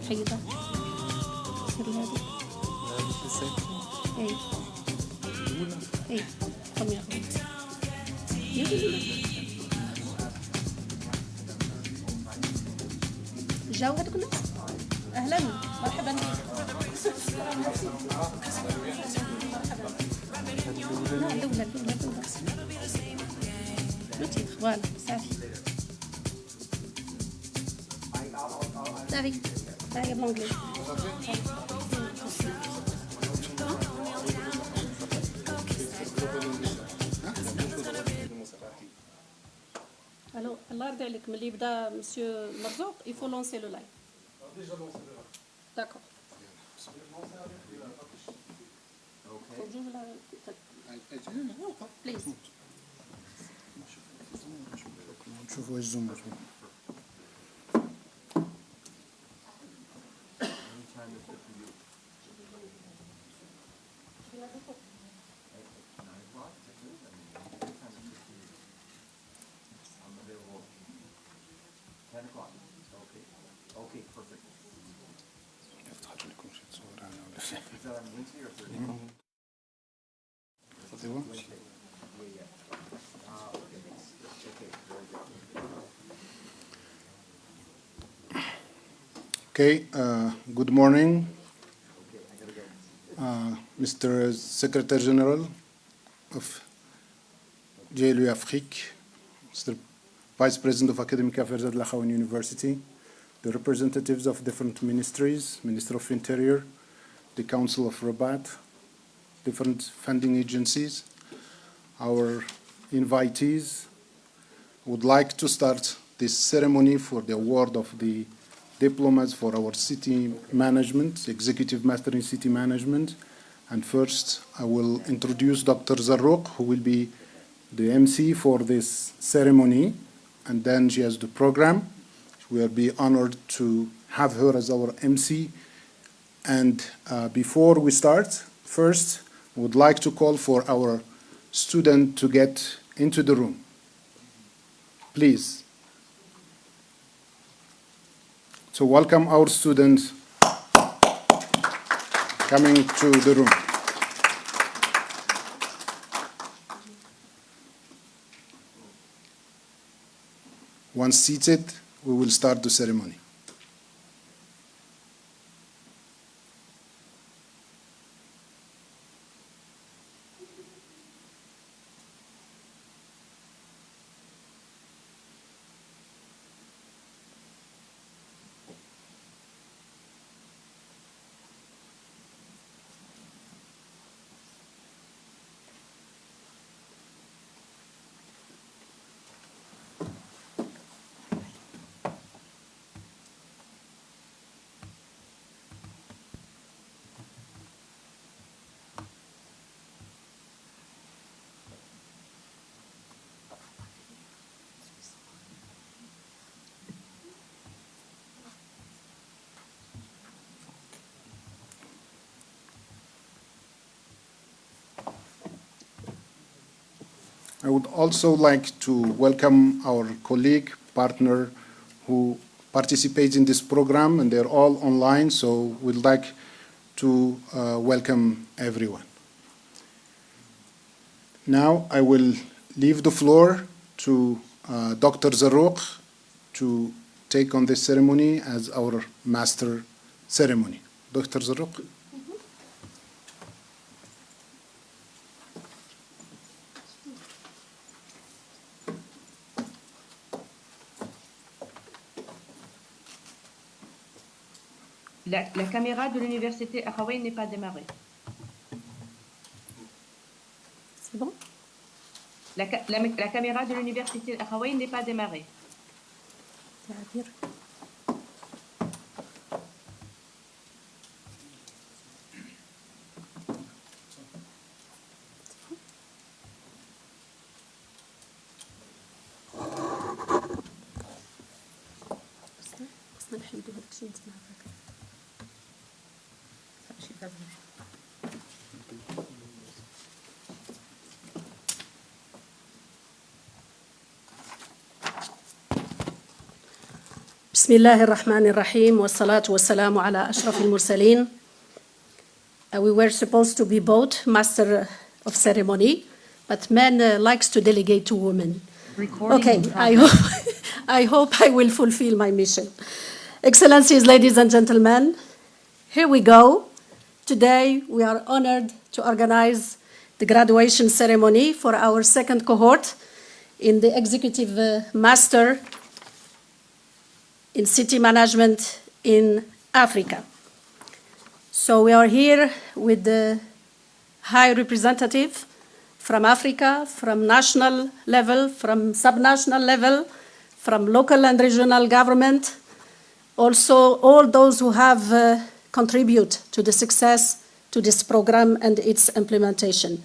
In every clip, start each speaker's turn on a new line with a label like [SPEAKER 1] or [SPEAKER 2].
[SPEAKER 1] حيدة سر هذه اي اي قم يا جاو هذوك الناس اهلا مرحبا بك لا الاولى لو تيتر فوالا صافي صافي هاي بالانجلي الو الله يرضي عليك ملي بدا مسيو مرزوق يفو لونسي لو لايف داكور بليز
[SPEAKER 2] نشوفوا الزوم Okay, good morning, Mr. Secretary General of CGLU Afrique, Mr. Vice President of Academic Affairs at Akhawayn University, the representatives of different ministries, Minister of Interior, the Council of Rabat, different funding agencies, our invitees. Would like to start this ceremony for the award of the diplomas for our city management, Executive Master in City Management. And first, I will introduce Dr. Zarrouk, who will be the MC for this ceremony, and then she has the program. We will be honored to have her as our MC. And before we start, first, I would like to call for our student to get into the room. Please. So welcome our students coming to the room. Once seated, we will start the ceremony. I would also like to welcome our colleague, partner, who participates in this program, and they're all online, so we'd like to welcome everyone. Now I will leave the floor to Dr. Zarruq to take on this ceremony as our master ceremony. Dr. Zarruq.
[SPEAKER 3] La caméra de l'université Akhawayn n'est pas démarrée.
[SPEAKER 1] C'est bon?
[SPEAKER 3] La caméra de l'université Akhawayn n'est pas démarrée.
[SPEAKER 1] بسم الله الرحمن الرحيم والصلاة والسلام على أشرف المرسلين. We were supposed to be both master of ceremony, but man likes to delegate to women. Okay, I hope I will fulfill my mission. Excellencies, ladies and gentlemen, here we go. Today we are honored to organize the graduation ceremony for our second cohort in the Executive Master in City Management in Africa. So we are here with the High Representative from Africa, from national level, from subnational level, from local and regional government, also all those who have contributed to the success to this program and its implementation.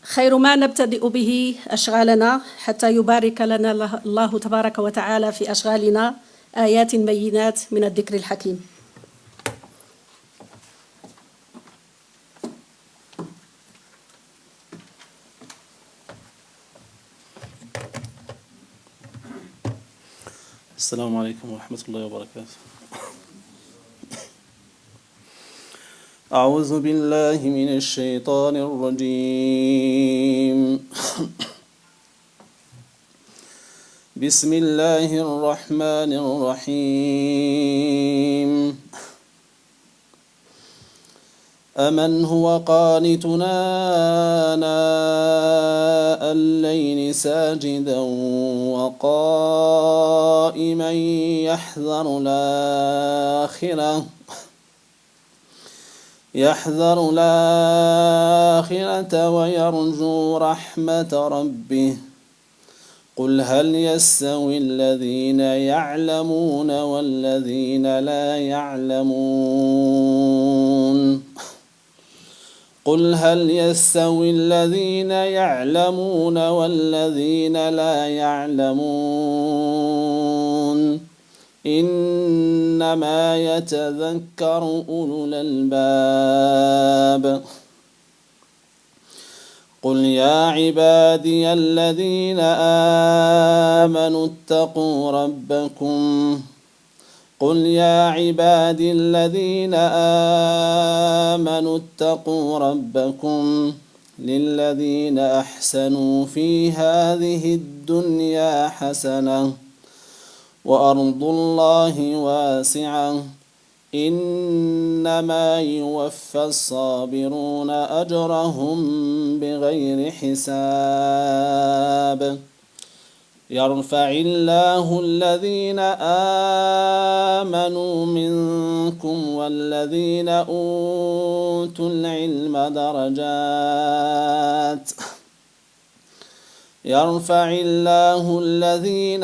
[SPEAKER 1] خير ما نبتدئ به أشغالنا حتى يبارك لنا الله تبارك وتعالى في أشغالنا آيات بينات من الذكر الحكيم.
[SPEAKER 4] السلام عليكم ورحمة الله وبركاته. أعوذ بالله من الشيطان الرجيم. بسم الله الرحمن الرحيم. أمن هو قانتنا آناء الليل ساجدا وقائما يحذر الآخرة ويرجو رحمة ربه. قل هل يستوي الذين يعلمون والذين لا يعلمون قل هل يستوي الذين يعلمون والذين لا يعلمون إنما يتذكر أولو الألباب. قل يا عبادي الذين آمنوا اتقوا ربكم قل يا عبادي الذين آمنوا اتقوا ربكم للذين أحسنوا في هذه الدنيا حسنة وأرض الله واسعة إنما يوفى الصابرون أجرهم بغير حساب يرفع الله الذين آمنوا منكم والذين أوتوا العلم درجات يرفع الله الذين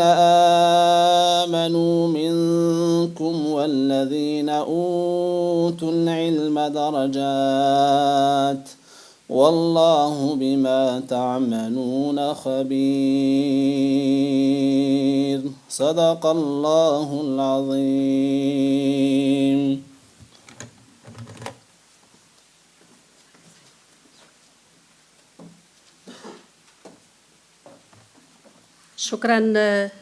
[SPEAKER 4] آمنوا منكم والذين أوتوا العلم درجات والله بما تعملون خبير صدق الله العظيم.
[SPEAKER 1] Shukran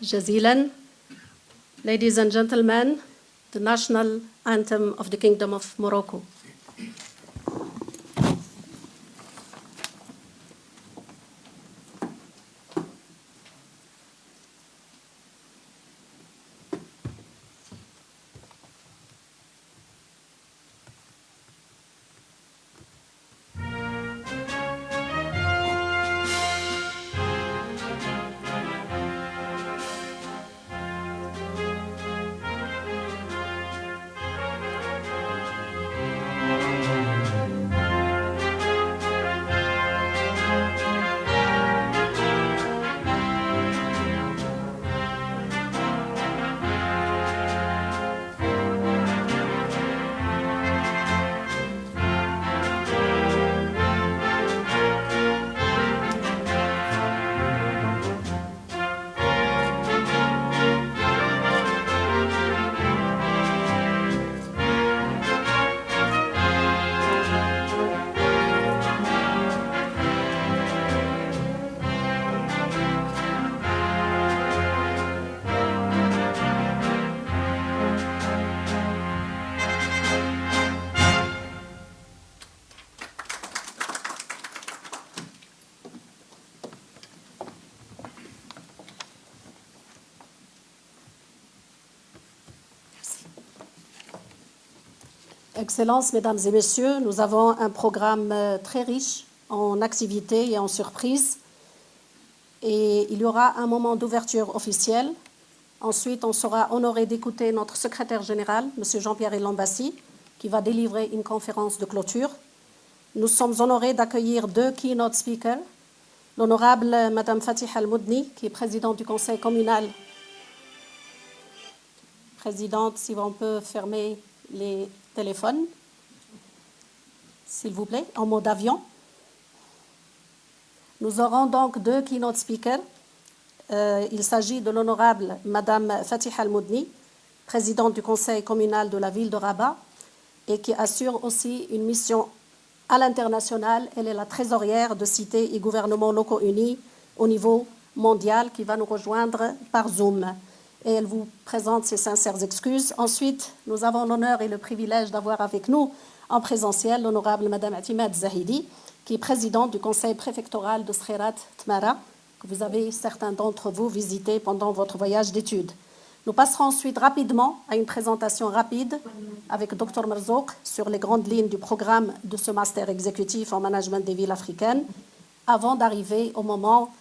[SPEAKER 1] jazilan. Ladies and gentlemen, the national anthem of the Kingdom of Morocco. Excellences, Mesdames et Messieurs, nous avons un programme très riche en activités et en surprises. Et il y aura un moment d'ouverture officielle. Ensuite, on sera honoré d'écouter notre secrétaire général, M. Jean-Pierre Lambassi, qui va délivrer une conférence de clôture. Nous sommes honorés d'accueillir 2 keynote speakers. L'honorable Mme Fatih Al-Moudni, qui est présidente du conseil communal. Présidente, si on peut fermer les téléphones, s'il vous plaît, en mode avion. Nous aurons donc 2 keynote speakers. Il s'agit de l'honorable Madame Fatih Al-Moudni, présidente du conseil communal de la ville de Rabat, et qui assure aussi une mission à l'international. Elle est la trésorière de cités et gouvernements locaux unis au niveau mondial, qui va nous rejoindre par Zoom. Et elle vous présente ses sincères excuses. Ensuite, nous avons l'honneur et le privilège d'avoir avec nous en présentiel l'honorable Madame Atimad Zahidi, qui est présidente du conseil préfectoral de Skhairat Tmara, que vous avez certains d'entre vous visité pendant votre voyage d'études. Nous passerons ensuite rapidement à une présentation rapide avec Dr Marzouk sur les grandes lignes du programme de ce Master Exécutif en management des villes africaines, avant d'arriver au moment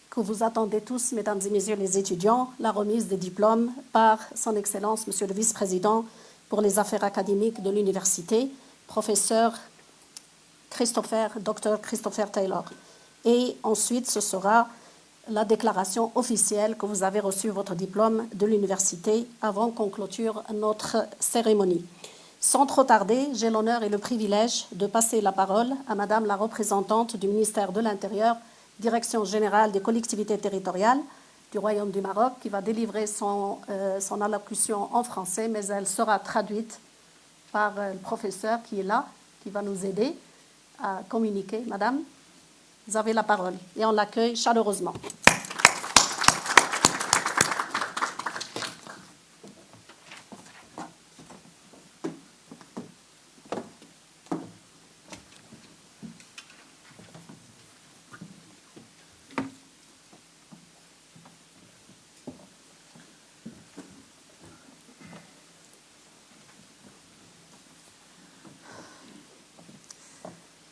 [SPEAKER 1] que vous attendez tous, mesdames et messieurs les étudiants, la remise des diplômes par son Excellence, Monsieur le Vice-président pour les affaires académiques de l'Université, professeur Dr Christopher Taylor. Et ensuite, ce sera la déclaration officielle que vous avez reçu votre diplôme de l'université avant qu'on clôture notre cérémonie. Sans trop tarder, j'ai l'honneur et le privilège de passer la parole à Madame la représentante du ministère de l'Intérieur, Direction générale des collectivités territoriales du Royaume du Maroc, qui va délivrer son allocution en français, mais elle sera traduite par le professeur qui est là, qui va nous aider à communiquer. Madame, vous avez la parole et on l'accueille chaleureusement.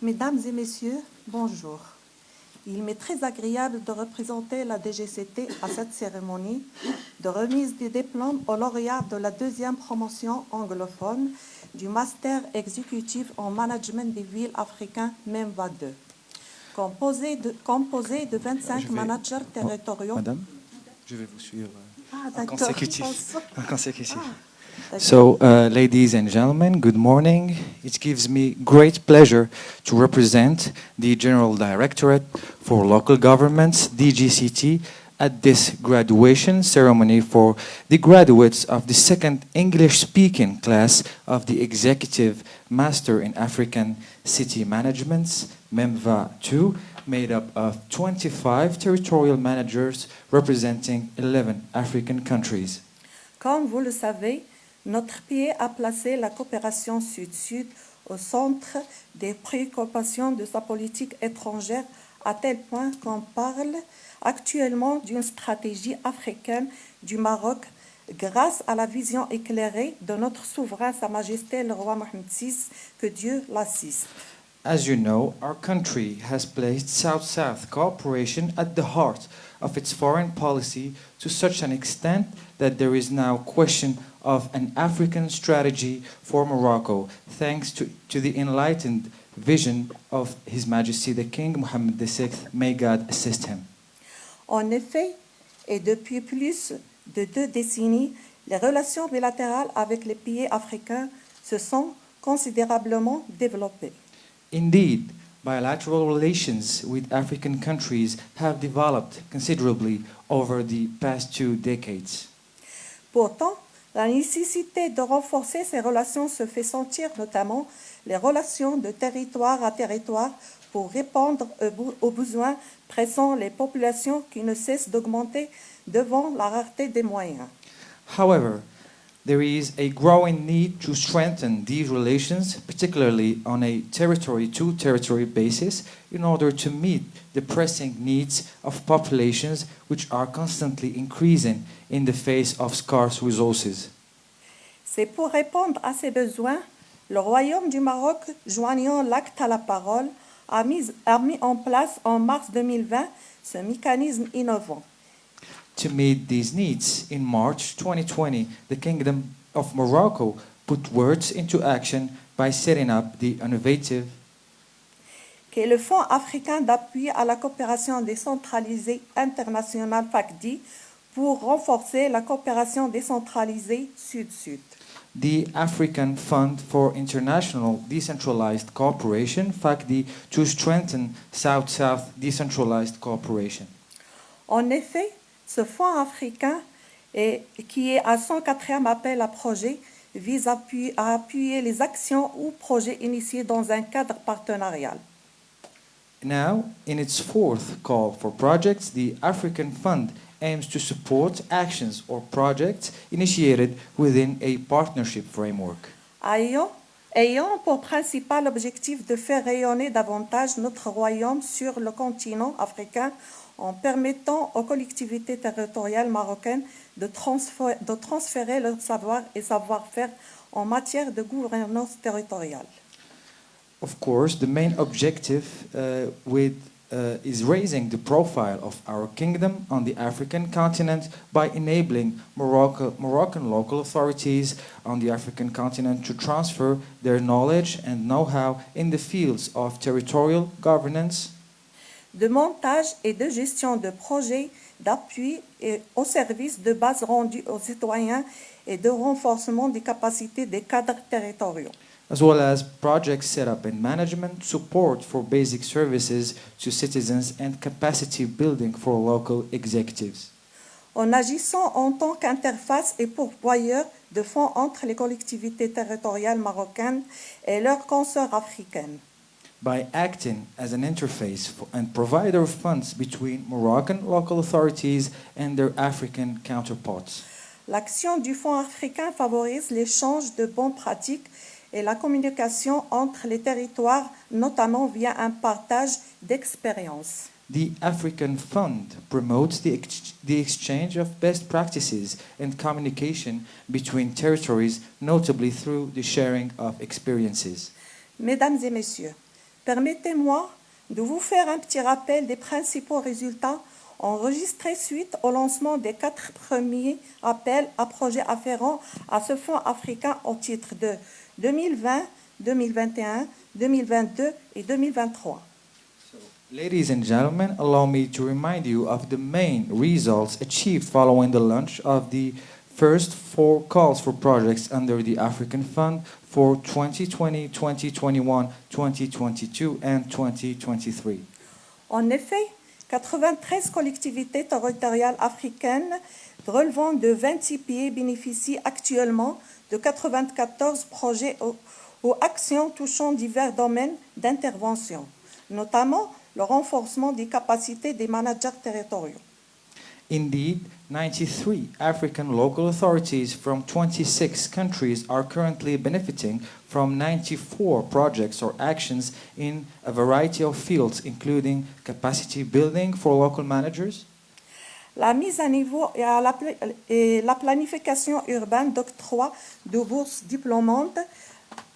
[SPEAKER 5] Mesdames et messieurs, bonjour. Il m'est très agréable de représenter la DGCT à cette cérémonie de remise des diplômes aux lauréats de la deuxième promotion anglophone du Master Exécutif en Management des Villes Africaines MEMVA 2, composé de 25 managers territoriaux.
[SPEAKER 6] Madame, je vais vous suivre en
[SPEAKER 5] d'accord.
[SPEAKER 6] consécutif. En consécutif.
[SPEAKER 5] D'accord.
[SPEAKER 6] So, ladies and gentlemen, good morning. It gives me great pleasure to represent the General Directorate for Local Governments, DGCT, at this graduation ceremony for the graduates of the second English-speaking class of the Executive Master in African City Managements, MEMVA 2, made up of 25 territorial managers representing 11 African countries.
[SPEAKER 5] Comme vous le savez, notre pays a placé la coopération Sud-Sud au centre des préoccupations de sa politique étrangère à tel point qu'on parle actuellement d'une stratégie africaine du Maroc grâce à la vision éclairée de notre souverain Sa Majesté le roi Mohammed VI, que Dieu l'assiste.
[SPEAKER 6] As you know, our country has placed South-South cooperation at the heart of its foreign policy to such an extent that there is now question of an African strategy for Morocco, thanks to the enlightened vision of His Majesty the King Mohammed VI, may God assist him.
[SPEAKER 5] En effet, et depuis plus de 2 décennies, les relations bilatérales avec les pays africains se sont considérablement développées.
[SPEAKER 6] Indeed, bilateral relations with African countries have developed considerably over the past 2 decades.
[SPEAKER 5] Pourtant, la nécessité de renforcer ces relations se fait sentir, notamment les relations de territoire à territoire, pour répondre aux besoins pressants des populations qui ne cessent d'augmenter devant la rareté des moyens.
[SPEAKER 6] However, there is a growing need to strengthen these relations, particularly on a territory-to-territory basis, in order to meet the pressing needs of populations which are constantly increasing in the face of scarce resources.
[SPEAKER 5] C'est pour répondre à ces besoins, le Royaume du Maroc, joignant l'acte à la parole, a mis en place en mars 2020 ce mécanisme innovant.
[SPEAKER 6] To meet these needs, in March 2020, the Kingdom of Morocco put words into action by setting up the innovative
[SPEAKER 5] Qu'est le Fonds africain d'appui à la coopération décentralisée internationale FACDI pour renforcer la coopération décentralisée Sud-Sud.
[SPEAKER 6] the African Fund for International Decentralized Cooperation, FACDI, to strengthen South-South decentralized cooperation.
[SPEAKER 5] En effet, ce fonds africain, qui est à son 4e appel à projet, vise à appuyer les actions ou projets initiés dans un cadre partenarial.
[SPEAKER 6] Now, in its 4th call for projects, the African Fund aims to support actions or projects initiated within a partnership framework.
[SPEAKER 5] Ayant pour principal objectif de faire rayonner davantage notre royaume sur le continent africain en permettant aux collectivités territoriales marocaines de transférer leur savoir et savoir-faire en matière de gouvernance territoriale.
[SPEAKER 6] Of course, the main objective is raising the profile of our kingdom on the African continent by enabling Moroccan local authorities on the African continent to transfer their knowledge and know-how in the fields of territorial governance,
[SPEAKER 5] de montage et de gestion de projets d'appui et au service de bases rendues aux citoyens et de renforcement des capacités des cadres territoriaux.
[SPEAKER 6] as well as project setup and management, support for basic services to citizens, and capacity building for local executives.
[SPEAKER 5] En agissant en tant qu'interface et pourvoyeur de fonds entre les collectivités territoriales marocaines et leurs consoeurs africaines.
[SPEAKER 6] By acting as an interface and provider of funds between Moroccan local authorities and their African counterparts.
[SPEAKER 5] L'action du Fonds africain favorise l'échange de bonnes pratiques et la communication entre les territoires, notamment via un partage d'expériences.
[SPEAKER 6] The African Fund promotes the exchange of best practices and communication between territories, notably through the sharing of experiences.
[SPEAKER 5] Mesdames et messieurs, Permettez-moi de vous faire un petit rappel des principaux résultats enregistrés suite au lancement des 4 premiers appels à projets afférents à ce fonds africain au titre de 2020, 2021, 2022 et 2023.
[SPEAKER 6] Ladies and gentlemen, allow me to remind you of the main results achieved following the launch of the first 4 calls for projects under the African Fund for 2020, 2021, 2022 and 2023.
[SPEAKER 5] En effet, 93 collectivités territoriales africaines relevant de 26 pays bénéficient actuellement de 94 projets ou actions touchant divers domaines d'intervention, notamment le renforcement des capacités des managers territoriaux.
[SPEAKER 6] Indeed, 93 African local authorities from 26 countries are currently benefiting from 94 projects or actions in a variety of fields, including capacity building for local managers,
[SPEAKER 5] La mise à niveau et la planification urbaine d'octroi de bourses diplômantes,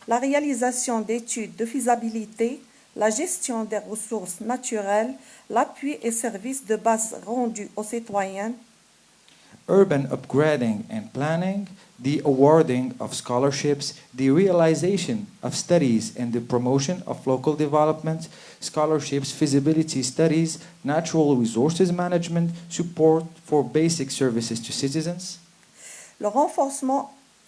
[SPEAKER 5] la réalisation d'études de faisabilité, la gestion des ressources naturelles, l'appui et services de base rendus aux citoyens,
[SPEAKER 6] urban upgrading and planning, the awarding of scholarships, the realization of studies and the promotion of local development, scholarships, feasibility studies, natural resources management, support for basic services to citizens,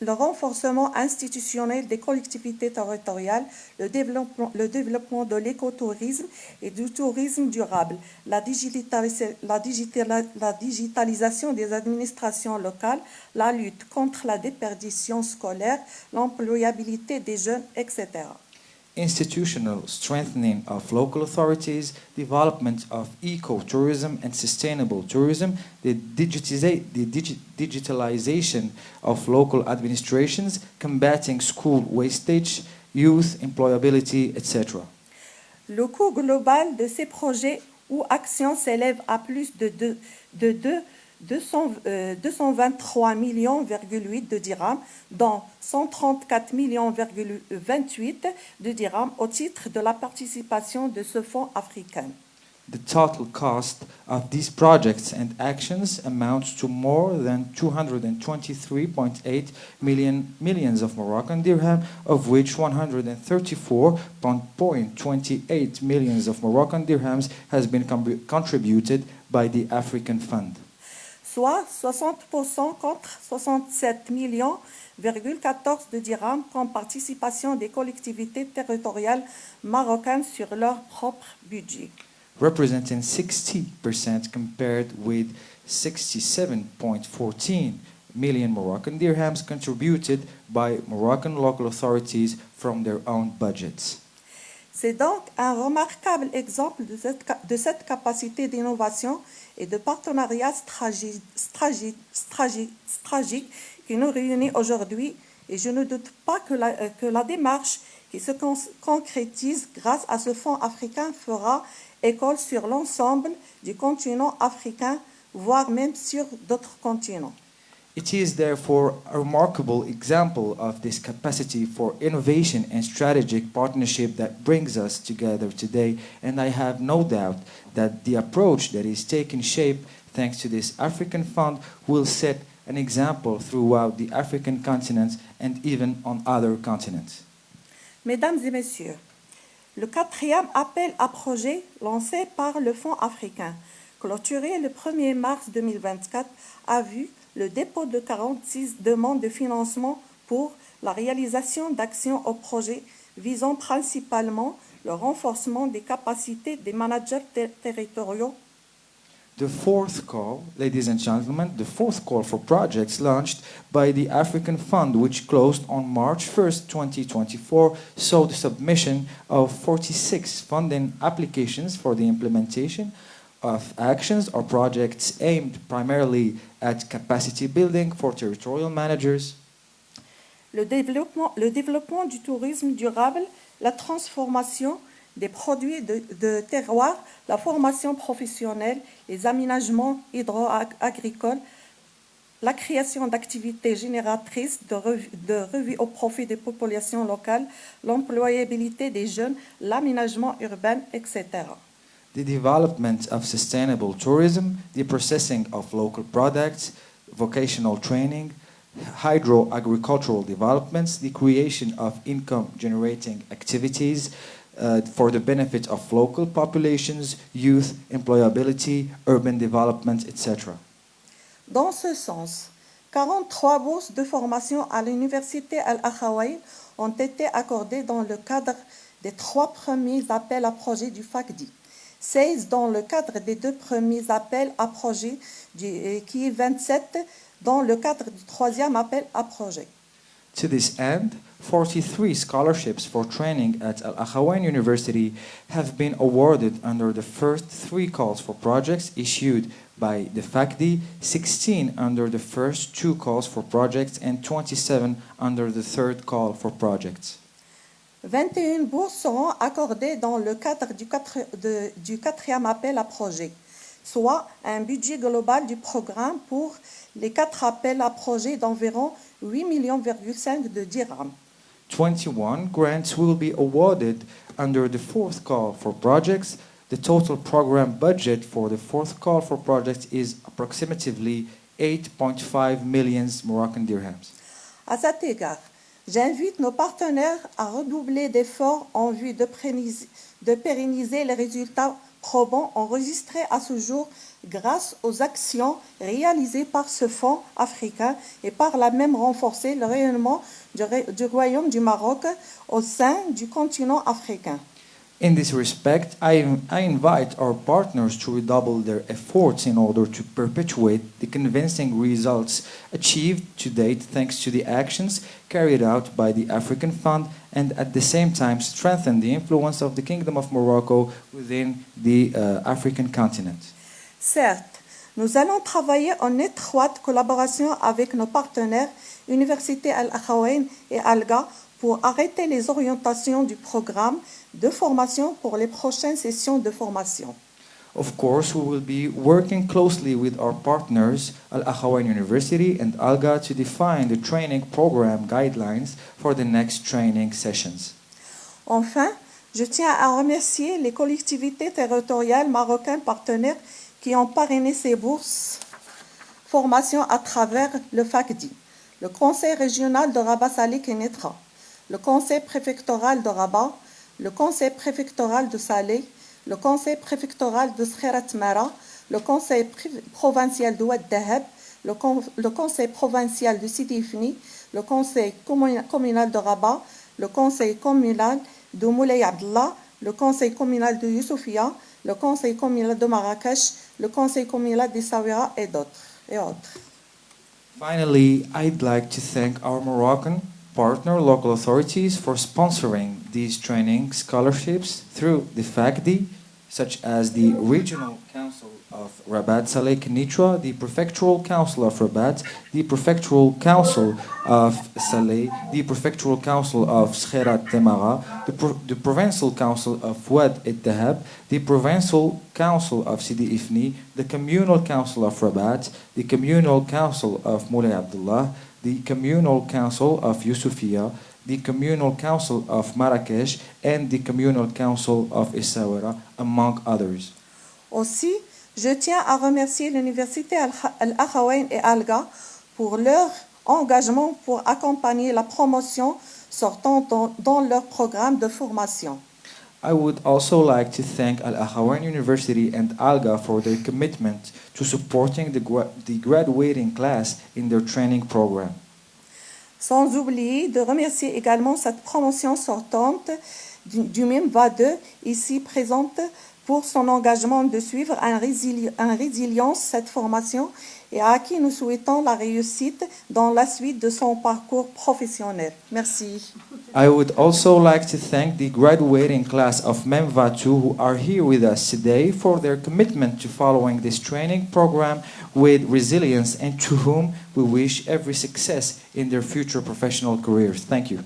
[SPEAKER 5] le renforcement institutionnel des collectivités territoriales, le développement de l'écotourisme et du tourisme durable, la digitalisation des administrations locales, la lutte contre la déperdition scolaire, l'employabilité des jeunes, etc.
[SPEAKER 6] institutional strengthening of local authorities, development of eco-tourism and sustainable tourism, the digitalization of local administrations, combating school wastage, youth employability, etc.
[SPEAKER 5] Le coût global de ces projets ou actions s'élève à plus de 223,8 millions de dirhams, dont 134,28 millions de dirhams au titre de la participation de ce fonds africain.
[SPEAKER 6] The total cost of these projects and actions amounts to more than 223.8 millions of Moroccan dirham, of which 134.28 millions of Moroccan dirhams has been contributed by the African Fund.
[SPEAKER 5] Soit 60% contre 67,14 millions de dirhams comme participation des collectivités territoriales marocaines sur leur propre budget.
[SPEAKER 6] Representing 60% compared with 67.14 million Moroccan dirhams contributed by Moroccan local authorities from their own budgets.
[SPEAKER 5] C'est donc un remarquable exemple de cette capacité d'innovation et de partenariat stratégique qui nous réunit aujourd'hui, et je ne doute pas que la démarche qui se concrétise grâce à ce fonds africain fera école sur l'ensemble du continent africain, voire même sur d'autres continents.
[SPEAKER 6] It is therefore a remarkable example of this capacity for innovation and strategic partnership that brings us together today, and I have no doubt that the approach that is taking shape thanks to this African Fund will set an example throughout the African continent and even on other continents.
[SPEAKER 5] Mesdames et messieurs, le 4e appel à projet lancé par le Fonds africain, clôturé le 1er mars 2024, a vu le dépôt de 46 demandes de financement pour la réalisation d'actions au projet visant principalement le renforcement des capacités des managers territoriaux.
[SPEAKER 6] The fourth call, ladies and gentlemen, the fourth call for projects launched by the African Fund, which closed on March 1st, 2024, saw the submission of 46 funding applications for the implementation of actions or projects aimed primarily at capacity building for territorial managers,
[SPEAKER 5] Le développement du tourisme durable, la transformation des produits de terroir, la formation professionnelle, les aménagements hydro-agricoles, la création d'activités génératrices de revenus au profit des populations locales, l'employabilité des jeunes, l'aménagement urbain, etc.
[SPEAKER 6] The development of sustainable tourism, the processing of local products, vocational training, hydro-agricultural developments, the creation of income-generating activities for the benefit of local populations, youth, employability, urban development, etc.
[SPEAKER 5] Dans ce sens, 43 bourses de formation à l'université Al-Akhawayn ont été accordées dans le cadre des 3 premiers appels à projets du FACDI, 16 dans le cadre des 2 premiers appels à projets, qui est 27 dans le cadre du 3e appel à projet.
[SPEAKER 6] To this end, 43 scholarships for training at Al-Akhawayn University have been awarded under the first 3 calls for projects issued by the FACDI, 16 under the first 2 calls for projects, and 27 under the third call for projects.
[SPEAKER 5] 21 bourses seront accordées dans le cadre du 4e appel à projet, soit un budget global du programme pour les 4 appels à projet d'environ 8,5 millions de dirhams.
[SPEAKER 6] 21 grants will be awarded under the fourth call for projects. The total program budget for the fourth call for projects is approximately 8.5 million Moroccan dirhams.
[SPEAKER 5] À cet égard, j'invite nos partenaires à redoubler d'efforts en vue de pérenniser les résultats probants enregistrés à ce jour grâce aux actions réalisées par ce fonds africain et par là même renforcer le rayonnement du Royaume du Maroc au sein du continent africain.
[SPEAKER 6] In this respect, I invite our partners to redouble their efforts in order to perpetuate the convincing results achieved to date thanks to the actions carried out by the African Fund and at the same time strengthen the influence of the Kingdom of Morocco within the African continent.
[SPEAKER 5] Certes, nous allons travailler en étroite collaboration avec nos partenaires, Université Al-Akhawayn et ALGA, pour arrêter les orientations du programme de formation pour les prochaines sessions de formation.
[SPEAKER 6] Of course, we will be working closely with our partners, Al-Akhawayn University and ALGA, to define the training program guidelines for the next training sessions.
[SPEAKER 5] Enfin, je tiens à remercier les collectivités territoriales marocaines partenaires qui ont parrainé ces bourses formation à travers le FACDI, le Conseil régional de Rabat-Salé Kénétra, le Conseil préfectoral de Rabat, le Conseil préfectoral de Salé, le Conseil préfectoral de Skhairat Mara, le Conseil provincial de Oued Dahab, le Conseil provincial de Sidi Ifni, le Conseil communal de Rabat, le Conseil communal de Moulay Abdallah, le Conseil communal de Youssoufia, le Conseil communal de Marrakech, le Conseil communal d'Essaouira et autres.
[SPEAKER 6] Finally, I'd like to thank our Moroccan partner local authorities for sponsoring these training scholarships through the FACDI, such as the Regional Council of Rabat Saleh Kenitra, the Prefectural Council of Rabat, the Prefectural Council of Saleh, the Prefectural Council of Skhairat Temara, the Provincial Council of Oued Dahab, the Provincial Council of Sidi Ifni, the Communal Council of Rabat, the Communal Council of Moulay Abdullah, the Communal Council of Youssoufia, the Communal Council of Marrakech, and the Communal Council of Essaouira, among others.
[SPEAKER 5] Aussi, je tiens à remercier l'Université Al-Akhawayn et ALGA pour leur engagement pour accompagner la promotion sortant dans leur programme de formation.
[SPEAKER 6] I would also like to thank Al-Akhawayn University and ALGA for their commitment to supporting the graduating class in their training program.
[SPEAKER 5] Sans oublier de remercier également cette promotion sortante du même VA2 ici présente pour son engagement de suivre en résilience cette formation et à qui nous souhaitons la réussite dans la suite de son parcours professionnel. Merci.
[SPEAKER 6] I would also like to thank the graduating class of MEMVA2 who are here with us today for their commitment to following this training program with resilience and to whom we wish every success in their future professional careers. Thank you.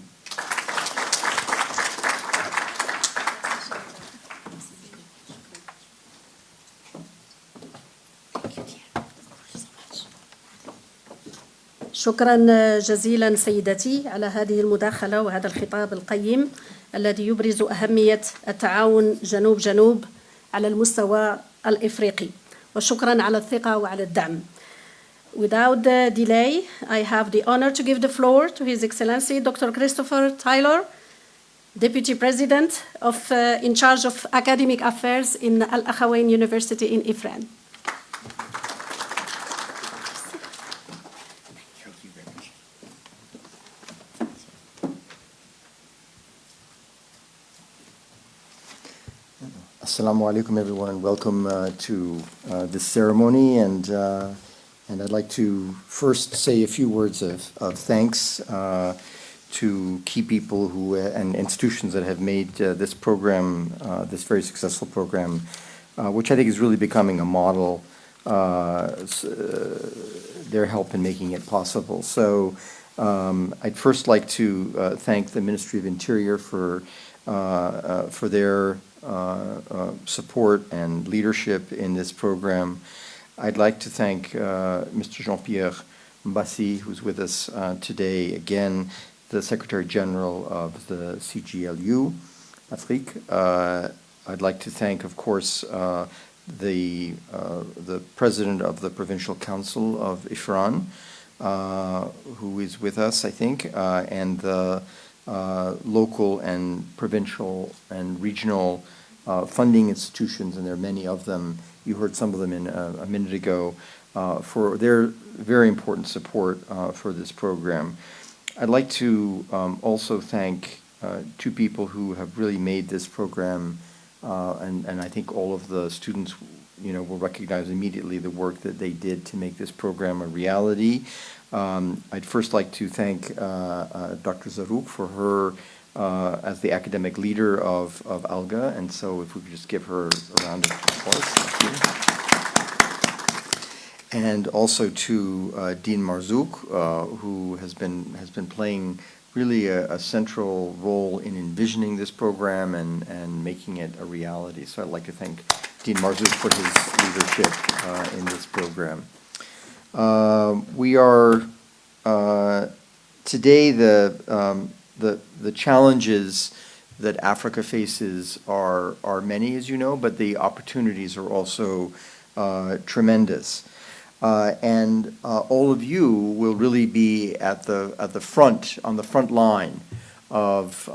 [SPEAKER 1] شكرا جزيلا سيدتي على هذه المداخلة وهذا الخطاب القيم الذي يبرز أهمية التعاون جنوب جنوب على المستوى الإفريقي، وشكرا على الثقة وعلى الدعم. Without delay, I have the honor to give the floor to His Excellency Dr. Christopher Taylor, Deputy President in charge of Academic Affairs in Akhawayn University in Ifrane.
[SPEAKER 7] Assalamu alaikum, everyone. Welcome to this ceremony, and I'd like to first say a few words of thanks to key people who and institutions that have made this program, this very successful program, which I think is really becoming a model. Their help in making it possible. So I'd first like to thank the Ministry of Interior for their support and leadership in this program. I'd like to thank Mr. Jean-Pierre Mbassi, who's with us today, again, the Secretary General of the CGLU, Afrique. I'd like to thank, of course, the President of the Provincial Council of Ifrane, who is with us, I think, and the local and provincial and regional funding institutions, and there are many of them. You heard some of them in a minute ago, for their very important support for this program. I'd like to also thank two people who have really made this program, and I think all of the students, will recognize immediately the work that they did to make this program a reality. I'd first like to thank Dr. Zarouk for her as the academic leader of ALGA, and so if we could just give her a round of applause. Thank you. And also to Dean Marzouk, who has been playing really a central role in envisioning this program and making it a reality. So I'd like to thank Dean Marzouk for his leadership in this program. We are today the challenges that Africa faces are many, as you know, but the opportunities are also tremendous. And all of you will really be at the front, on the front line of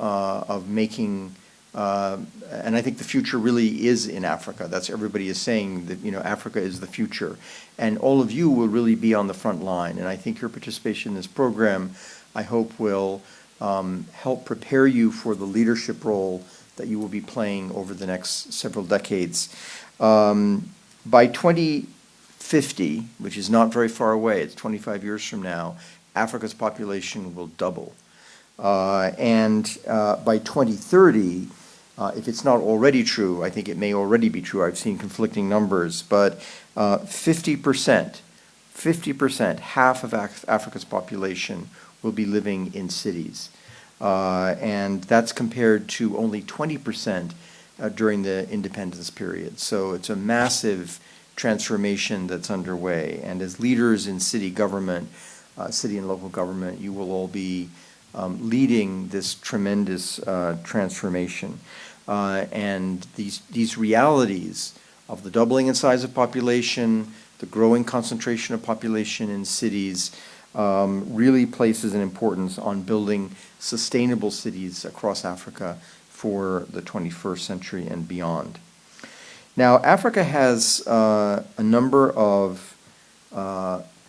[SPEAKER 7] making. And I think the future really is in Africa. That's everybody is saying that Africa is the future, and all of you will really be on the front line. And I think your participation in this program, I hope, will help prepare you for the leadership role that you will be playing over the next several decades. By 2050, which is not very far away, it's 25 years from now, Africa's population will double. And by 2030, if it's not already true, I think it may already be true, I've seen conflicting numbers, but 50%, half of Africa's population will be living in cities. And that's compared to only 20% during the independence period. So it's a massive transformation that's underway. And as leaders in city government, city and local government, you will all be leading this tremendous transformation. And these realities of the doubling in size of population, the growing concentration of population in cities, really places an importance on building sustainable cities across Africa for the 21st century and beyond. Now, Africa has a number of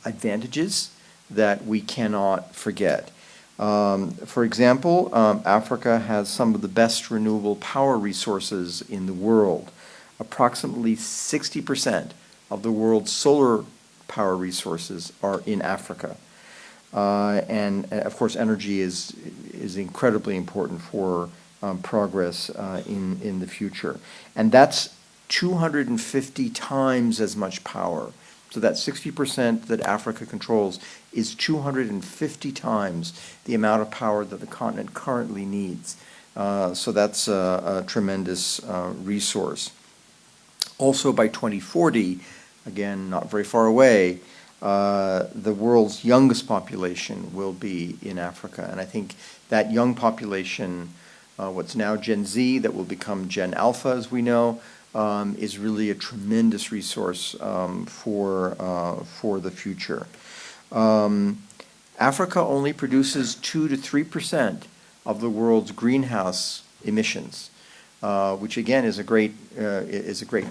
[SPEAKER 7] advantages that we cannot forget. For example, Africa has some of the best renewable power resources in the world. Approximately 60% of the world's solar power resources are in Africa. And of course, energy is incredibly important for progress in the future. And that's 250 times as much power. So that 60% that Africa controls is 250 times the amount of power that the continent currently needs. So that's a tremendous resource. Also by 2040, again, not very far away, the world's youngest population will be in Africa. And I think that young population, what's now Gen Z, that will become Gen Alpha, as we know, is really a tremendous resource for the future. Africa only produces 2 to 3% of the world's greenhouse emissions, which again is a great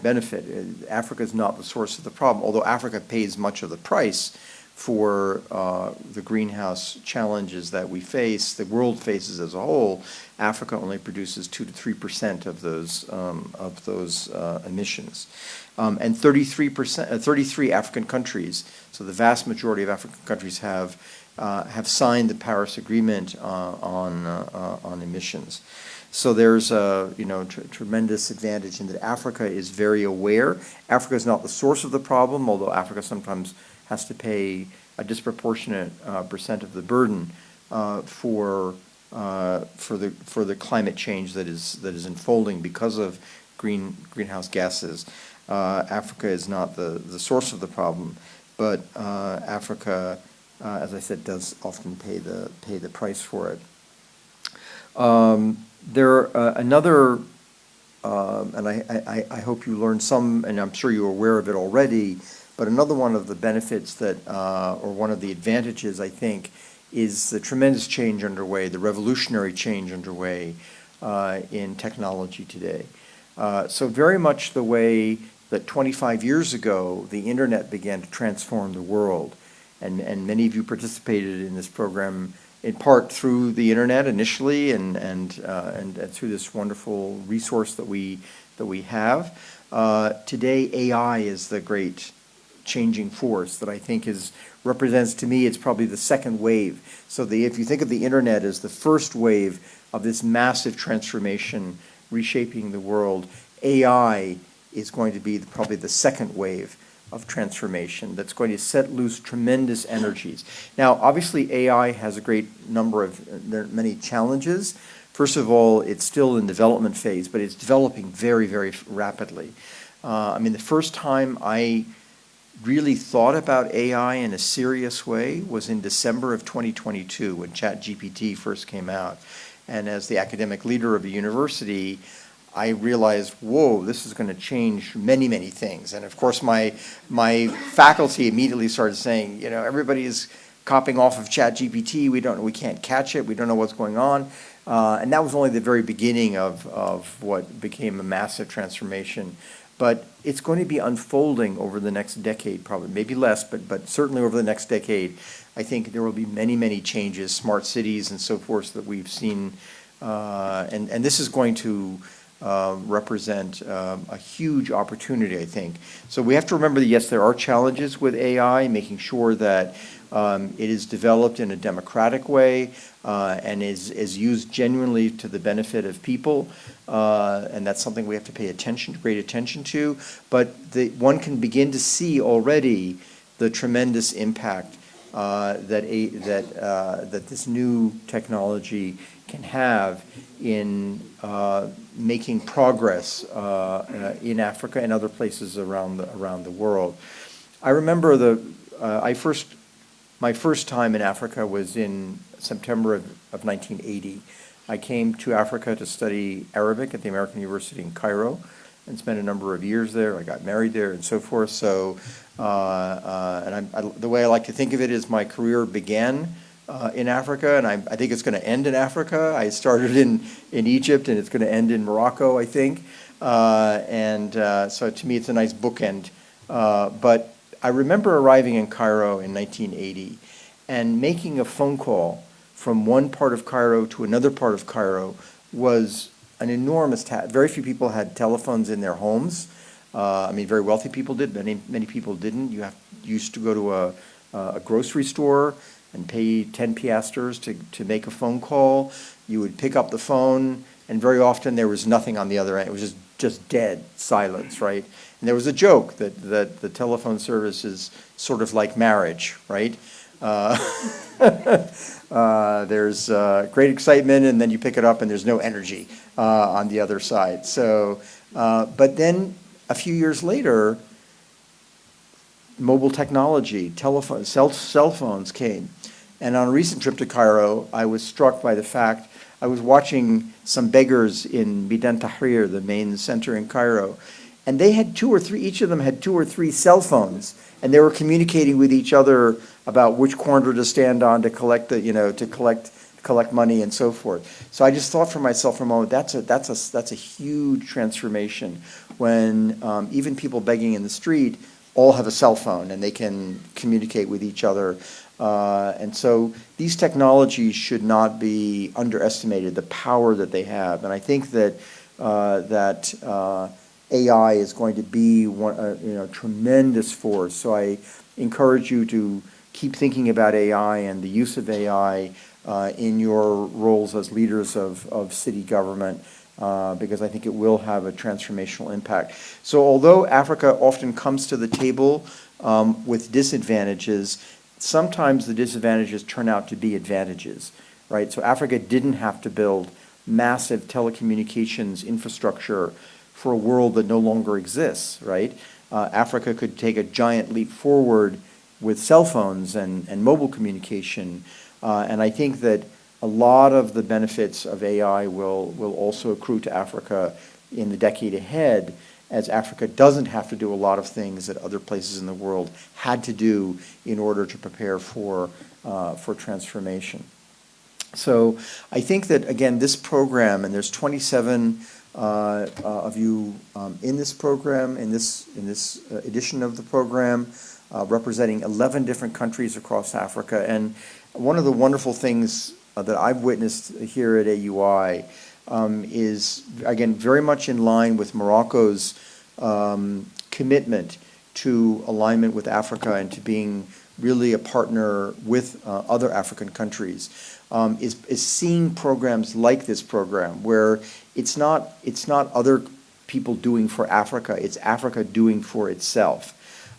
[SPEAKER 7] benefit. Africa is not the source of the problem, although Africa pays much of the price for the greenhouse challenges that we face, the world faces as a whole. Africa only produces 2 to 3% of those emissions, and 33 African countries. So the vast majority of African countries have signed the Paris Agreement on emissions. So there's a tremendous advantage in that Africa is very aware. Africa is not the source of the problem, although Africa sometimes has to pay a disproportionate percent of the burden for the climate change that is unfolding because of greenhouse gases. Africa is not the source of the problem, but Africa, as I said, does often pay the price for it. Another, and I hope you learned some, and I'm sure you're aware of it already, but another one of the benefits that, or one of the advantages, I think, is the tremendous change underway, the revolutionary change underway in technology today. So very much the way that 25 years ago, the internet began to transform the world. And many of you participated in this program in part through the internet initially, and through this wonderful resource that we have. Today, AI is the great changing force that I think represents, to me, it's probably the second wave. So if you think of the internet as the first wave of this massive transformation reshaping the world, AI is going to be probably the second wave of transformation that's going to set loose tremendous energies. Now, obviously, AI has a great number of, there are many challenges. First of all, it's still in development phase, but it's developing very, very rapidly. I mean, the first time I really thought about AI in a serious way was in December of 2022 when ChatGPT first came out. And as the academic leader of a university, I realized, whoa, this is going to change many, many things. And of course, my faculty immediately started saying, everybody's copying off of ChatGPT. We can't catch it. We don't know what's going on. And that was only the very beginning of what became a massive transformation. But it's going to be unfolding over the next decade, probably, maybe less, but certainly over the next decade. I think there will be many, many changes, smart cities and so forth that we've seen. And this is going to represent a huge opportunity, I think. So we have to remember that, yes, there are challenges with AI, making sure that it is developed in a democratic way and is used genuinely to the benefit of people. And that's something we have to pay great attention to. But one can begin to see already the tremendous impact that this new technology can have in making progress in Africa and other places around the world. I remember my first time in Africa was in September of 1980. I came to Africa to study Arabic at the American University in Cairo and spent a number of years there. I got married there and so forth. So, the way I like to think of it is my career began in Africa, and I think it's going to end in Africa. I started in Egypt, and it's going to end in Morocco, I think. So to me, it's a nice bookend. But I remember arriving in Cairo in 1980 and making a phone call from one part of Cairo to another part of Cairo was an enormous task. Very few people had telephones in their homes. I mean, very wealthy people did. Many people didn't. You used to go to a grocery store and pay 10 piastres to make a phone call. You would pick up the phone, and very often there was nothing on the other end. It was just dead silence, right? And there was a joke that the telephone service is sort of like marriage, right? There's great excitement, and then you pick it up, and there's no energy on the other side. So, but then a few years later, mobile technology, telephone, cell phones came. And on a recent trip to Cairo, I was struck by the fact I was watching some beggars in Bidan Tahrir, the main center in Cairo, and they had each of them had 2 or 3 cell phones, and they were communicating with each other about which corner to stand on to collect collect money and so forth. So I just thought for myself for a moment, that's a huge transformation when even people begging in the street all have a cell phone and they can communicate with each other. And so these technologies should not be underestimated, the power that they have. And I think that AI is going to be a tremendous force. So I encourage you to keep thinking about AI and the use of AI in your roles as leaders of city government, because I think it will have a transformational impact. So although Africa often comes to the table with disadvantages, sometimes the disadvantages turn out to be advantages, right? So Africa didn't have to build massive telecommunications infrastructure for a world that no longer exists, right? Africa could take a giant leap forward with cell phones and mobile communication. And I think that a lot of the benefits of AI will also accrue to Africa in the decade ahead, as Africa doesn't have to do a lot of things that other places in the world had to do in order to prepare for transformation. So I think that, again, this program, and there's 27 of you in this program, in this edition of the program, representing 11 different countries across Africa. And one of the wonderful things that I've witnessed here at AUI is, again, very much in line with Morocco's commitment to alignment with Africa and to being really a partner with other African countries, is seeing programs like this program, where it's not other people doing for Africa, it's Africa doing for itself,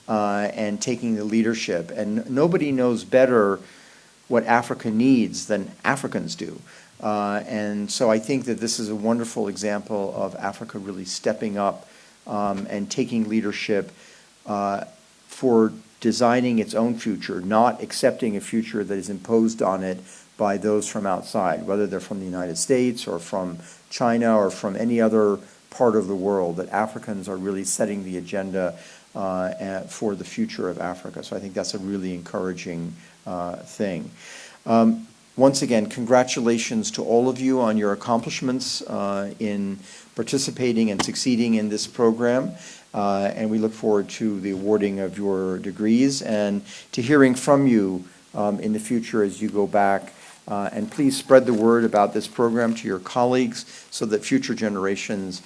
[SPEAKER 7] and taking the leadership. And nobody knows better what Africa needs than Africans do. And so I think that this is a wonderful example of Africa really stepping up and taking leadership for designing its own future, not accepting a future that is imposed on it by those from outside, whether they're from the United States or from China or from any other part of the world, that Africans are really setting the agenda for the future of Africa. So I think that's a really encouraging thing. Once again, congratulations to all of you on your accomplishments in participating and succeeding in this program. And we look forward to the awarding of your degrees and to hearing from you in the future as you go back. And please spread the word about this program to your colleagues so that future generations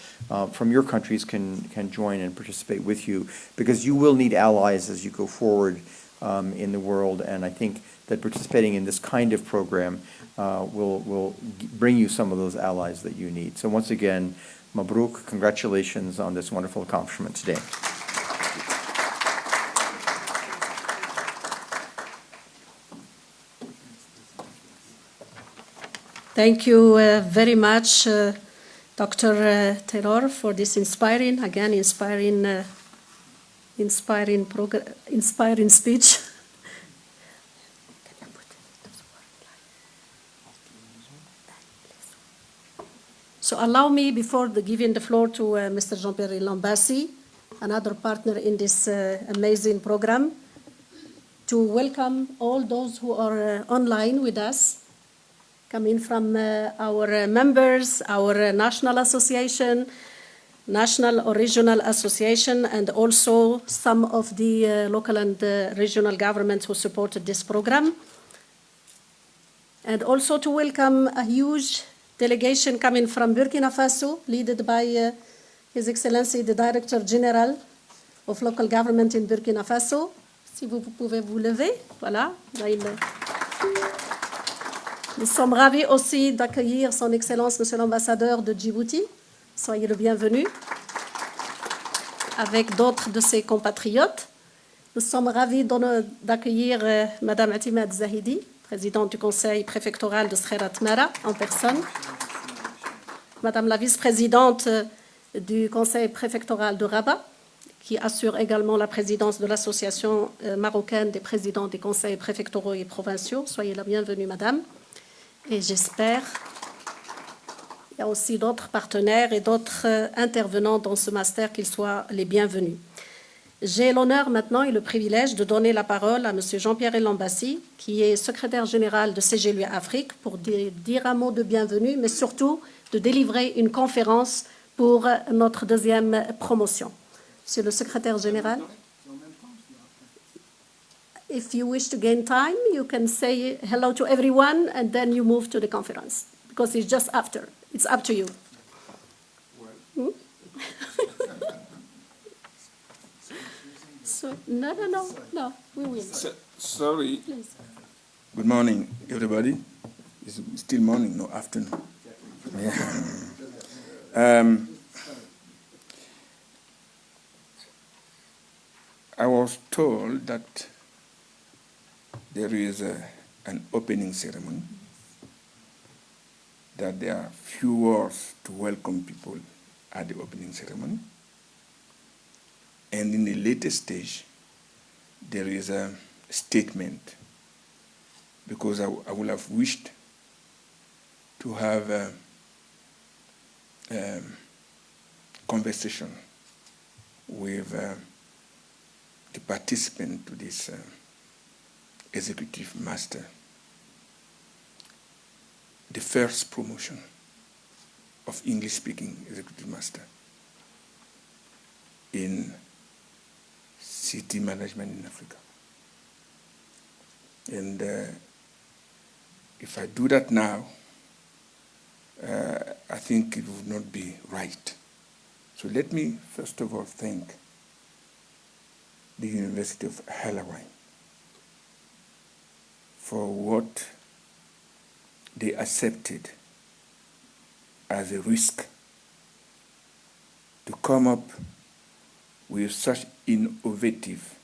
[SPEAKER 7] from your countries can join and participate with you, because you will need allies as you go forward in the world. And I think that participating in this kind of program will bring you some of those allies that you need. So once again, Mabruk, congratulations on this wonderful accomplishment today.
[SPEAKER 1] Thank you very much, Dr. Taylor, for this inspiring speech. So allow me, before giving the floor to Mr. Jean-Pierre Lambassi, another partner in this amazing program, to welcome all those who are online with us, coming from our members, our national association, national or regional association, and also some of the local and regional governments who supported this program. And also to welcome a huge delegation coming from Burkina Faso, led by His Excellency, the Director General of Local Government in Burkina Faso. Si vous pouvez vous lever, voilà. Nous sommes ravis aussi d'accueillir Son Excellence, Monsieur l'Ambassadeur de Djibouti. Soyez le bienvenu, avec d'autres de ses compatriotes. Nous sommes ravis d'accueillir Madame Atimad Zahidi, présidente du conseil préfectoral de Skhairat Mara, en personne. Madame la vice-présidente du conseil préfectoral de Rabat, qui assure également la présidence de l'Association marocaine des présidents des conseils préfectoraux et provinciaux. Soyez la bienvenue, madame. Et j'espère qu'il y a aussi d'autres partenaires et d'autres intervenants dans ce master qu'ils soient les bienvenus. J'ai l'honneur maintenant et le privilège de donner la parole à M. Jean-Pierre Elambassi, qui est secrétaire général de CGLU Afrique, pour dire un mot de bienvenue, mais surtout de délivrer une conférence pour notre deuxième promotion. Monsieur le secrétaire général. If you wish to gain time, you can say hello to everyone and then you move to the conference, because it's just after. It's up to you. So, no, we will.
[SPEAKER 8] Sorry.
[SPEAKER 1] Please.
[SPEAKER 8] Good morning, everybody. It's still morning, no afternoon. Yeah. I was told that there is an opening ceremony, that there are few words to welcome people at the opening ceremony. And in the latest stage, there is a statement, because I would have wished to have a conversation with the participant to this executive master, the first promotion of English-speaking executive master in city management in Africa. And if I do that now, I think it would not be right. So let me first of all thank the University of Akhawayn for what they accepted as a risk to come up with such innovative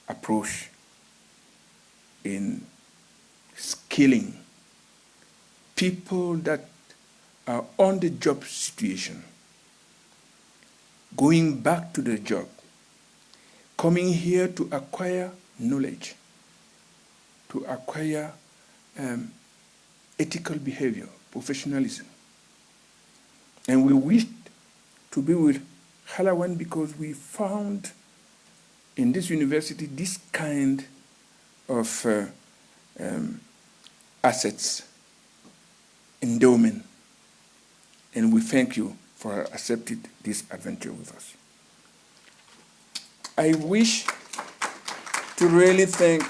[SPEAKER 8] approach in skilling people that are on the job situation, going back to the job, coming here to acquire knowledge, to acquire ethical behavior, professionalism. And we wished to be with Akhawayn because we found in this university this kind of assets, endowment. And we thank you for accepting this adventure with us. I wish to really thank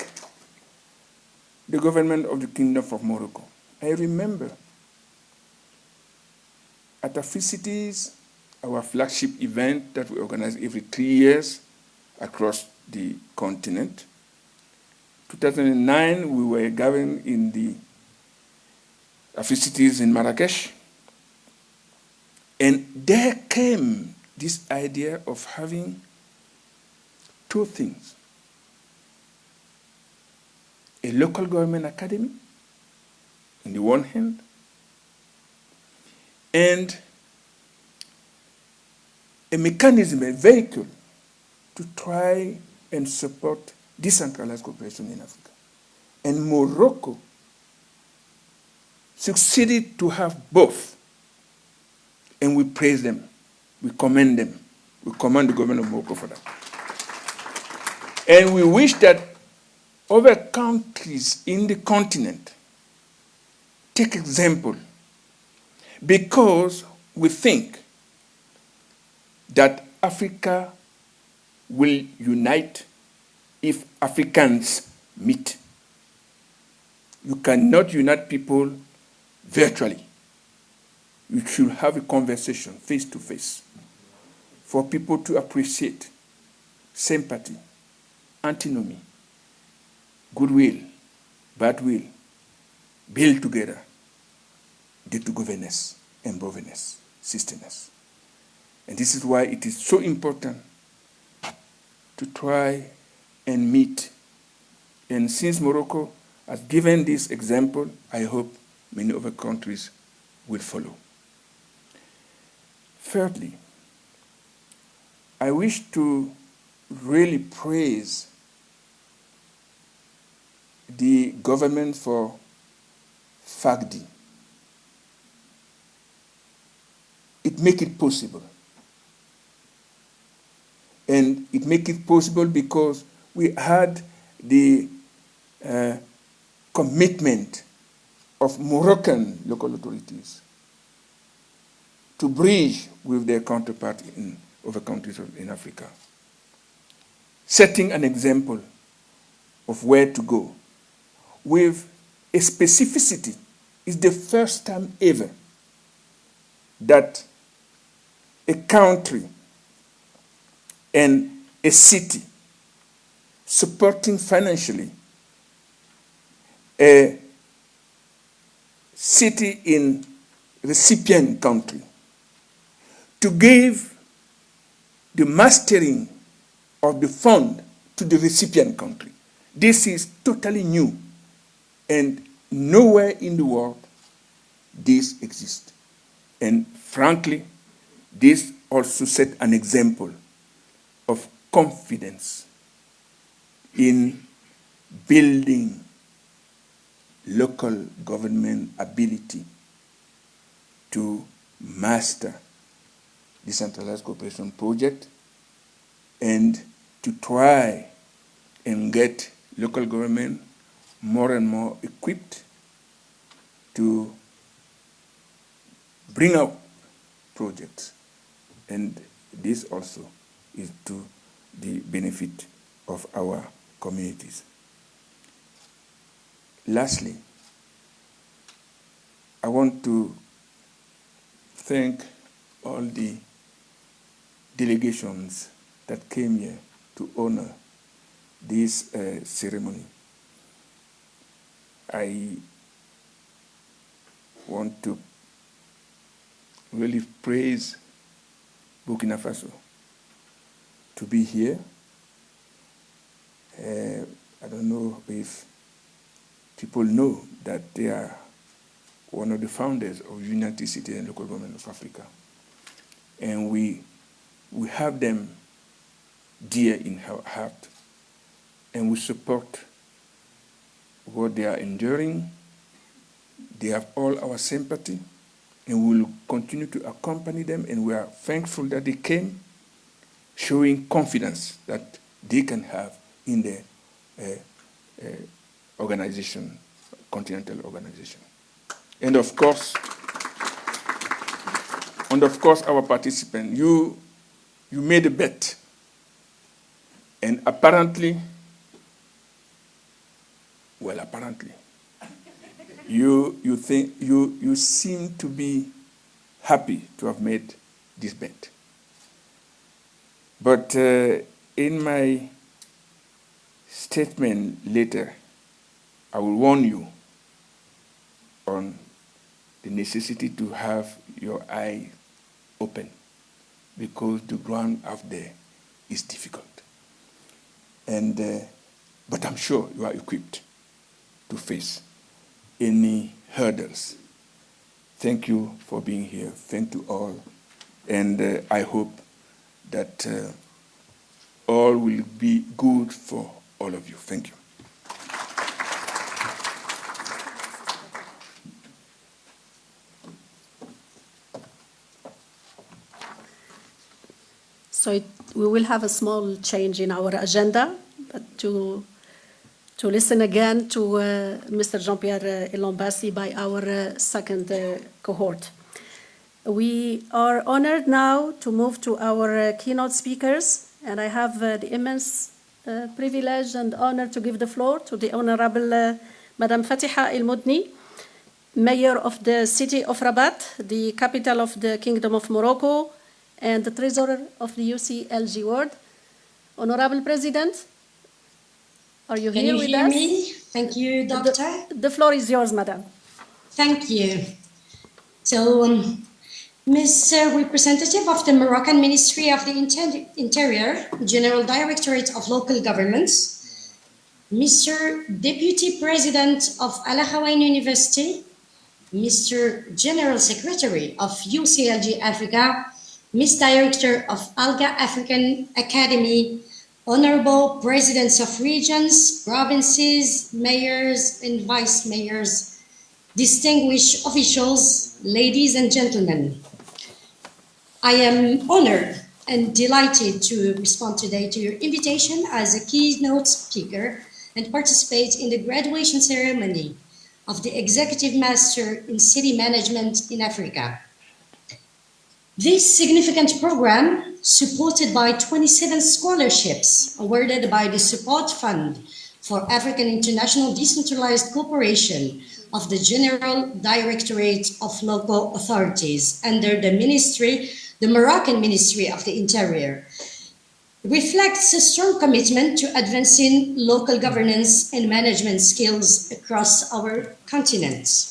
[SPEAKER 8] the government of the Kingdom of Morocco. I remember at Africities, our flagship event that we organize every 3 years across the continent. 2009, we were gathering in the Africities in Marrakesh. And there came this idea of having two things: a local government academy on the one hand, and a mechanism, a vehicle to try and support decentralized cooperation in Africa. And Morocco succeeded to have both. And we praise them, we commend them, we commend the government of Morocco for that. And we wish that other countries in the continent take example, because we think that Africa will unite if Africans meet. You cannot unite people virtually. You should have a conversation face to face for people to appreciate sympathy, antinomy, goodwill, badwill, build together, do togetherness, and brotherliness, sisterness. And this is why it is so important to try and meet. And since Morocco has given this example, I hope many other countries will follow. Thirdly, I wish to really praise the government for FACD. It make it possible. And it make it possible because we had the commitment of Moroccan local authorities to bridge with their counterpart in other countries in Africa, setting an example of where to go with a specificity. It's the first time ever that a country and a city supporting financially a city in recipient country to give the mastering of the fund to the recipient country. This is totally new, and nowhere in the world this exists. And frankly, this also set an example of confidence in building local government ability to master decentralized cooperation project and to try and get local government more and more equipped to bring out projects. And this also is to the benefit of our communities. Lastly, I want to thank all the delegations that came here to honor this ceremony. I want to really praise Burkina Faso to be here. I don't know if people know that they are one of the founders of United Cities and Local Government of Africa. And we have them dear in our heart, and we support what they are enduring. They have all our sympathy, and we will continue to accompany them, and we are thankful that they came, showing confidence that they can have in their organization, continental organization. And of course, our participant, you made a bet, and apparently, you seem to be happy to have made this bet. But in my statement later, I will warn you on the necessity to have your eye open, because the ground out there is difficult. And but I'm sure you are equipped to face any hurdles. Thank you for being here. Thank you all. And I hope that all will be good for all of you. Thank you.
[SPEAKER 1] So we will have a small change in our agenda, but to listen again to Mr. Jean-Pierre Elombassi by our second cohort. We are honored now to move to our keynote speakers, and I have the immense privilege and honor to give the floor to the Honorable Madame Fatiha El-Modni, Mayor of the city of Rabat, the capital of the Kingdom of Morocco, and the Treasurer of the UCLG World. Honorable President, are you here with us?
[SPEAKER 9] Can you hear me? Thank you, Doctor.
[SPEAKER 1] The floor is yours, Madam.
[SPEAKER 9] Thank you. So, Ms. Representative of the Moroccan Ministry of the Interior, General Directorate of Local Governments, Mr. Deputy President of Akhawayn University, Mr. General Secretary of UCLG Africa, Miss Director of ALGA African Academy, honorable presidents of regions, provinces, mayors, and vice mayors, distinguished officials, ladies and gentlemen. I am honored and delighted to respond today to your invitation as a keynote speaker and participate in the graduation ceremony of the Executive Master in City Management in Africa. This significant program, supported by 27 scholarships awarded by the Support Fund for African International Decentralized Cooperation of the General Directorate of Local Authorities under the Moroccan Ministry of the Interior, reflects a strong commitment to advancing local governance and management skills across our continent.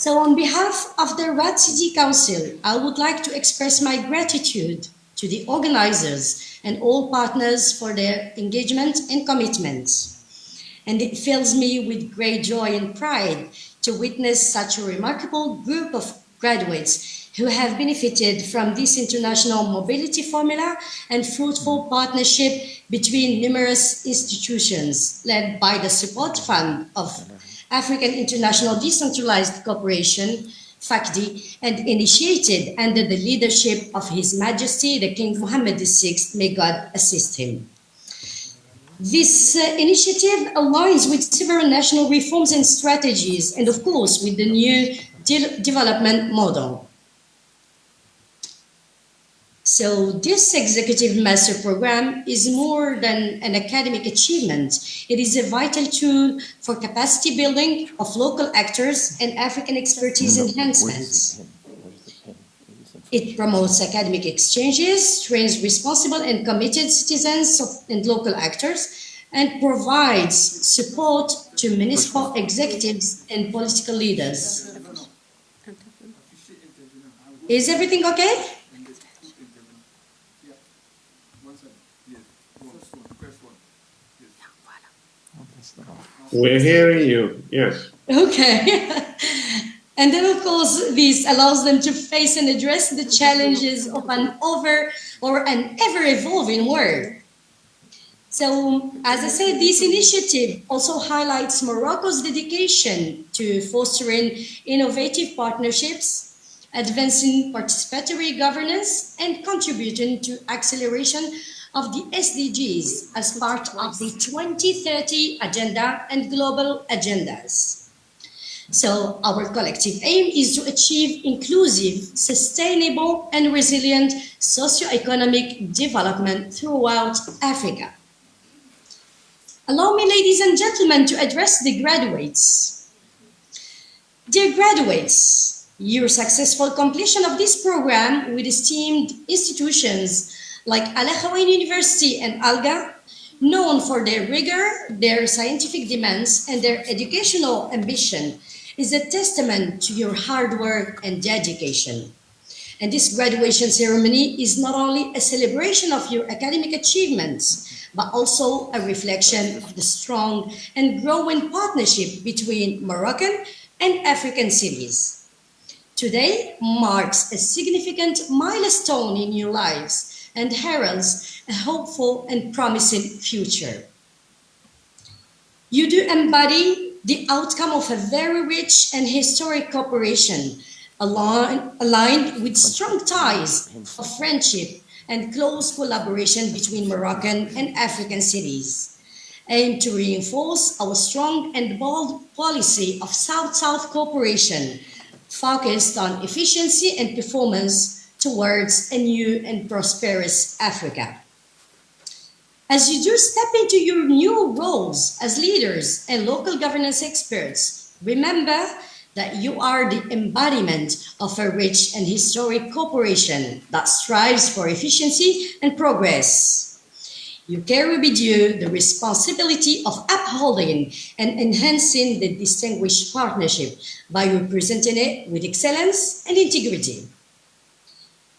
[SPEAKER 9] So on behalf of the RAD City Council, I would like to express my gratitude to the organizers and all partners for their engagement and commitment. And it fills me with great joy and pride to witness such a remarkable group of graduates who have benefited from this international mobility formula and fruitful partnership between numerous institutions led by the Support Fund of African International Decentralized Cooperation, FACD, and initiated under the leadership of His Majesty the King Mohammed VI, may God assist him. This initiative aligns with several national reforms and strategies, and of course with the new development model. So this Executive Master Program is more than an academic achievement. It is a vital tool for capacity building of local actors and African expertise enhancements. It promotes academic exchanges, trains responsible and committed citizens and local actors, and provides support to municipal executives and political leaders. Is everything okay?
[SPEAKER 10] We're hearing you, yes.
[SPEAKER 9] Okay. And then, of course, this allows them to face and address the challenges of an ever-evolving world. So, as I said, this initiative also highlights Morocco's dedication to fostering innovative partnerships, advancing participatory governance, and contributing to acceleration of the SDGs as part of the 2030 Agenda and global agendas. So our collective aim is to achieve inclusive, sustainable, and resilient socio-economic development throughout Africa. Allow me, ladies and gentlemen, to address the graduates. Dear graduates, your successful completion of this program with esteemed institutions like Akhawayn University and ALGA, known for their rigor, their scientific demands, and their educational ambition, is a testament to your hard work and dedication. And this graduation ceremony is not only a celebration of your academic achievements, but also a reflection of the strong and growing partnership between Moroccan and African cities. Today marks a significant milestone in your lives and heralds a hopeful and promising future. You do embody the outcome of a very rich and historic cooperation, aligned with strong ties of friendship and close collaboration between Moroccan and African cities, aimed to reinforce our strong and bold policy of South-South cooperation, focused on efficiency and performance towards a new and prosperous Africa. As you do step into your new roles as leaders and local governance experts, remember that you are the embodiment of a rich and historic cooperation that strives for efficiency and progress. You carry with you the responsibility of upholding and enhancing the distinguished partnership by representing it with excellence and integrity.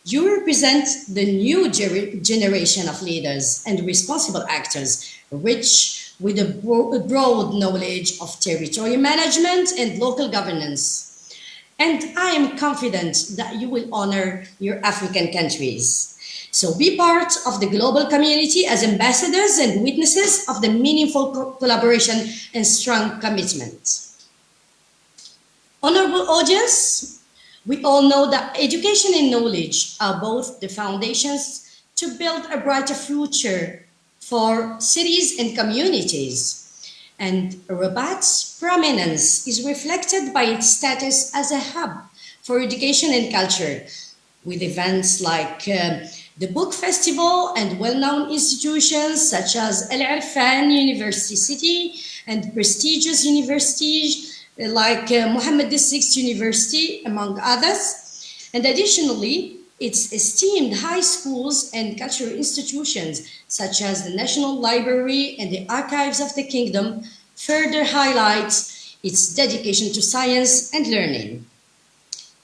[SPEAKER 9] You represent the new generation of leaders and responsible actors, rich with a broad knowledge of territorial management and local governance. and I am confident that you will honor your African countries. So be part of the global community as ambassadors and witnesses of the meaningful collaboration and strong commitment. Honorable audience, we all know that education and knowledge are both the foundations to build a brighter future for cities and communities. And Rabat's prominence is reflected by its status as a hub for education and culture, with events like the Book Festival and well-known institutions such as Al-Irfan University City and prestigious universities like Mohammed VI University, among others. And additionally, its esteemed high schools and cultural institutions, such as the National Library and the Archives of the Kingdom, further highlights its dedication to science and learning.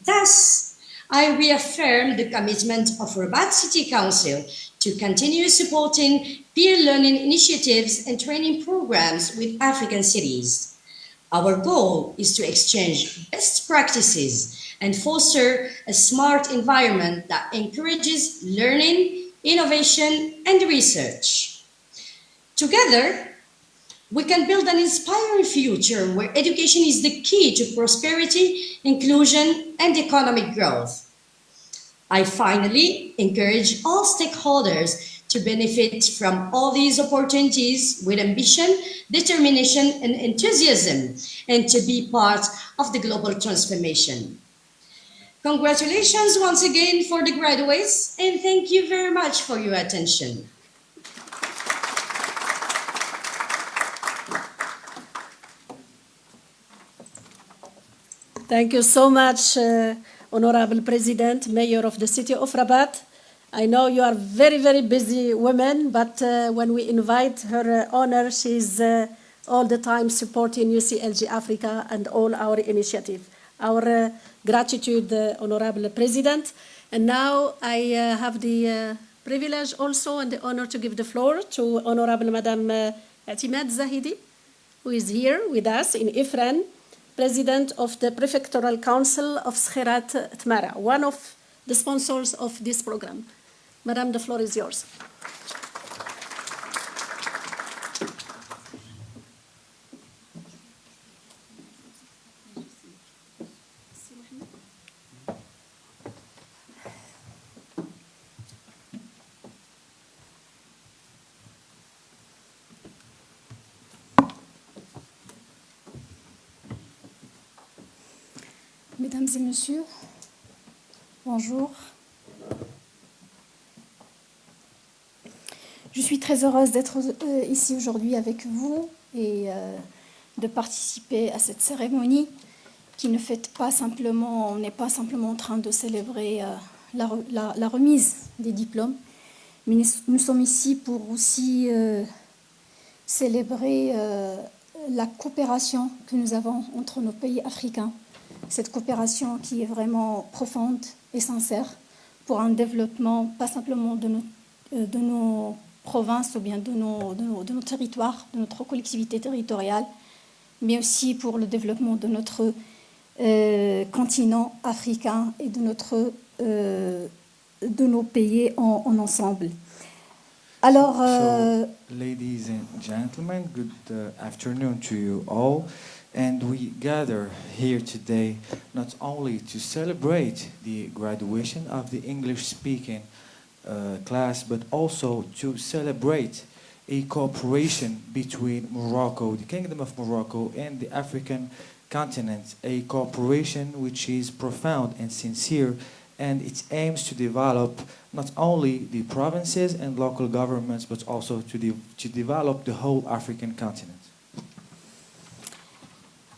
[SPEAKER 9] Thus, I reaffirm the commitment of Rabat City Council to continue supporting peer learning initiatives and training programs with African cities. Our goal is to exchange best practices and foster a smart environment that encourages learning, innovation, and research. Together, we can build an inspiring future where education is the key to prosperity, inclusion, and economic growth. I finally encourage all stakeholders to benefit from all these opportunities with ambition, determination, and enthusiasm, and to be part of the global transformation. Congratulations once again for the graduates, and thank you very much for your attention.
[SPEAKER 1] Thank you so much, Honorable President, Mayor of the City of Rabat. I know you are very, very busy women, but when we invite her honor, she's all the time supporting UCLG Africa and all our initiatives. Our gratitude, Honorable President. And now I have the privilege also and the honor to give the floor to Honorable Madame Atimad Zahidi, who is here with us in Ifrane, President of the Prefectural Council of Skhirat Tmara, one of the sponsors of this program. Madame, the floor is yours.
[SPEAKER 10] Mesdames et messieurs, bonjour. Je suis très heureuse d'être ici aujourd'hui avec vous et de participer à cette cérémonie qui ne fait pas simplement, on n'est pas simplement en train de célébrer la remise des diplômes, mais nous sommes ici pour aussi célébrer la coopération que nous avons entre nos pays africains. Cette coopération qui est vraiment profonde et sincère pour un développement, pas simplement de nos provinces ou bien de nos territoires, de notre collectivité territoriale, mais aussi pour le développement de notre continent africain et de nos pays en ensemble. Alors,
[SPEAKER 6] ladies and gentlemen, good afternoon to you all. And we gather here today not only to celebrate the graduation of the English-speaking class, but also to celebrate a cooperation between Morocco, the Kingdom of Morocco, and the African continent, a cooperation which is profound and sincere, and it aims to develop not only the provinces and local governments, but also to develop the whole African continent.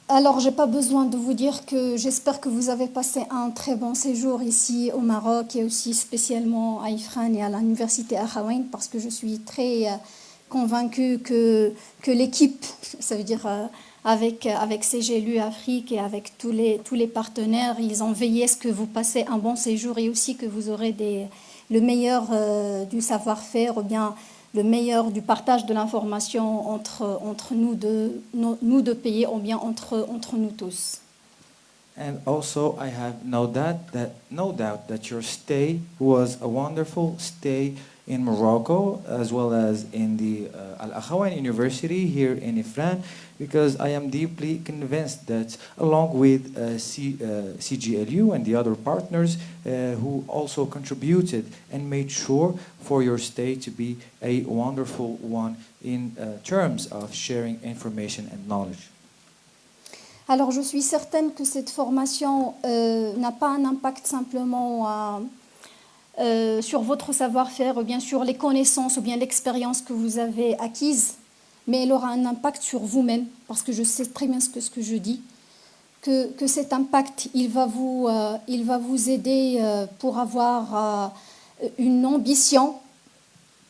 [SPEAKER 10] Alors, je n'ai pas besoin de vous dire que j'espère que vous avez passé un très bon séjour ici au Maroc et aussi spécialement à Ifrane et à l'université Akhawayn, parce que je suis très convaincue que l'équipe, ça veut dire avec CGLU Afrique et avec tous les partenaires, ils ont veillé à ce que vous passez un bon séjour et aussi que vous aurez le meilleur du savoir-faire ou bien le meilleur du partage de l'information entre nous deux pays ou bien entre nous tous.
[SPEAKER 6] And also, I have no doubt that your stay was a wonderful stay in Morocco, as well as in the Akhawayn University here in Ifrane, because I am deeply convinced that along with CGLU and the other partners who also contributed and made sure for your stay to be a wonderful one in terms of sharing information and knowledge.
[SPEAKER 10] Alors, je suis certaine que cette formation n'a pas un impact simplement sur votre savoir-faire ou bien sur les connaissances ou bien l'expérience que vous avez acquise, mais elle aura un impact sur vous-même, parce que je sais très bien ce que je dis, que cet impact, il va vous aider pour avoir une ambition,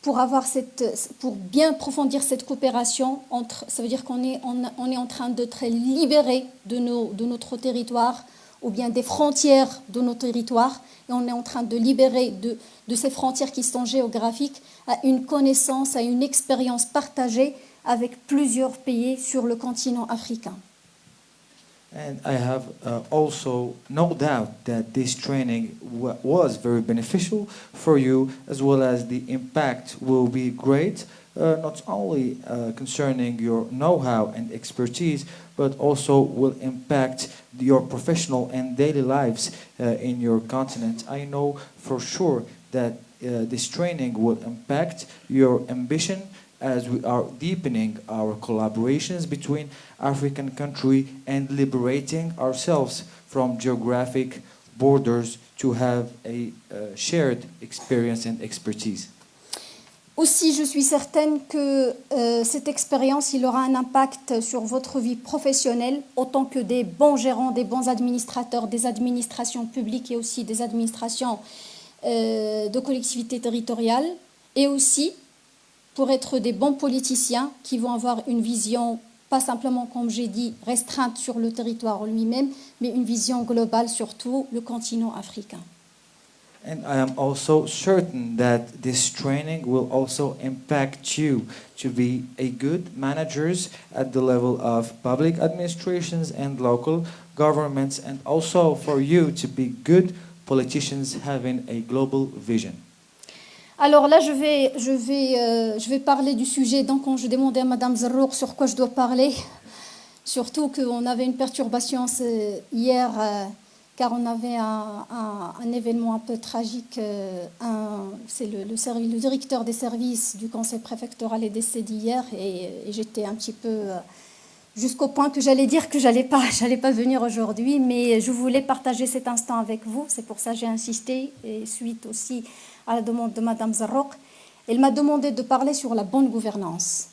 [SPEAKER 10] pour bien approfondir cette coopération entre, ça veut dire qu'on est en train d'être libéré de notre territoire ou bien des frontières de nos territoires, et on est en train de libérer de ces frontières qui sont géographiques à une connaissance, à une expérience partagée avec plusieurs pays sur le continent africain.
[SPEAKER 6] And I have also no doubt that this training was very beneficial for you, as well as the impact will be great, not only concerning your know-how and expertise, but also will impact your professional and daily lives in your continent. I know for sure that this training will impact your ambition as we are deepening our collaborations between African countries and liberating ourselves from geographic borders to have a shared experience and expertise.
[SPEAKER 10] Aussi, je suis certaine que cette expérience, il aura un impact sur votre vie professionnelle, autant que des bons gérants, des bons administrateurs, des administrations publiques et aussi des administrations de collectivités territoriales, et aussi pour être des bons politiciens qui vont avoir une vision, pas simplement, comme j'ai dit, restreinte sur le territoire lui-même, mais une vision globale sur tout le continent africain.
[SPEAKER 6] And I am also certain that this training will also impact you to be a good managers at the level of public administrations and local governments, and also for you to be good politicians having a global vision.
[SPEAKER 10] Alors là, je vais parler du sujet. Donc, quand je demandais à Madame Zarrouk sur quoi je dois parler, surtout qu'on avait une perturbation hier, car on avait un événement un peu tragique. C'est le directeur des services du conseil préfectoral est décédé hier, et j'étais un petit peu jusqu'au point que j'allais dire que j'allais pas venir aujourd'hui, mais je voulais partager cet instant avec vous. C'est pour ça que j'ai insisté, et suite aussi à la demande de Madame Zarrouk. Elle m'a demandé de parler sur la bonne gouvernance.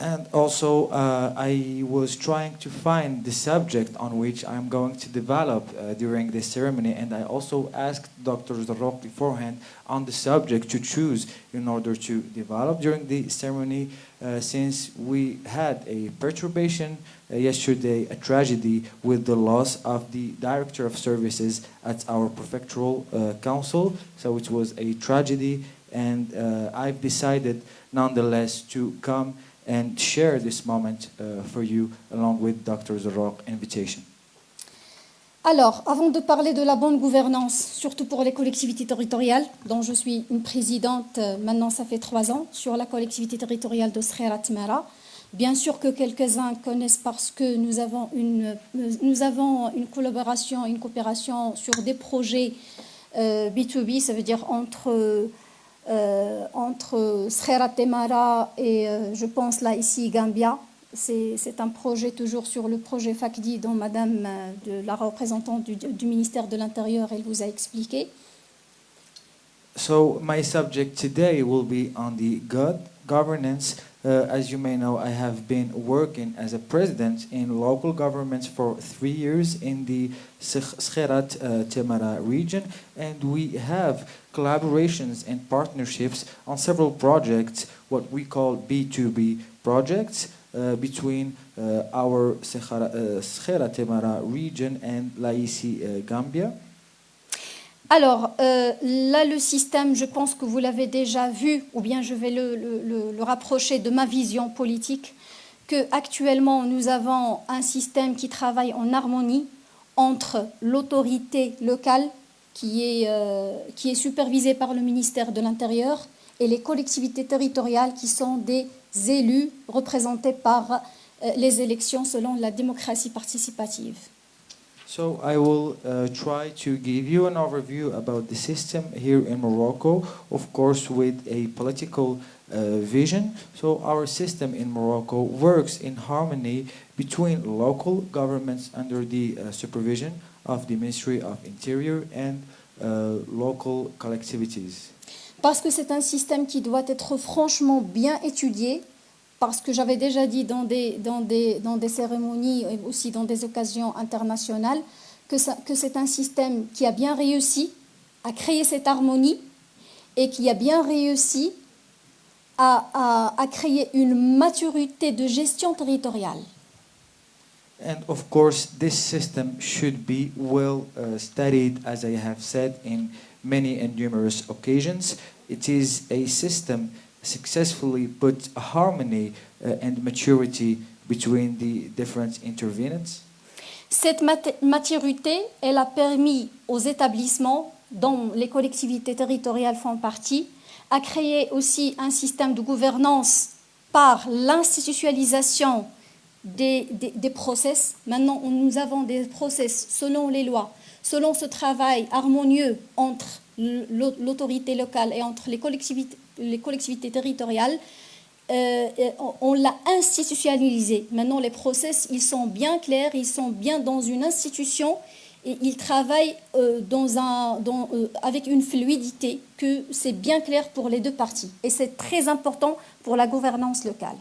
[SPEAKER 6] And also, I was trying to find the subject on which I'm going to develop during this ceremony, and I also asked Dr. Zarrouk beforehand on the subject to choose in order to develop during the ceremony, since we had a perturbation yesterday, a tragedy with the loss of the Director of Services at our Prefectural Council. So it was a tragedy, and I've decided nonetheless to come and share this moment for you along with Dr. Zarrouk's invitation.
[SPEAKER 10] Alors, avant de parler de la bonne gouvernance, surtout pour les collectivités territoriales, dont je suis une présidente, maintenant ça fait 3 ans, sur la collectivité territoriale de Skhera Tmara. Bien sûr que quelques-uns connaissent parce que nous avons une collaboration, une coopération sur des projets B2B, ça veut dire entre Skhera Tmara et je pense là ici Gambia. C'est un projet toujours sur le projet FACDI dont Madame la représentante du ministère de l'Intérieur, elle vous a expliqué.
[SPEAKER 6] So my subject today will be on the good governance. As you may know, I have been working as a president in local governments for 3 years in the Skhera Tmara region, and we have collaborations and partnerships on several projects, what we call B2B projects, between our Skhera Tmara region and l'AIC Gambia.
[SPEAKER 10] Alors, là, le système, je pense que vous l'avez déjà vu, ou bien je vais le rapprocher de ma vision politique, qu'actuellement nous avons un système qui travaille en harmonie entre l'autorité locale qui est supervisée par le ministère de l'Intérieur et les collectivités territoriales qui sont des élus représentés par les élections selon la démocratie participative.
[SPEAKER 6] So I will try to give you an overview about the system here in Morocco, of course with a political vision. So our system in Morocco works in harmony between local governments under the supervision of the Ministry of Interior and local collectivities.
[SPEAKER 10] Parce que c'est un système qui doit être franchement bien étudié, parce que j'avais déjà dit dans des cérémonies et aussi dans des occasions internationales que c'est un système qui a bien réussi à créer cette harmonie et qui a bien réussi à créer une maturité de gestion territoriale.
[SPEAKER 6] And of course, this system should be well studied, as I have said in many and numerous occasions. It is a system successfully put a harmony and maturity between the different intervenants.
[SPEAKER 10] Cette maturité, elle a permis aux établissements, dont les collectivités territoriales font partie, à créer aussi un système de gouvernance par l'institutionnalisation des process. Maintenant, nous avons des process selon les lois, selon ce travail harmonieux entre l'autorité locale et entre les collectivités territoriales. On l'a institutionnalisé. Maintenant, les process, ils sont bien clairs, ils sont bien dans une institution et ils travaillent avec une fluidité que c'est bien clair pour les deux parties. Et c'est très important pour la gouvernance locale.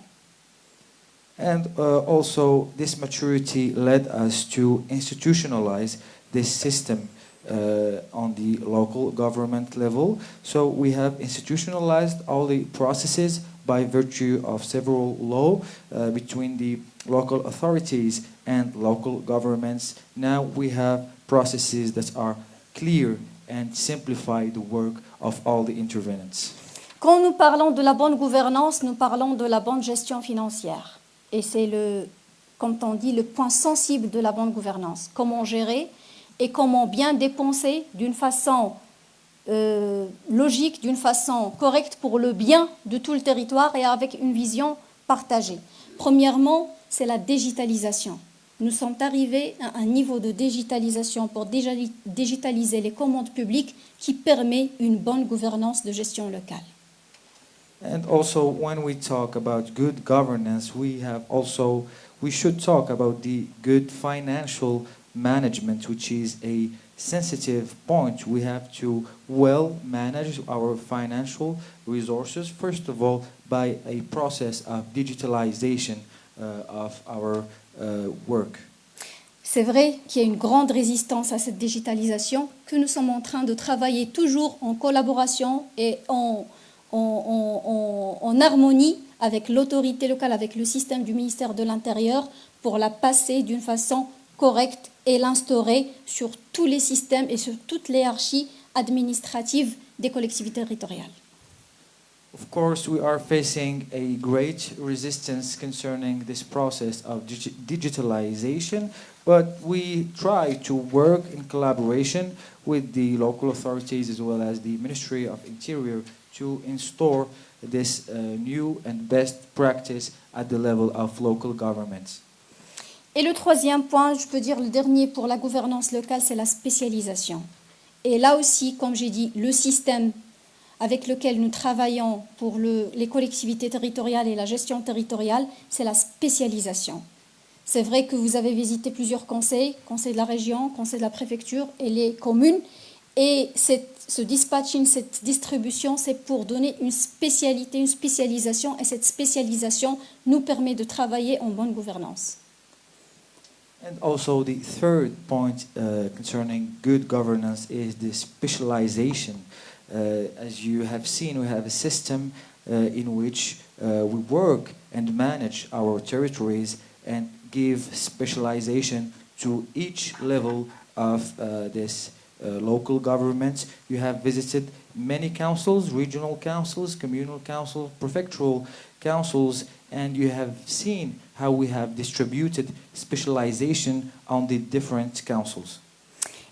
[SPEAKER 6] And also, this maturity led us to institutionalize this system on the local government level. So we have institutionalized all the processes by virtue of several laws between the local authorities and local governments. Now we have processes that are clear and simplify the work of all the intervenants.
[SPEAKER 10] Quand nous parlons de la bonne gouvernance, nous parlons de la bonne gestion financière. Et c'est comme on dit, le point sensible de la bonne gouvernance. Comment gérer et comment bien dépenser d'une façon logique, d'une façon correcte pour le bien de tout le territoire et avec une vision partagée. Premièrement, c'est la digitalisation. Nous sommes arrivés à un niveau de digitalisation pour digitaliser les commandes publiques qui permet une bonne gouvernance de gestion locale.
[SPEAKER 6] And also, when we talk about good governance, we should talk about the good financial management, which is a sensitive point. We have to well manage our financial resources, first of all, by a process of digitalization of our work.
[SPEAKER 10] C'est vrai qu'il y a une grande résistance à cette digitalisation, que nous sommes en train de travailler toujours en collaboration et en harmonie avec l'autorité locale, avec le système du ministère de l'Intérieur pour la passer d'une façon correcte et l'instaurer sur tous les systèmes et sur toute l'hierarchie administrative des collectivités territoriales.
[SPEAKER 6] Of course, we are facing a great resistance concerning this process of digitalization, but we try to work in collaboration with the local authorities as well as the Ministry of Interior to install this new and best practice at the level of local governments.
[SPEAKER 10] Et le troisième point, je peux dire le dernier pour la gouvernance locale, c'est la spécialisation. Et là aussi, comme j'ai dit, le système avec lequel nous travaillons pour les collectivités territoriales et la gestion territoriale, c'est la spécialisation. C'est vrai que vous avez visité plusieurs conseils de la région, conseil de la préfecture et les communes. Et ce dispatching, cette distribution, c'est pour donner une spécialité, une spécialisation. Et cette spécialisation nous permet de travailler en bonne gouvernance.
[SPEAKER 6] And also the third point concerning good governance is the specialization. As you have seen, we have a system in which we work and manage our territories and give specialization to each level of this local governments. You have visited many councils, regional councils, communal councils, prefectural councils, and you have seen how we have distributed specialization on the different councils.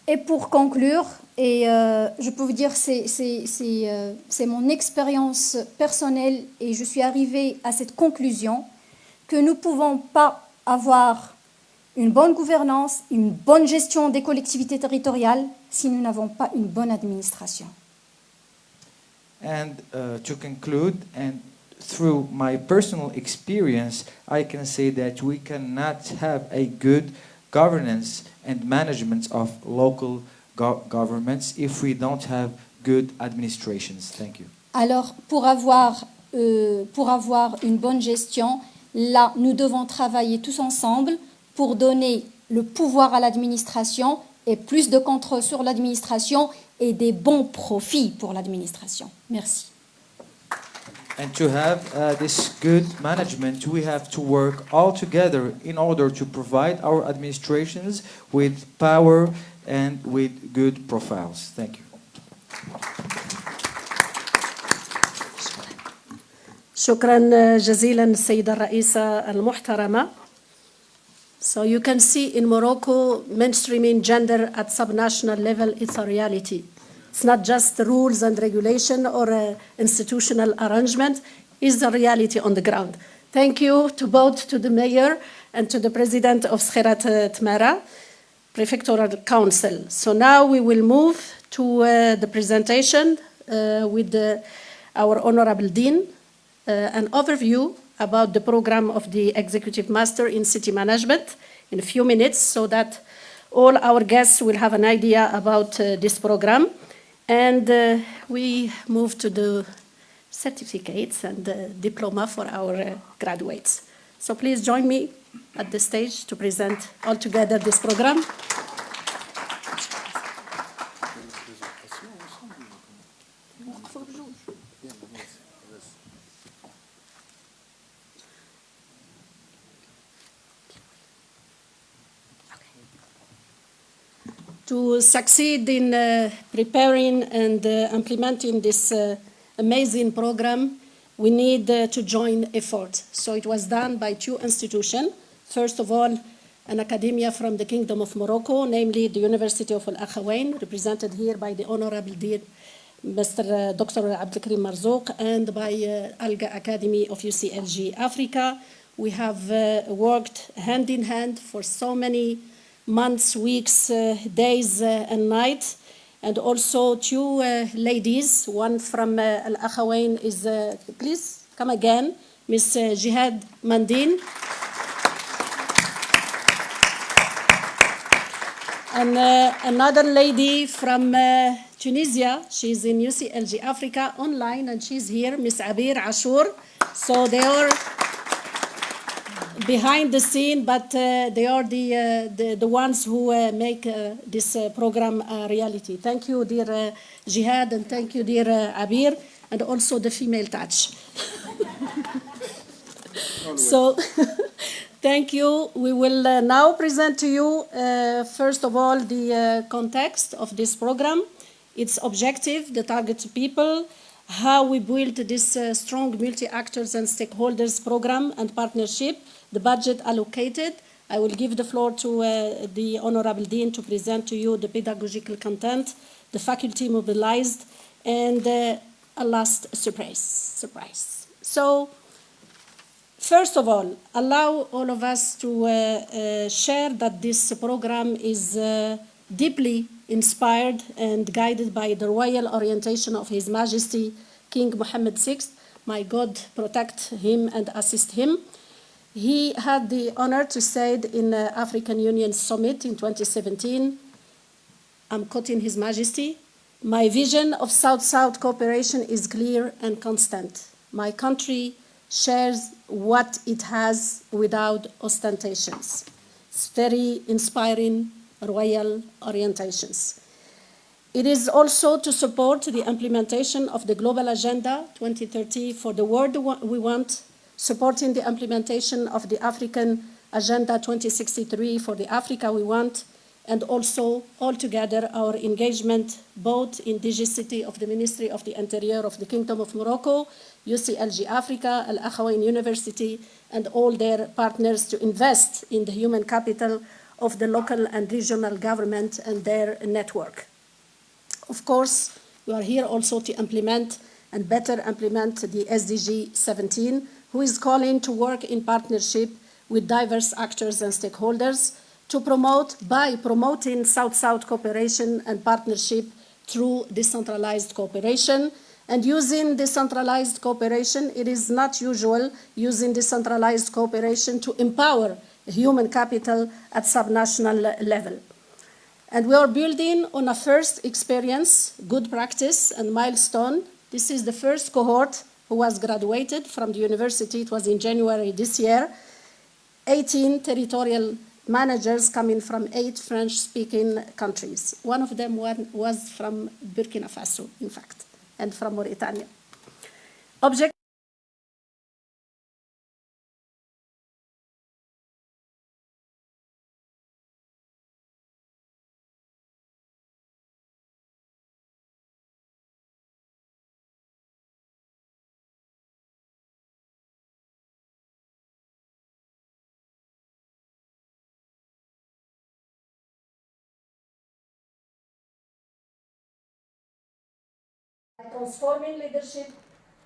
[SPEAKER 10] Et pour conclure, je peux vous dire c'est mon expérience personnelle et je suis arrivée à cette conclusion que nous ne pouvons pas avoir une bonne gouvernance, une bonne gestion des collectivités territoriales si nous n'avons pas une bonne administration.
[SPEAKER 6] And to conclude, and through my personal experience, I can say that we cannot have a good governance and management of local governments if we don't have good administrations. Thank you.
[SPEAKER 10] Alors, pour avoir une bonne gestion, là, nous devons travailler tous ensemble pour donner le pouvoir à l'administration et plus de contrôle sur l'administration et des bons profits pour l'administration. Merci.
[SPEAKER 6] And to have this good management, we have to work all together in order to provide our administrations with power and with good profiles. Thank you.
[SPEAKER 1] شكرا جزيلا السيدة الرئيسة المحترمة. So you can see in Morocco, mainstreaming gender at subnational level is a reality. It's not just the rules and regulation or institutional arrangement, it's a reality on the ground. Thank you to both to the mayor and to the president of Skhirat Tmara, Prefectural Council. So now we will move to the presentation with our Honorable Dean, an overview about the program of the Executive Master in City Management in a few minutes so that all our guests will have an idea about this program. And we move to the certificates and the diploma for our graduates. So please join me at the stage to present all together this program. To succeed in preparing and implementing this amazing program, we need to join efforts. So it was done by two institutions. First of all, an academia from the Kingdom of Morocco, namely the University of Akhawayn, represented here by the Honorable Dean, Mr. Dr. Abdelkarim Marzouk, and by ALGA Academy of UCLG Africa. We have worked hand in hand for so many months, weeks, days, and nights. And also two ladies, one from Al-Akhawayn is, please come again, Miss Jihad Mandin. And another lady from Tunisia, she's in UCLG Africa online, and she's here, Miss Abir Ashour. So they are behind the scene, but they are the ones who make this program a reality. Thank you, dear Jihad, and thank you, dear Abir, and also the female touch. So, thank you. We will now present to you, first of all, the context of this program, its objective, the target people, how we build this strong multi-actors and stakeholders program and partnership, the budget allocated. I will give the floor to the Honorable Dean to present to you the pedagogical content, the faculty mobilized, and a last surprise. So, first of all, allow all of us to share that this program is deeply inspired and guided by the royal orientation of His Majesty King Mohammed VI. May God protect him and assist him. He had the honor to say in the African Union Summit in 2017, I'm quoting His Majesty, "My vision of South-South cooperation is clear and constant. My country shares what it has without ostentations." It's very inspiring royal orientations. It is also to support the implementation of the Global Agenda 2030 for the world we want, supporting the implementation of the African Agenda 2063 for the Africa we want, and also altogether our engagement both in DGCT of the Ministry of the Interior of the Kingdom of Morocco, UCLG Africa, Akhawayn University, and all their partners to invest in the human capital of the local and regional government and their network. Of course, we are here also to implement and better implement the SDG 17, who is calling to work in partnership with diverse actors and stakeholders to promote, by promoting South-South cooperation and partnership through decentralized cooperation. And using decentralized cooperation, it is not usual using decentralized cooperation to empower human capital at subnational level. And we are building on a first experience, good practice, and milestone. This is the first cohort who was graduated from the university. It was in January this year. 18 territorial managers coming from 8 French-speaking countries. One of them was from Burkina Faso, in fact, and from Mauritania. Transforming leadership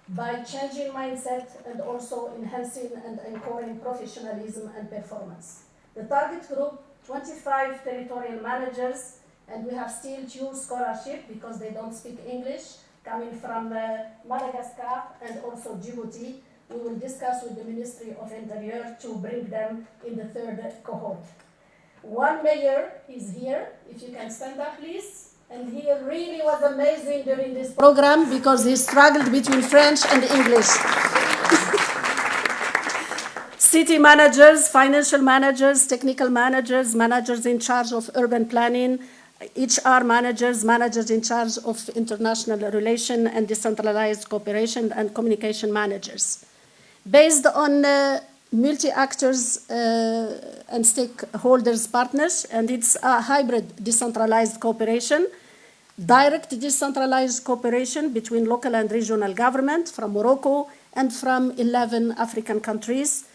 [SPEAKER 1] by changing mindset and also enhancing and encouraging professionalism and performance. The target group, 25 territorial managers, and we have still 2 scholarships because they don't speak English, coming from Madagascar and also Djibouti. We will discuss with the Ministry of Interior to bring them in the 3rd cohort. One mayor is here. If you can stand up, please. And he really was amazing during this program because he struggled between French and English. City managers, financial managers, technical managers, managers in charge of urban planning, HR managers, managers in charge of international relations and decentralized cooperation, and communication managers. Based on multi-actors and stakeholders partners, and it's a hybrid decentralized cooperation, direct decentralized cooperation between local and regional government from Morocco and from 11 African countries,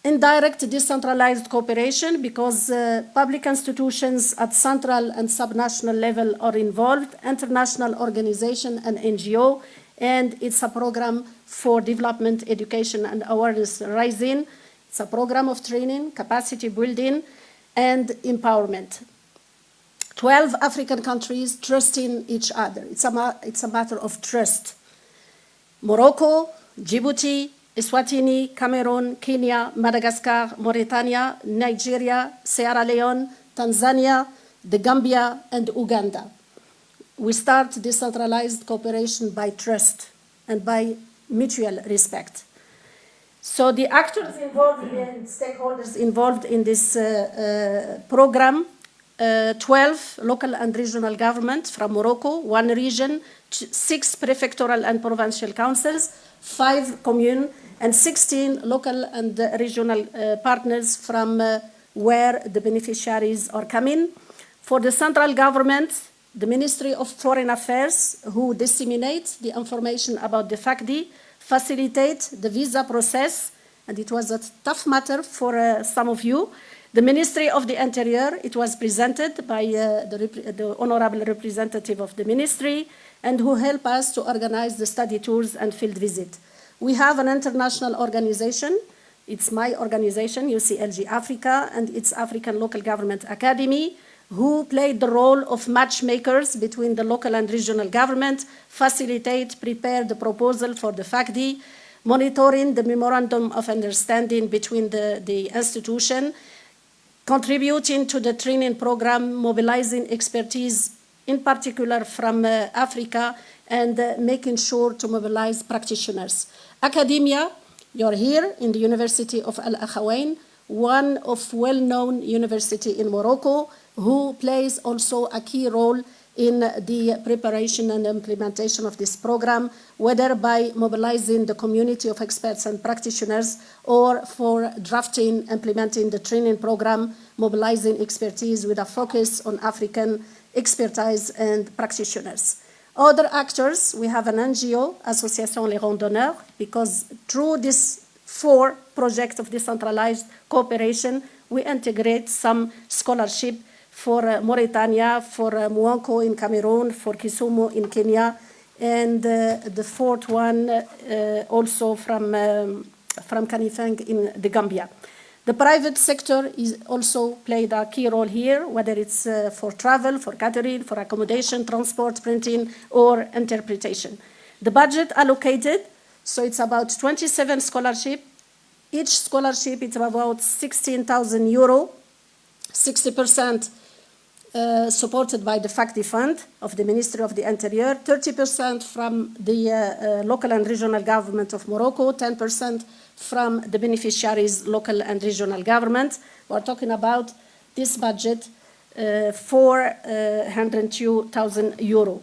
[SPEAKER 1] indirect decentralized cooperation because public institutions at central and subnational level are involved, international organization and NGO, and it's a program for development, education, and awareness raising. It's a program of training, capacity building, and empowerment. 12 African countries trusting each other. It's a matter of trust. Morocco, Djibouti, Eswatini, Cameroon, Kenya, Madagascar, Mauritania, Nigeria, Sierra Leone, Tanzania, the Gambia, and Uganda. We start decentralized cooperation by trust and by mutual respect. So the actors involved and stakeholders involved in this program, 12 local and regional governments from Morocco, 1 region, 6 prefectural and provincial councils, 5 communes, and 16 local and regional partners from where the beneficiaries are coming. For the central government, the Ministry of Foreign Affairs, who disseminate the information about the FACD, facilitate the visa process, and it was a tough matter for some of you. The Ministry of the Interior, it was presented by the honorable representative of the ministry, and who helped us to organize the study tours and field visit. We have an international organization. It's my organization, UCLG Africa, and its African Local Government Academy, who played the role of matchmakers between the local and regional government, facilitate, prepare the proposal for the FACD, monitoring the memorandum of understanding between the institution, contributing to the training program, mobilizing expertise, in particular from Africa, and making sure to mobilize practitioners. Academia, you're here in the University of Akhawayn, one of well-known university in Morocco, who plays also a key role in the preparation and implementation of this program, whether by mobilizing the community of experts and practitioners or for drafting, implementing the training program, mobilizing expertise with a focus on African expertise and practitioners. Other actors, we have an NGO, Association Les Randonneurs, because through this 4 projects of decentralized cooperation, we integrate some scholarship for Mauritania, for Mouanko in Cameroon, for Kisumu in Kenya, and the 4th one also from Kanifing in the Gambia. The private sector is also played a key role here, whether it's for travel, for catering, for accommodation, transport, printing, or interpretation. The budget allocated, so it's about 27 scholarships. Each scholarship is about 16,000 euro, 60% supported by the FACTI Fund of the Ministry of the Interior, 30% from the local and regional government of Morocco, 10% from the beneficiaries, local and regional government. We're talking about this budget, 402,000 euro.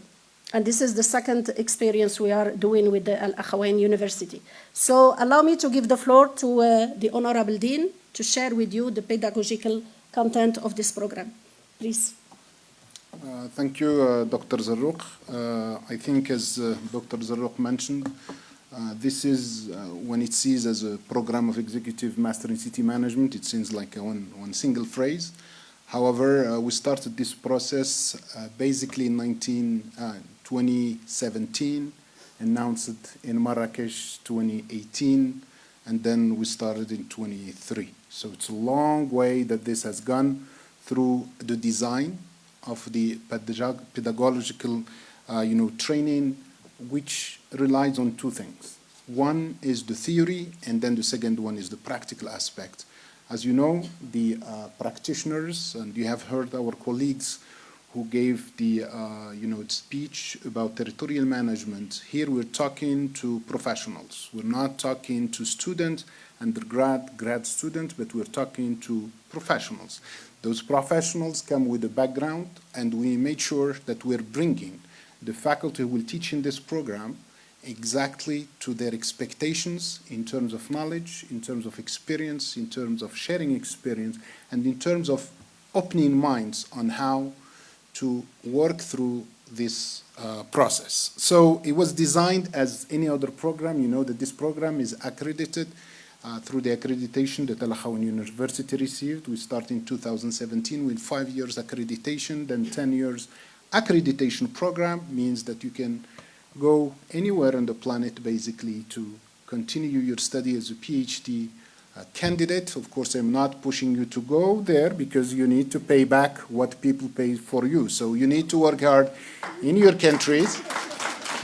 [SPEAKER 1] And this is the second experience we are doing with the Akhawayn University. So allow me to give the floor to the Honorable Dean to share with you the pedagogical content of this program. Please.
[SPEAKER 2] Thank you, Dr. Zarruq. I think as Dr. Zarruq mentioned, this is, when it sees as a program of executive master in city management, it seems like one single phrase. However, we started this process basically in 2017, announced it in Marrakesh 2018, and then we started in 23. So it's a long way that this has gone through the design of the pedagogical training, which relies on 2 things. One is the theory, and then the second one is the practical aspect. As you know, the practitioners, and you have heard our colleagues who gave the speech about territorial management. Here we're talking to professionals. We're not talking to students, undergrad, grad students, but we're talking to professionals. Those professionals come with a background, and we made sure that we're bringing the faculty who will teach in this program exactly to their expectations in terms of knowledge, in terms of experience, in terms of sharing experience, and in terms of opening minds on how to work through this process. So it was designed as any other program. You know that this program is accredited through the accreditation that Akhawayn University received. We started in 2017 with 5 years accreditation, then 10 years accreditation program, means that you can go anywhere on the planet basically to continue your study as a PhD candidate. Of course, I'm not pushing you to go there because you need to pay back what people pay for you. So you need to work hard in your countries,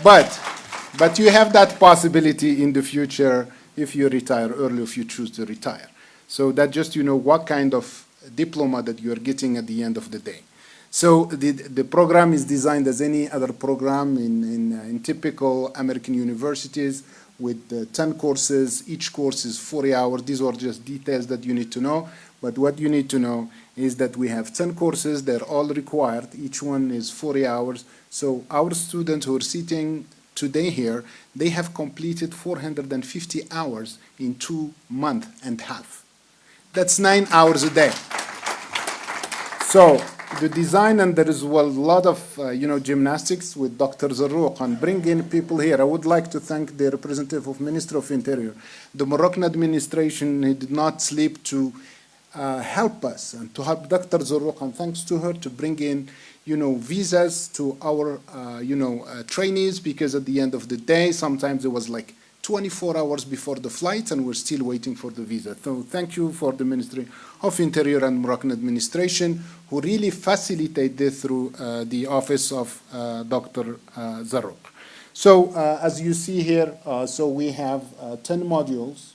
[SPEAKER 2] but you have that possibility in the future if you retire early, if you choose to retire. So that just what kind of diploma that you are getting at the end of the day. So the program is designed as any other program in typical American universities with 10 courses. Each course is 40 hours. These are just details that you need to know. But what you need to know is that we have 10 courses. They're all required. Each one is 40 hours. So our students who are sitting today here, they have completed 450 hours in 2.5 months. That's 9 hours a day. So the design, and there is a lot of gymnastics with Dr. Zarruq on bringing people here. I would like to thank the representative of Ministry of Interior. The Moroccan administration did not sleep to help us and to help Dr. Zarruq, and thanks to her to bring in visas to our trainees, because at the end of the day sometimes it was like 24 hours before the flight and we're still waiting for the visa. So thank you for the Ministry of Interior and Moroccan administration who really facilitate this through the office of Dr. Zarruq. So as you see here, so we have 10 modules.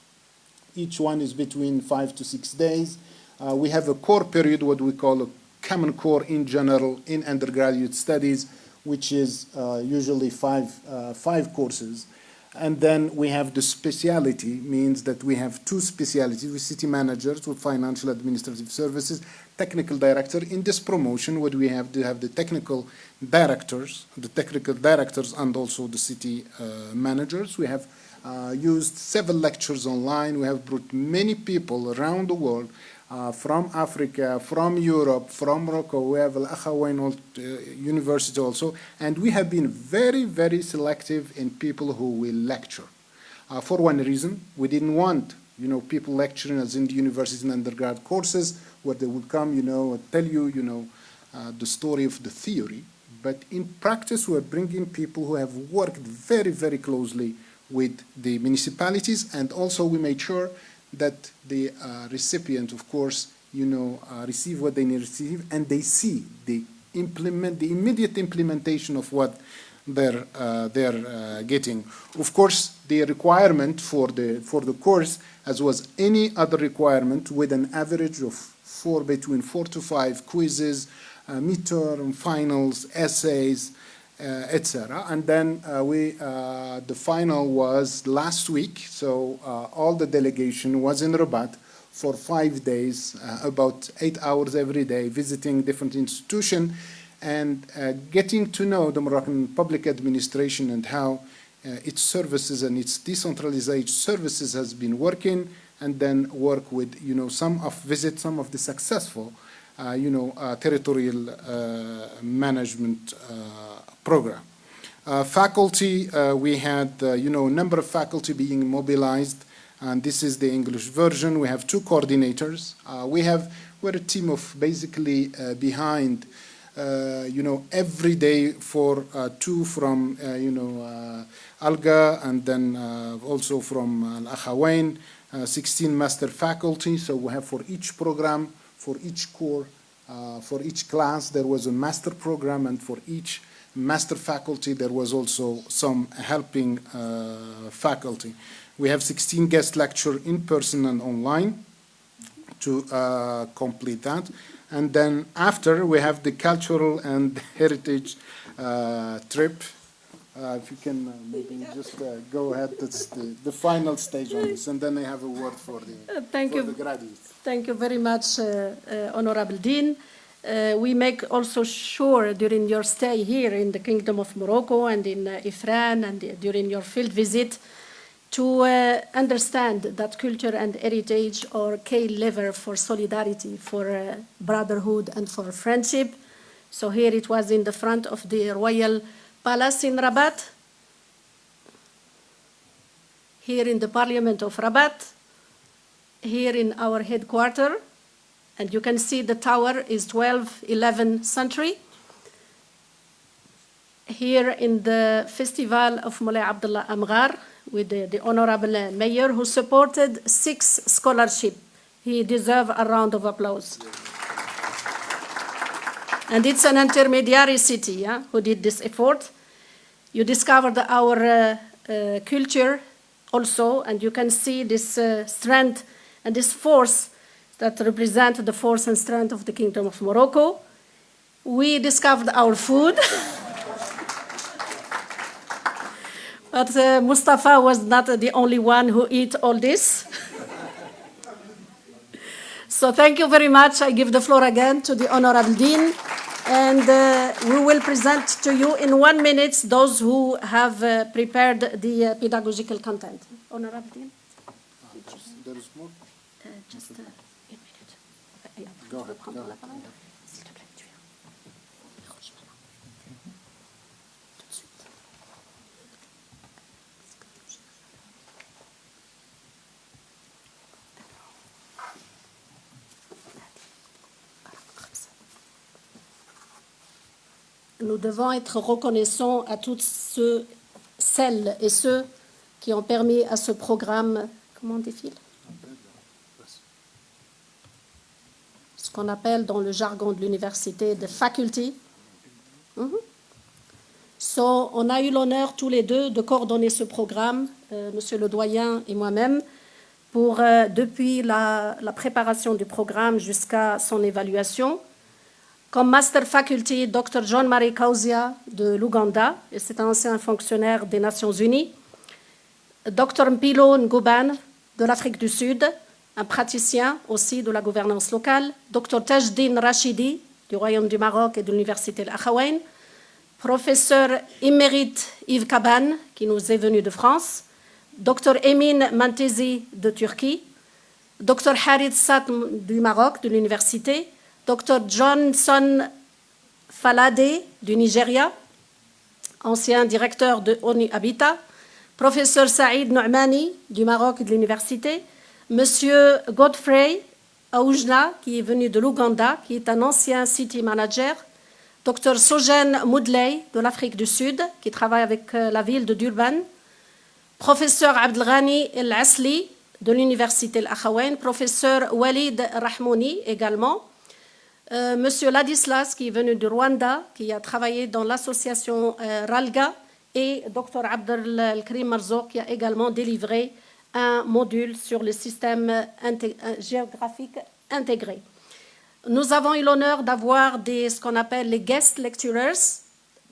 [SPEAKER 2] Each one is between 5 to 6 days. We have a core period, what we call a common core in general in undergraduate studies, which is usually five courses. And then we have the speciality, means that we have two specialties with city managers, with financial administrative services, technical director. In this promotion, what we have to have the technical directors and also the city managers. We have used several lectures online. We have brought many people around the world, from Africa, from Europe, from Morocco. We have Akhawayn University also, and we have been very, very selective in people who will lecture. For one reason, we didn't want, people lecturing as in the university and undergrad courses where they would come, tell you, the story of the theory. But in practice, we're bringing people who have worked very, very closely with the municipalities, and also we made sure that the recipient, of course, receive what they need to receive, and they see the immediate implementation of what they're getting. Of course, the requirement for the course, as was any other requirement, with an average of between 4 to 5 quizzes, midterm, finals, essays, etc. And then the final was last week, so all the delegation was in Rabat for 5 days, about 8 hours every day, visiting different institutions and getting to know the Moroccan public administration and how its services and its decentralized services has been working, and then work with, visit some of the successful, territorial management program. Faculty, we had, a number of faculty being mobilized, and this is the English version. We have 2 coordinators. We're a team of basically behind, every day for 2 from, ALGA, and then also from Akhawayn, 16 master faculty. So we have for each program, for each core, for each class, there was a master program, and for each master faculty, there was also some helping faculty. We have 16 guest lecture in person and online to complete that. And then after, we have the cultural and heritage trip. If you can maybe just go ahead, that's the final stage on this, and then I have a word for the graduates.
[SPEAKER 1] Thank you very much, Honorable Dean. We make also sure during your stay here in the Kingdom of Morocco and in Ifrane and during your field visit to understand that culture and heritage are key lever for solidarity, for brotherhood and for friendship. So here it was in the front of the Royal Palace in Rabat, here in the Parliament of Rabat, here in our headquarters, and you can see the tower is 12th, 11th century. Here in the Festival of Moulay Abdullah Amghar with the Honorable Mayor who supported 6 scholarships. He deserves a round of applause. And it's an intermediary city who did this effort. You discovered our culture also, and you can see this strength and this force that represent the force and strength of the Kingdom of Morocco. We discovered our food. But Mustafa was not the only one who ate all this. So thank you very much. I give the floor again to the Honorable Dean. And we will present to you in 1 minute those who have prepared the pedagogical content. Honorable Dean?
[SPEAKER 2] There is more?
[SPEAKER 1] Just a minute.
[SPEAKER 2] Go ahead.
[SPEAKER 1] Nous devons être reconnaissants à toutes celles et ceux qui ont permis à ce programme, comment on défile? Ce qu'on appelle dans le jargon de l'université de faculty. So, on a eu l'honneur tous les deux de coordonner ce programme, Monsieur le doyen et moi-même, pour depuis la préparation du programme jusqu'à son évaluation. Comme Master Faculty, Dr. John Marie Kauzia de l'Ouganda, et c'est un ancien fonctionnaire des Nations Unies. Dr Mpilo Ngouban de l'Afrique du Sud, un praticien aussi de la gouvernance locale, Dr Tajdin Rachidi du Royaume du Maroc et de l'Université Akhawayn, professeur émérite Yves Kaban, qui nous est venu de France, Dr Emin Mantezi de Turquie, Dr Harid Satm du Maroc, de l'Université, Dr Johnson Falade du Nigeria, ancien directeur de ONU Habitat, professeur Saïd Nouamani du Maroc et de l'Université, Monsieur Godfrey Aoujna, qui est venu de l'Ouganda, qui est un ancien city manager, Dr Sojen Moudley de l'Afrique du Sud, qui travaille avec la ville de Durban, professeur Abdelghani El Asli de l'Université Akhawayn, professeur Walid Rahmouni également, Monsieur Ladislas, qui est venu du Rwanda, qui a travaillé dans l'association ALGA, et Dr Abdel Karim Marzouk, qui a également délivré un module sur le système géographique intégré. Nous avons eu l'honneur d'avoir ce qu'on appelle les guest lecturers.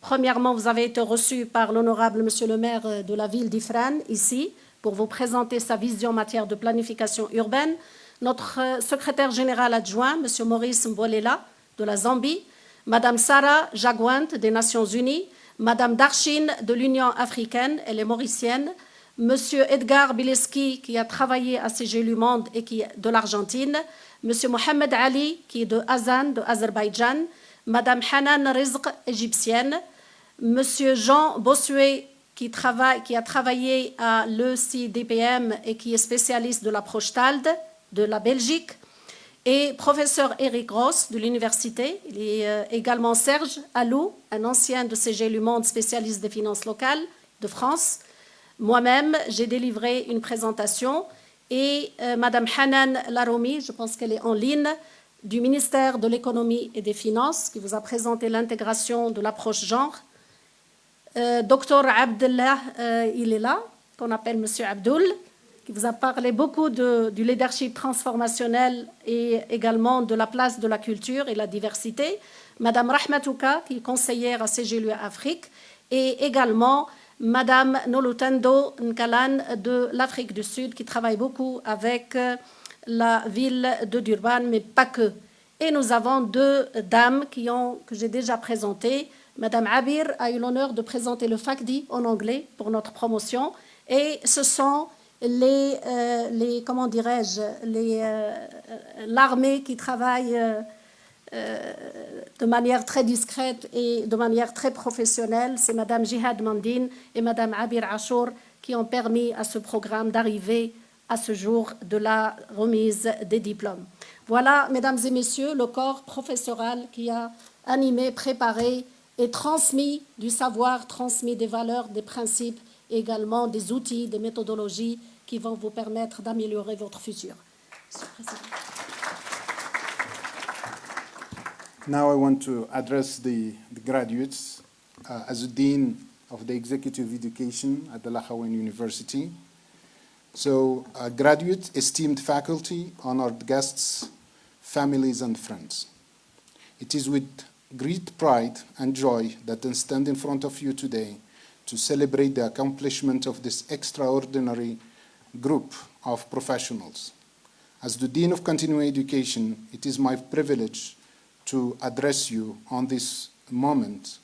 [SPEAKER 1] Premièrement, vous avez été reçus par l'honorable monsieur le maire de la ville d'Ifrane, ici, pour vous présenter sa vision en matière de planification urbaine. Notre secrétaire général adjoint, monsieur Maurice Mbolela, de la Zambie, madame Sarah Jagouant, des Nations Unies, madame Darshin, de l'Union africaine, elle est mauricienne, monsieur Edgar Bileski, qui a travaillé à CGLU Monde et qui est de l'Argentine, monsieur Mohamed Ali, qui est de Azan, de Azerbaïdjan, madame Hanan Rizq, égyptienne, monsieur Jean Bossuet, qui a travaillé à l'ECDPM et qui est spécialiste de l'approche TALD de la Belgique, et professeur Eric Ross de l'université. Il est également Serge Alou, un ancien de CGLU Monde, spécialiste des finances locales de France. Moi-même, j'ai délivré une présentation et Madame Hanan Laroumi, je pense qu'elle est en ligne, du ministère de l'économie et des finances, qui vous a présenté l'intégration de l'approche genre. Docteur Abdullah, il est là, qu'on appelle Monsieur Abdoul, qui vous a parlé beaucoup du leadership transformationnel et également de la place de la culture et la diversité. Madame Rahmatouka, qui est conseillère à CGLU Afrique, et également Madame Nolotando Nkalan de l'Afrique du Sud, qui travaille beaucoup avec la ville de Durban, mais pas que. Et nous avons deux dames que j'ai déjà présentées. Madame Abir a eu l'honneur de présenter le FACDI en anglais pour notre promotion. Et ce sont comment dirais-je, l'armée qui travaille de manière très discrète et de manière très professionnelle. C'est Madame Jihad Mandine et Madame Abir Achour qui ont permis à ce programme d'arriver à ce jour de la remise des diplômes. Voilà, mesdames et messieurs, le corps professoral qui a animé, préparé et transmis du savoir, transmis des valeurs, des principes, et également des outils, des méthodologies qui vont vous permettre d'améliorer votre futur. Monsieur le Président.
[SPEAKER 2] Now I want to address the graduates. As a Dean of the Executive Education at the Akhawayn University. So graduates, esteemed faculty, honored guests, families and friends. It is with great pride and joy that I stand in front of you today to celebrate the accomplishment of this extraordinary group of professionals. As the Dean of Continuing Education, it is my privilege to address you on this moment,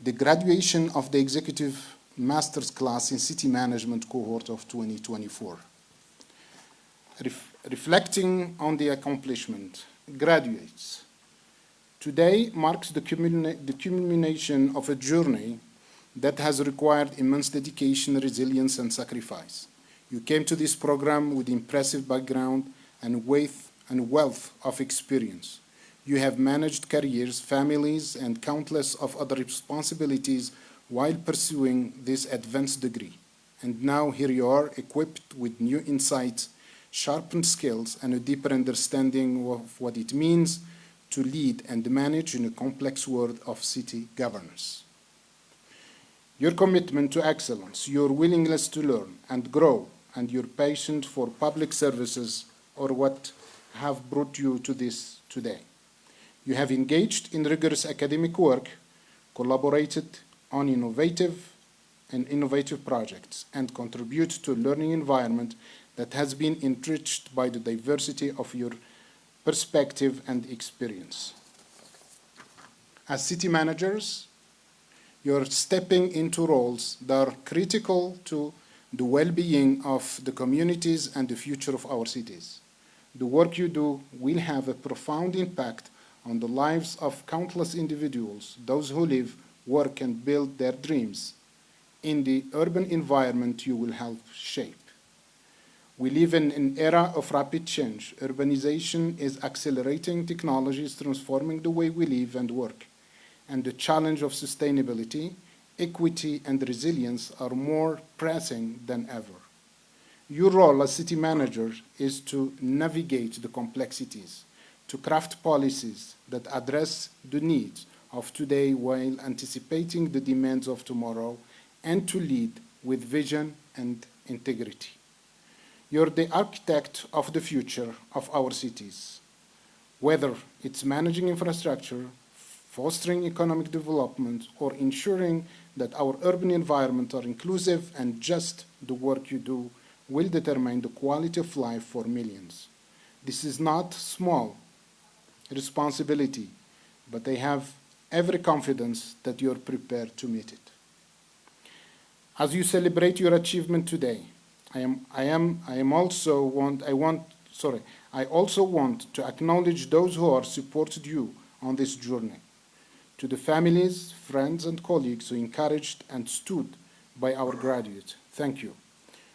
[SPEAKER 2] the graduation of the Executive Master's class in City Management Cohort of 2024. Reflecting on the accomplishment, graduates, today marks the culmination of a journey that has required immense dedication, resilience, and sacrifice. You came to this program with impressive background and wealth of experience. You have managed careers, families, and countless of other responsibilities while pursuing this advanced degree. And now here you are, equipped with new insights, sharpened skills, and a deeper understanding of what it means to lead and manage in a complex world of city governance. Your commitment to excellence, your willingness to learn and grow, and your passion for public services are what have brought you to this today. You have engaged in rigorous academic work, collaborated on innovative in innovative projects and contribute to a learning environment that has been enriched by the diversity of your perspective and experience. As city managers, you're stepping into roles that are critical to the well-being of the communities and the future of our cities. The work you do will have a profound impact on the lives of countless individuals, those who live, work, and build their dreams in the urban environment you will help shape. We live in an era of rapid change. Urbanization is accelerating, technology is transforming the way we live and work, and the challenge of sustainability, equity, and resilience are more pressing than ever. Your role as city manager is to navigate the complexities, to craft policies that address the needs of today while anticipating the demands of tomorrow, and to lead with vision and integrity. You're the architect of the future of our cities, whether it's managing infrastructure, fostering economic development, or ensuring that our urban environments are inclusive and just. The work you do will determine the quality of life for millions. This is not small responsibility, but I have every confidence that you're prepared to meet it. As you celebrate your achievement today, I also want to acknowledge those who have supported you on this journey. To the families, friends, and colleagues who encouraged and stood by our graduates, thank you.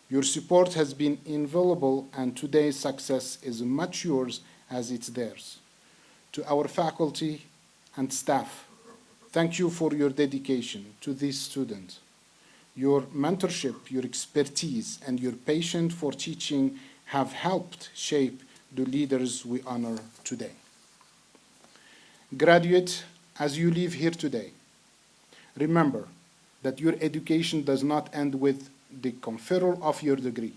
[SPEAKER 2] Your support has been invaluable, and today's success is as much yours as it's theirs. To our faculty and staff, thank you for your dedication to these students. Your mentorship, your expertise, and your passion for teaching have helped shape the leaders we honor today. Graduate, as you leave here today, remember that your education does not end with the conferral of your degree.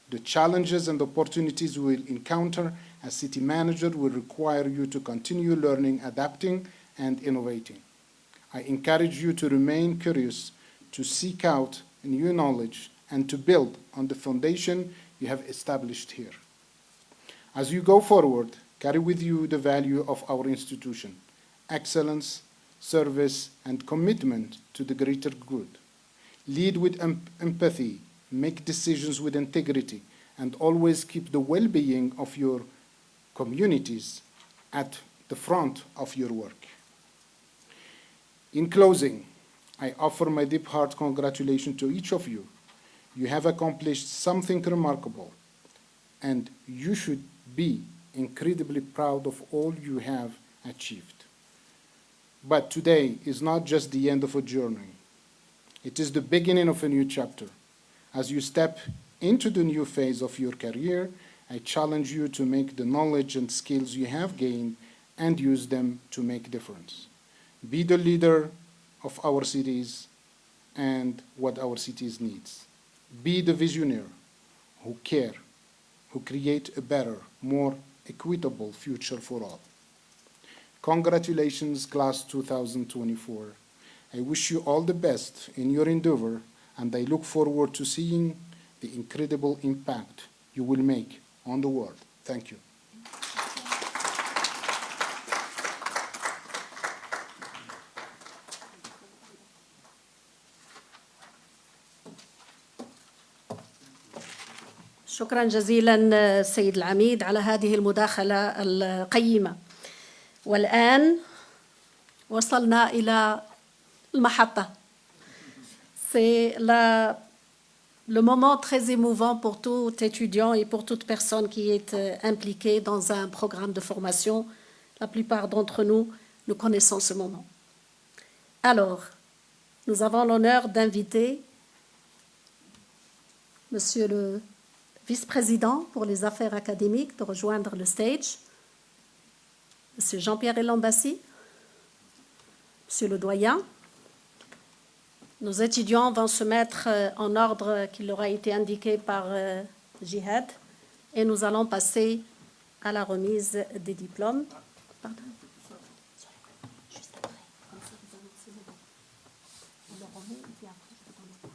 [SPEAKER 2] The challenges and opportunities you will encounter as city manager will require you to continue learning, adapting, and innovating. I encourage you to remain curious, to seek out new knowledge, and to build on the foundation you have established here. As you go forward, carry with you the value of our institution: excellence, service, and commitment to the greater good. Lead with empathy, make decisions with integrity, and always keep the well-being of your communities at the front of your work. In closing, I offer my deep heart congratulations to each of you. You have accomplished something remarkable, and you should be incredibly proud of all you have achieved. But today is not just the end of a journey. It is the beginning of a new chapter. As you step into the new phase of your career, I challenge you to make the knowledge and skills you have gained and use them to make a difference. Be the leader of our cities and what our cities needs. Be the visionary who care, who create a better, more equitable future for all. Congratulations, class 2024. I wish you all the best in your endeavor, and I look forward to seeing the incredible impact you will make on the world. Thank you.
[SPEAKER 1] شكرا جزيلا سيد العميد على هذه المداخلة القيمة. والآن وصلنا إلى المحطة. C'est le moment très émouvant pour tout étudiant et pour toute personne qui est impliquée dans un programme de formation. La plupart d'entre nous, nous connaissons ce moment. Alors, nous avons l'honneur d'inviter Monsieur le vice-président pour les affaires académiques de rejoindre le stage, Monsieur Jean-Pierre Elambassi, Monsieur le doyen. Nos étudiants vont se mettre en ordre qui leur a été indiqué par Jihad et nous allons passer à la remise des diplômes. Pardon. Juste après, comme ça vous annoncez le nom. On le remet et puis après, je vous donne la parole.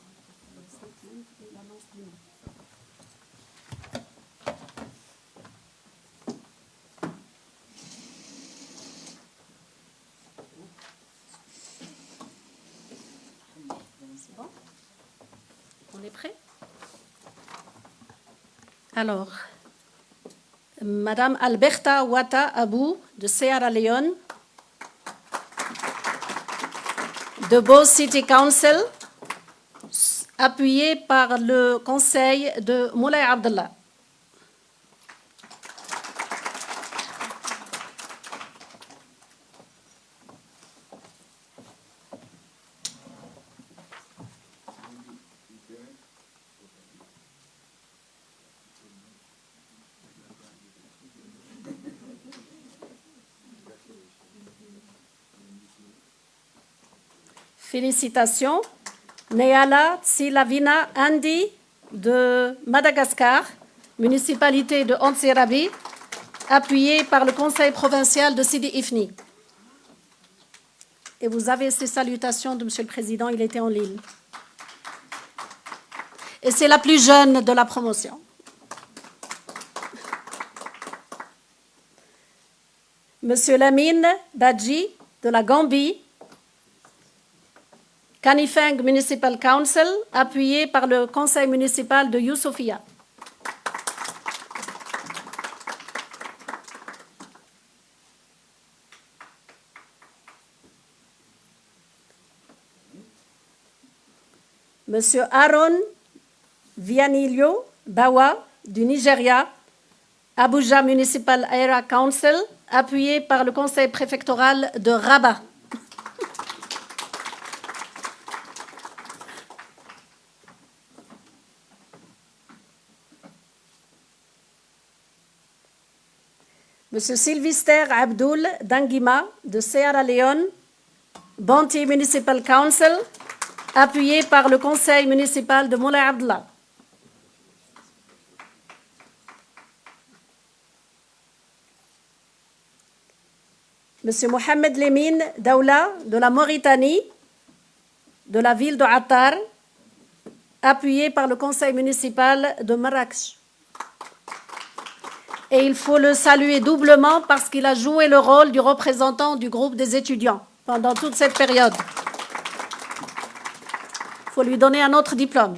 [SPEAKER 1] On est prêt? Alors, Madame Alberta Wata Abou de Sierra Leone, de Bo City Council, appuyée par le conseil de Moulay Abdallah. Félicitations. Neala Tsilavina Andi de Madagascar, municipalité de Antsirabi, appuyée par le conseil provincial de Sidi Ifni. Et vous avez ces salutations de Monsieur le Président, il était en ligne. Et c'est la plus jeune de la promotion. Monsieur Lamine Badji de la Gambie, Kanifing Municipal Council, appuyé par le conseil municipal de Youssoufia. Monsieur Aaron Vianilio Bawa du Nigeria, Abuja Municipal Area Council, appuyé par le conseil préfectoral de Rabat. Monsieur Sylvester Abdul Dangima de Sierra Leone, Banti Municipal Council, appuyé par le conseil municipal de Moulay Abdallah. Monsieur Mohamed Lemine Daoula de la Mauritanie, de la ville de Attar, appuyé par le conseil municipal de Marrakech. Et il faut le saluer doublement parce qu'il a joué le rôle du représentant du groupe des étudiants pendant toute cette période. Il faut lui donner un autre diplôme.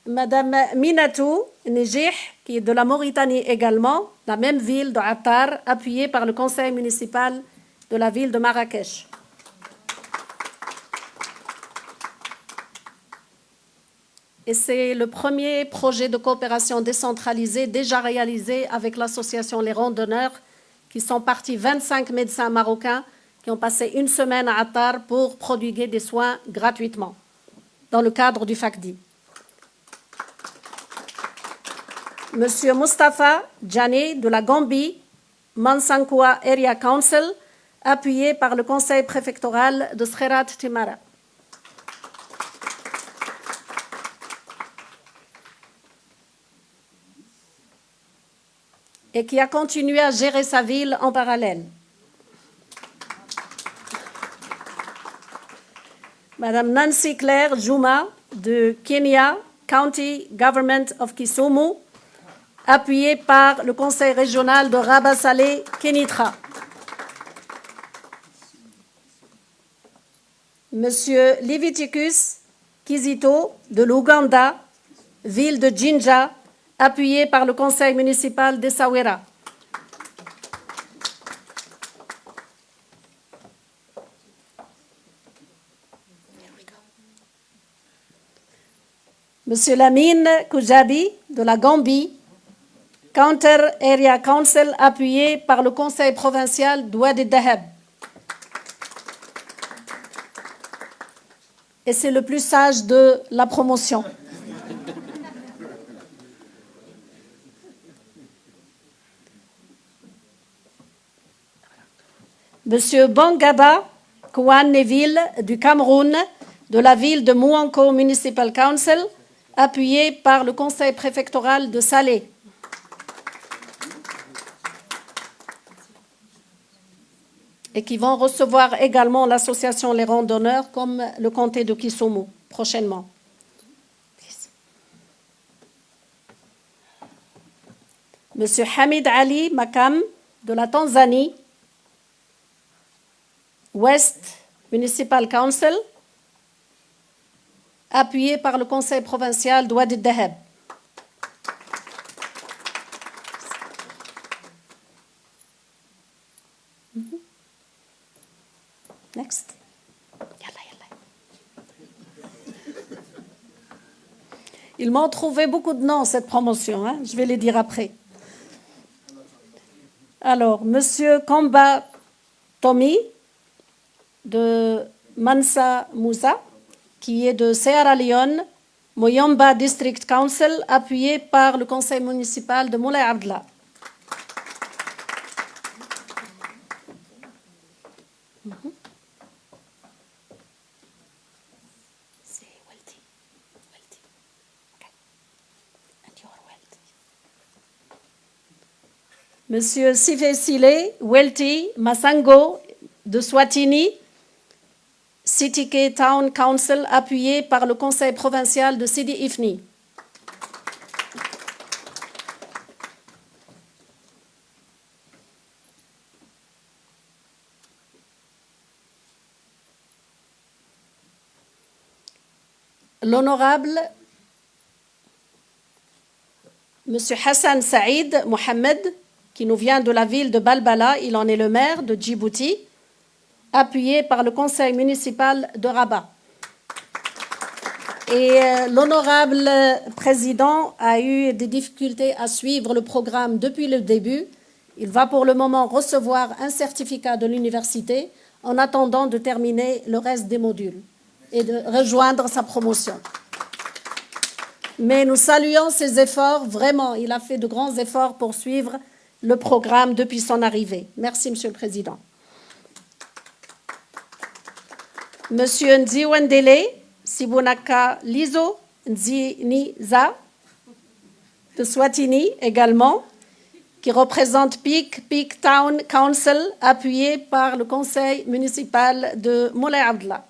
[SPEAKER 1] Madame Minatou Nejih, qui est de la Mauritanie également, la même ville de Attar, appuyée par le conseil municipal de la ville de Marrakech. Et c'est le premier projet de coopération décentralisée déjà réalisé avec l'association Les Randonneurs, qui sont partis 25 médecins marocains qui ont passé une semaine à Attar pour prodiguer des soins gratuitement dans le cadre du FACDI. Monsieur Mustafa Djani de la Gambie, Mansankwa Area Council, appuyé par le conseil préfectoral de Srerat Timara. Et qui a continué à gérer sa ville en parallèle. Madame Nancy Claire Juma de Kenya, County Government of Kisumu, appuyée par le conseil régional de Rabat Salé Kenitra. Monsieur Leviticus Kizito de l'Ouganda, ville de Jinja, appuyé par le conseil municipal d'Essaouira. Monsieur Lamine Koujabi de la Gambie, Counter Area Council, appuyé par le conseil provincial d'Ouad el Dahab. Et c'est le plus sage de la promotion. Monsieur Bangaba Kouane-Neville du Cameroun, de la ville de Mouanko Municipal Council, appuyé par le conseil préfectoral de Salé. Et qui vont recevoir également l'association Les Randonneurs comme le comté de Kisumu prochainement. Monsieur Hamid Ali Makam de la Tanzanie, West Municipal Council, appuyé par le Conseil provincial de Wadi Dahab. Next. Ils m'ont trouvé beaucoup de noms, cette promotion, hein? Je vais les dire après. Alors, Monsieur Kamba Tommy, de Mansa Moussa, qui est de Sierra Leone, Moyomba District Council, appuyé par le conseil municipal de Moulay Abdallah. Monsieur Sifé Sile, Welty Masango de Swatini, City Town Council, appuyé par le conseil provincial de Sidi Ifni. L'honorable Monsieur Hassan Saïd Mohamed, qui nous vient de la ville de Balbala, il en est le maire de Djibouti, appuyé par le conseil municipal de Rabat. Et l'honorable président a eu des difficultés à suivre le programme depuis le début. Il va pour le moment recevoir un certificat de l'université en attendant de terminer le reste des modules et de rejoindre sa promotion. Mais nous saluons ses efforts, vraiment, il a fait de grands efforts pour suivre le programme depuis son arrivée. Merci, Monsieur le Président. Monsieur Nziwendele Sibonaka Lizo Nziniza de Swatini également, qui représente Peak Town Council, appuyé par le conseil municipal de Moulay Abdallah.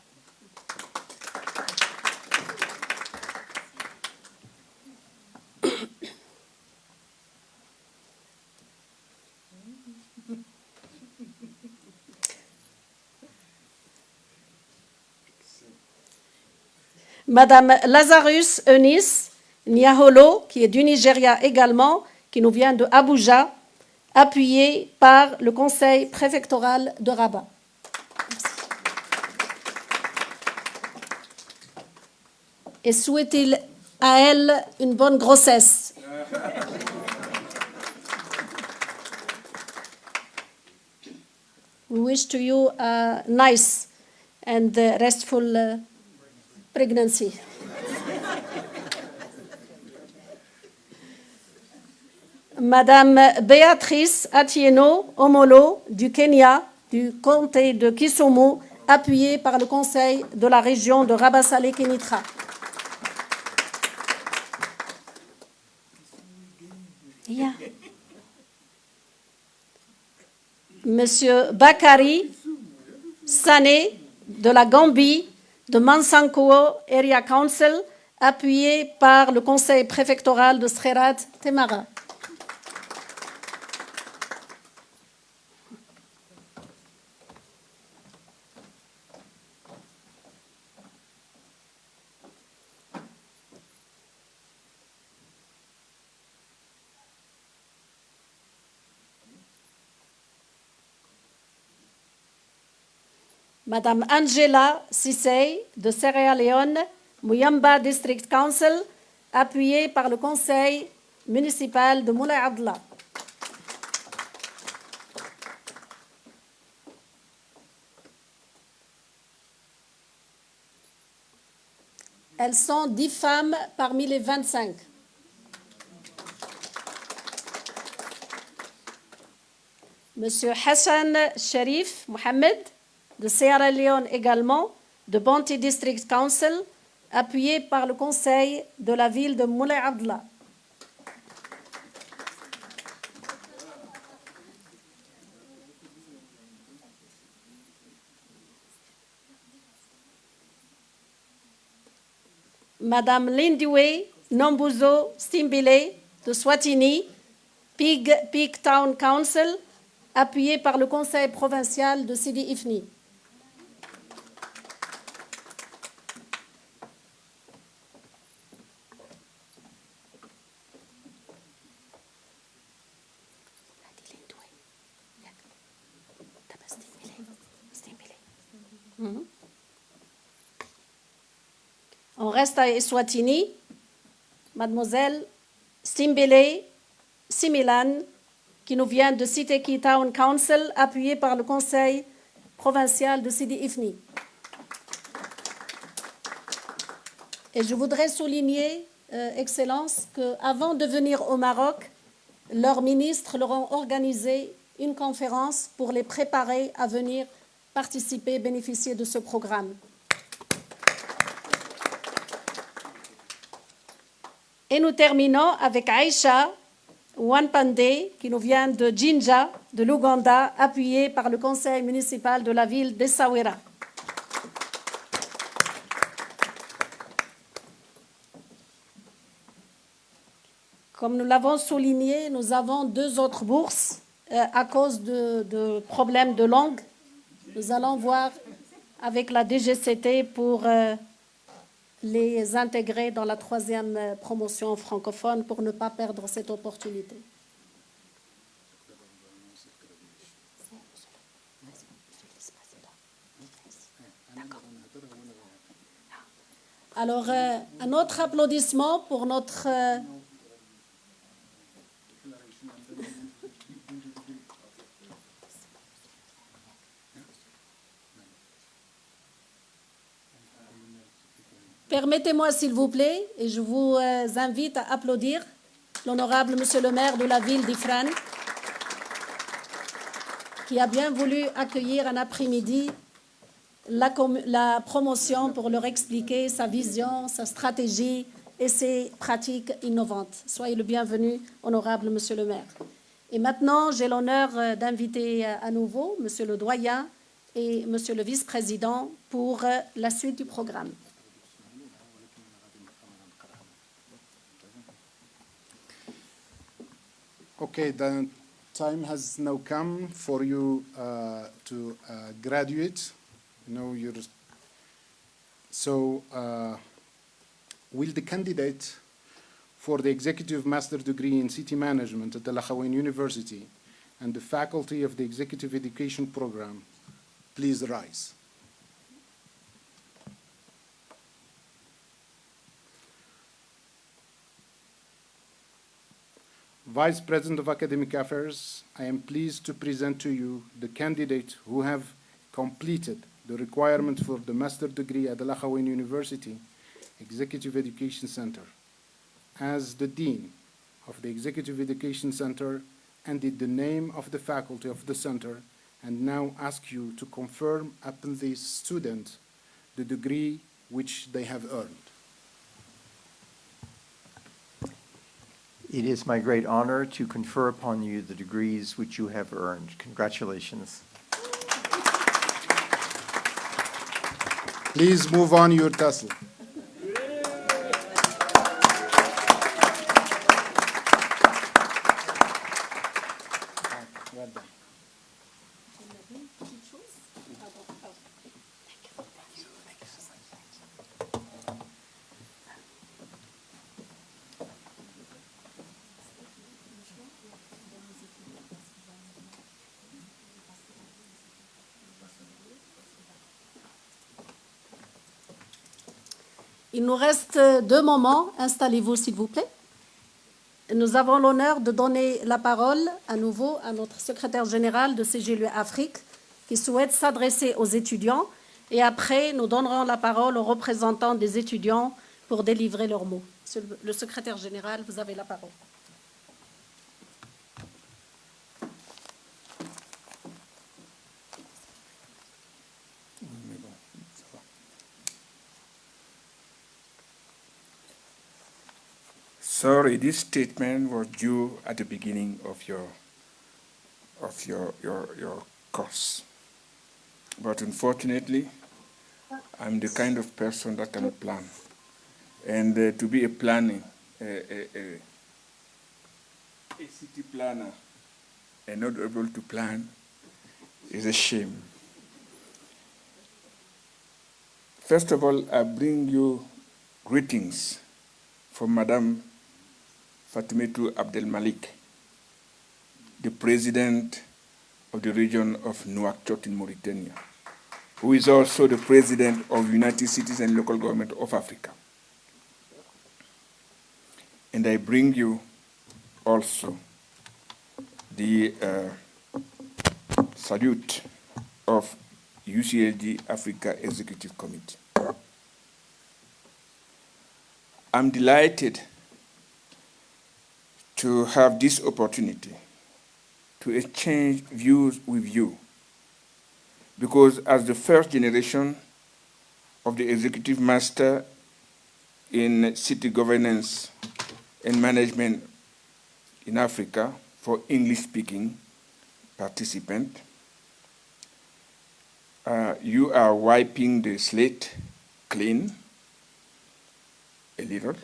[SPEAKER 1] Madame Lazarus Eunice Niaholo, qui est du Nigeria également, qui nous vient de Abuja, appuyée par le conseil préfectoral de Rabat. Et souhaite-t-il à elle une bonne grossesse. We wish to you a nice and restful pregnancy. Madame Béatrice Atieno Omolo du Kenya, du comté de Kisumu, appuyée par le conseil de la région de Rabat-Salé-Kénitra. Yeah. Monsieur Bakari Sané de la Gambie, de Mansanko Area Council, appuyé par le conseil préfectoral de Srerat Temara. Madame Angela Sissay de Sierra Leone, Moyomba District Council, appuyée par le conseil municipal de Moulay Abdallah. Elles sont 10 femmes parmi les 25. Monsieur Hassan Sharif Mohamed, de Sierra Leone également, de Banti District Council, appuyé par le conseil de la ville de Moulay Abdallah. Madame Lindiwe Nombuzo Stimbile de Swatini, Peak Town Council, appuyée par le Conseil provincial de Sidi Ifni. On reste à Eswatini, mademoiselle Stimbele Similan, qui nous vient de Siteki Town Council, appuyée par le Conseil provincial de Sidi Ifni. Et je voudrais souligner, Excellence, qu'avant de venir au Maroc, leurs ministres leur ont organisé une conférence pour les préparer à venir participer, bénéficier de ce programme. Et nous terminons avec Aïcha Wanpande, qui nous vient de Jinja, de l'Ouganda, appuyée par le conseil municipal de la ville d'Essaouira. Comme nous l'avons souligné, nous avons 2 autres bourses à cause de problèmes de langue. Nous allons voir avec la DGCT pour les intégrer dans la 3e promotion francophone pour ne pas perdre cette opportunité. Alors, un autre applaudissement pour notre... Permettez-moi, s'il vous plaît, et je vous invite à applaudir l'honorable monsieur le maire de la ville d'Ifrane, qui a bien voulu accueillir un après-midi la promotion pour leur expliquer sa vision, sa stratégie et ses pratiques innovantes. Soyez le bienvenu, honorable monsieur le maire. Et maintenant, j'ai l'honneur d'inviter à nouveau monsieur le doyen et monsieur le vice-président pour la suite du programme.
[SPEAKER 2] Okay, the time has now come for you to graduate. Will the candidate for the Executive Master Degree in City Management at the Akhawayn University and the Faculty of the Executive Education Program please rise? Vice President of Academic Affairs, I am pleased to present to you the candidates who have completed the requirements for the master degree at the Akhawayn University Executive Education Center. As the Dean of the Executive Education Center, ended the name of the faculty of the center, and now ask you to confirm upon these students the degree which they have earned.
[SPEAKER 7] It is my great honor to confer upon you the degrees which you have earned. Congratulations.
[SPEAKER 2] Please move on your tassel. Well done.
[SPEAKER 1] Il nous reste 2 moments. Installez-vous, s'il vous plaît. Nous avons l'honneur de donner la parole à nouveau à notre secrétaire général de CGLU Afrique qui souhaite s'adresser aux étudiants. Et après, nous donnerons la parole aux représentants des étudiants pour délivrer leurs mots. Monsieur le secrétaire général, vous avez la parole.
[SPEAKER 8] Sorry, this statement was due at the beginning of your course. But unfortunately, I'm the kind of person that cannot plan And to be a planning, a city planner and not able to plan is a shame. First of all, I bring you greetings from Madame Fatimatou Abdel Malik, the president of the region of Nouakchott in Mauritania, who is also the president of United Cities and Local Government of Africa. And I bring you also the salute of UCLG Africa Executive Committee. I'm delighted to have this opportunity to exchange views with you, because as the first generation of the executive master in city governance and management in Africa for English-speaking participants, you are wiping the slate clean a little,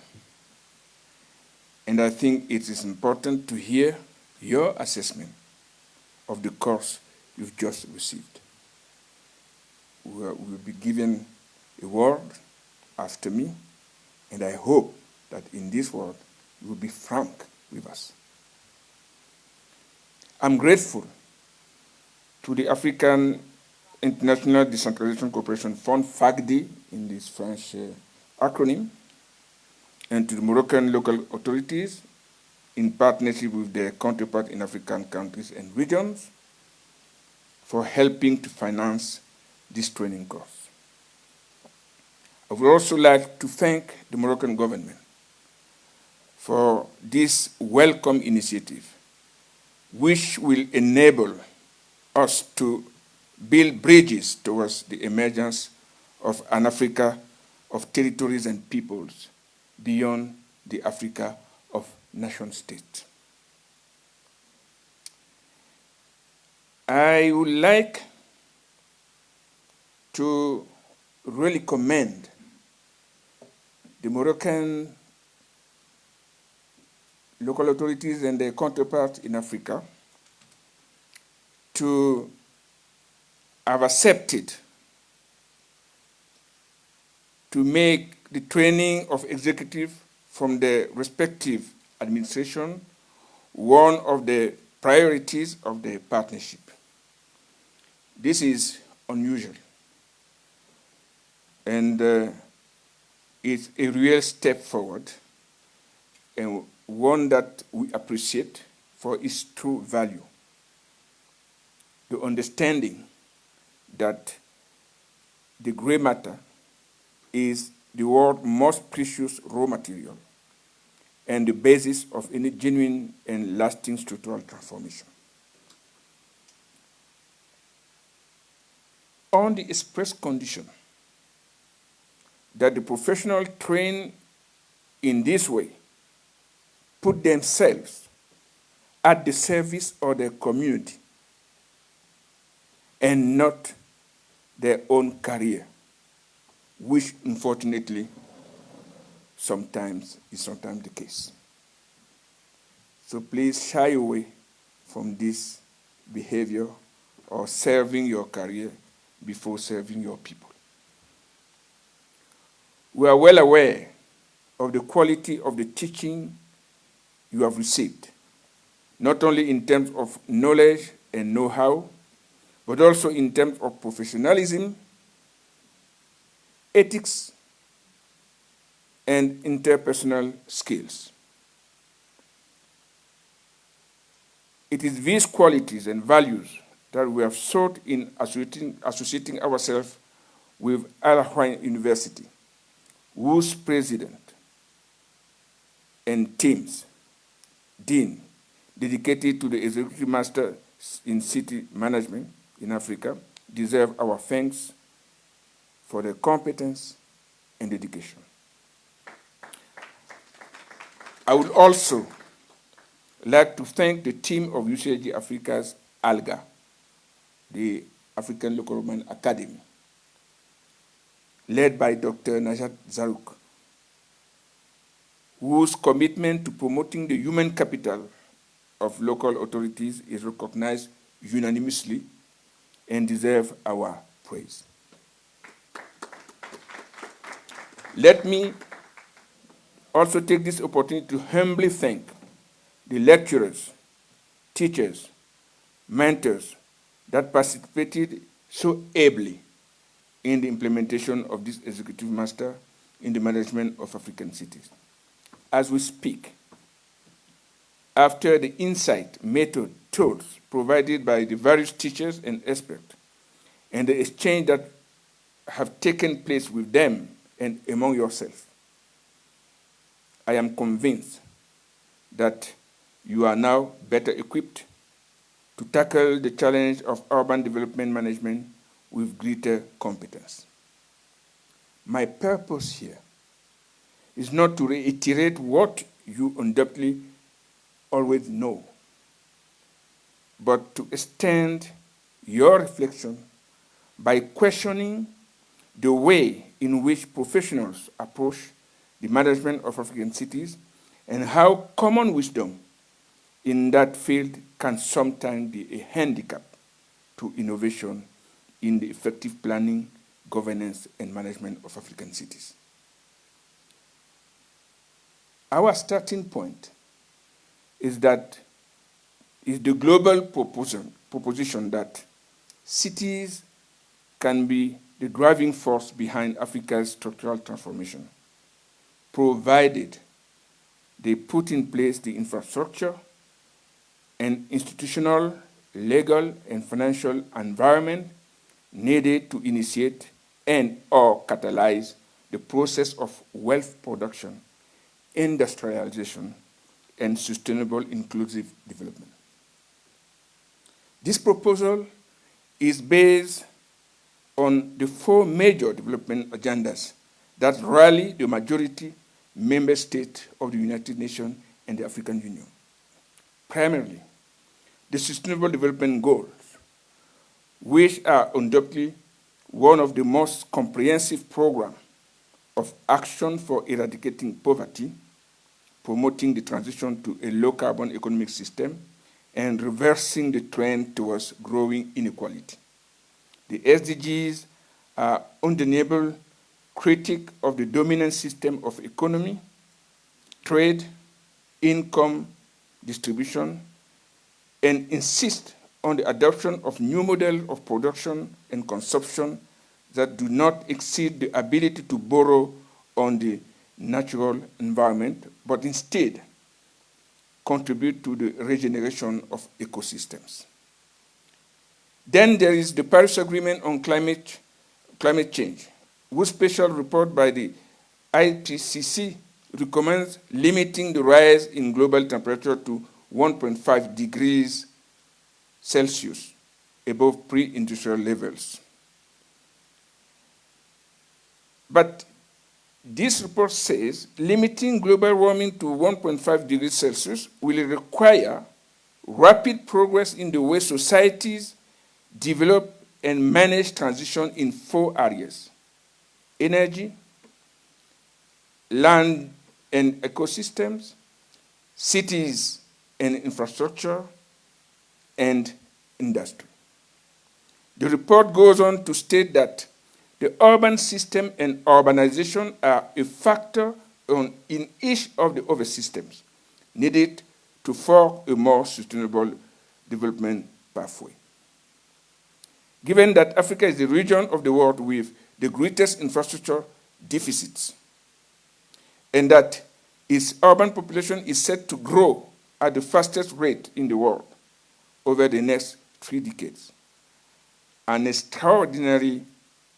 [SPEAKER 8] and I think it is important to hear your assessment of the course you've just received. We will be given a word after me, and I hope that in this word you will be frank with us. I'm grateful to the African International Decentralization Cooperation Fund, FACD, in this French acronym, and to the Moroccan local authorities in partnership with their counterparts in African countries and regions for helping to finance this training course. I would also like to thank the Moroccan government for this welcome initiative, which will enable us to build bridges towards the emergence of an Africa of territories and peoples beyond the Africa of nation states. I would like to really commend the Moroccan local authorities and their counterparts in Africa to have accepted to make the training of executive from the respective administration one of the priorities of the partnership. This is unusual, and it's a real step forward, and one that we appreciate for its true value. The understanding that the gray matter is the world's most precious raw material and the basis of any genuine and lasting structural transformation. On the express condition that the professionals trained in this way put themselves at the service of their community and not their own career, which unfortunately sometimes is the case. So please shy away from this behavior of serving your career before serving your people. We are well aware of the quality of the teaching you have received, not only in terms of knowledge and know-how, but also in terms of professionalism, ethics, and interpersonal skills. It is these qualities and values that we have sought in associating ourselves with Akhawayn University, whose president and teams, dean, dedicated to the executive master in city management in Africa, deserve our thanks for their competence and dedication. I would also like to thank the team of UCLG Africa's ALGA, the African Local Government Academy, led by Dr. Najat Zarouk, whose commitment to promoting the human capital of local authorities is recognized unanimously and deserve our praise. Let me also take this opportunity to humbly thank the lecturers, teachers, mentors that participated so ably in the implementation of this executive master in the management of African cities. As we speak, after the insight, method, tools provided by the various teachers and experts, and the exchange that have taken place with them and among yourselves, I am convinced that you are now better equipped to tackle the challenge of urban development management with greater competence. My purpose here is not to reiterate what you undoubtedly always know, but to extend your reflection by questioning the way in which professionals approach the management of African cities and how common wisdom in that field can sometimes be a handicap to innovation in the effective planning, governance, and management of African cities. Our starting point is the global proposition that cities can be the driving force behind Africa's structural transformation, provided they put in place the infrastructure and institutional, legal, and financial environment needed to initiate and/or catalyze the process of wealth production, industrialization, and sustainable inclusive development. This proposal is based on the 4 major development agendas that rally the majority member states of the United Nations and the African Union. Primarily, the Sustainable Development Goals, which are undoubtedly one of the most comprehensive programs of action for eradicating poverty, promoting the transition to a low-carbon economic system, and reversing the trend towards growing inequality. The SDGs are undeniable critique of the dominant system of economy, trade, income distribution, and insist on the adoption of new models of production and consumption that do not exceed the ability to borrow on the natural environment, but instead contribute to the regeneration of ecosystems. Then there is the Paris Agreement on climate change, whose special report by the IPCC recommends limiting the rise in global temperature to 1.5 degrees Celsius above pre-industrial levels. But this report says limiting global warming to 1.5 degrees Celsius will require rapid progress in the way societies develop and manage transition in 4 areas: energy, land and ecosystems, cities and infrastructure, and industry. The report goes on to state that the urban system and urbanization are a factor in each of the other systems needed to form a more sustainable development pathway. Given that Africa is the region of the world with the greatest infrastructure deficits, and that its urban population is set to grow at the fastest rate in the world over the next 3 decades, an extraordinary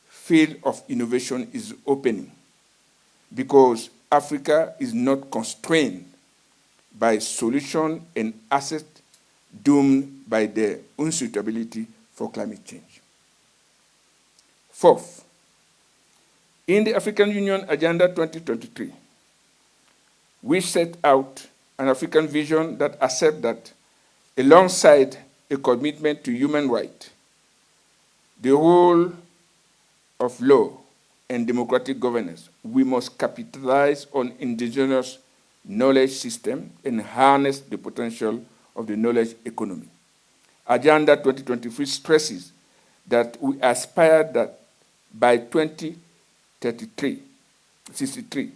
[SPEAKER 8] field of innovation is opening, because Africa is not constrained by solutions and assets doomed by their unsuitability for climate change. Fourth, in the African Union Agenda 2023, we set out an African vision that accepts that alongside a commitment to human rights, the rule of law and democratic governance, we must capitalize on indigenous knowledge system and harness the potential of the knowledge economy. Agenda 2023 stresses that we aspire that by 2063,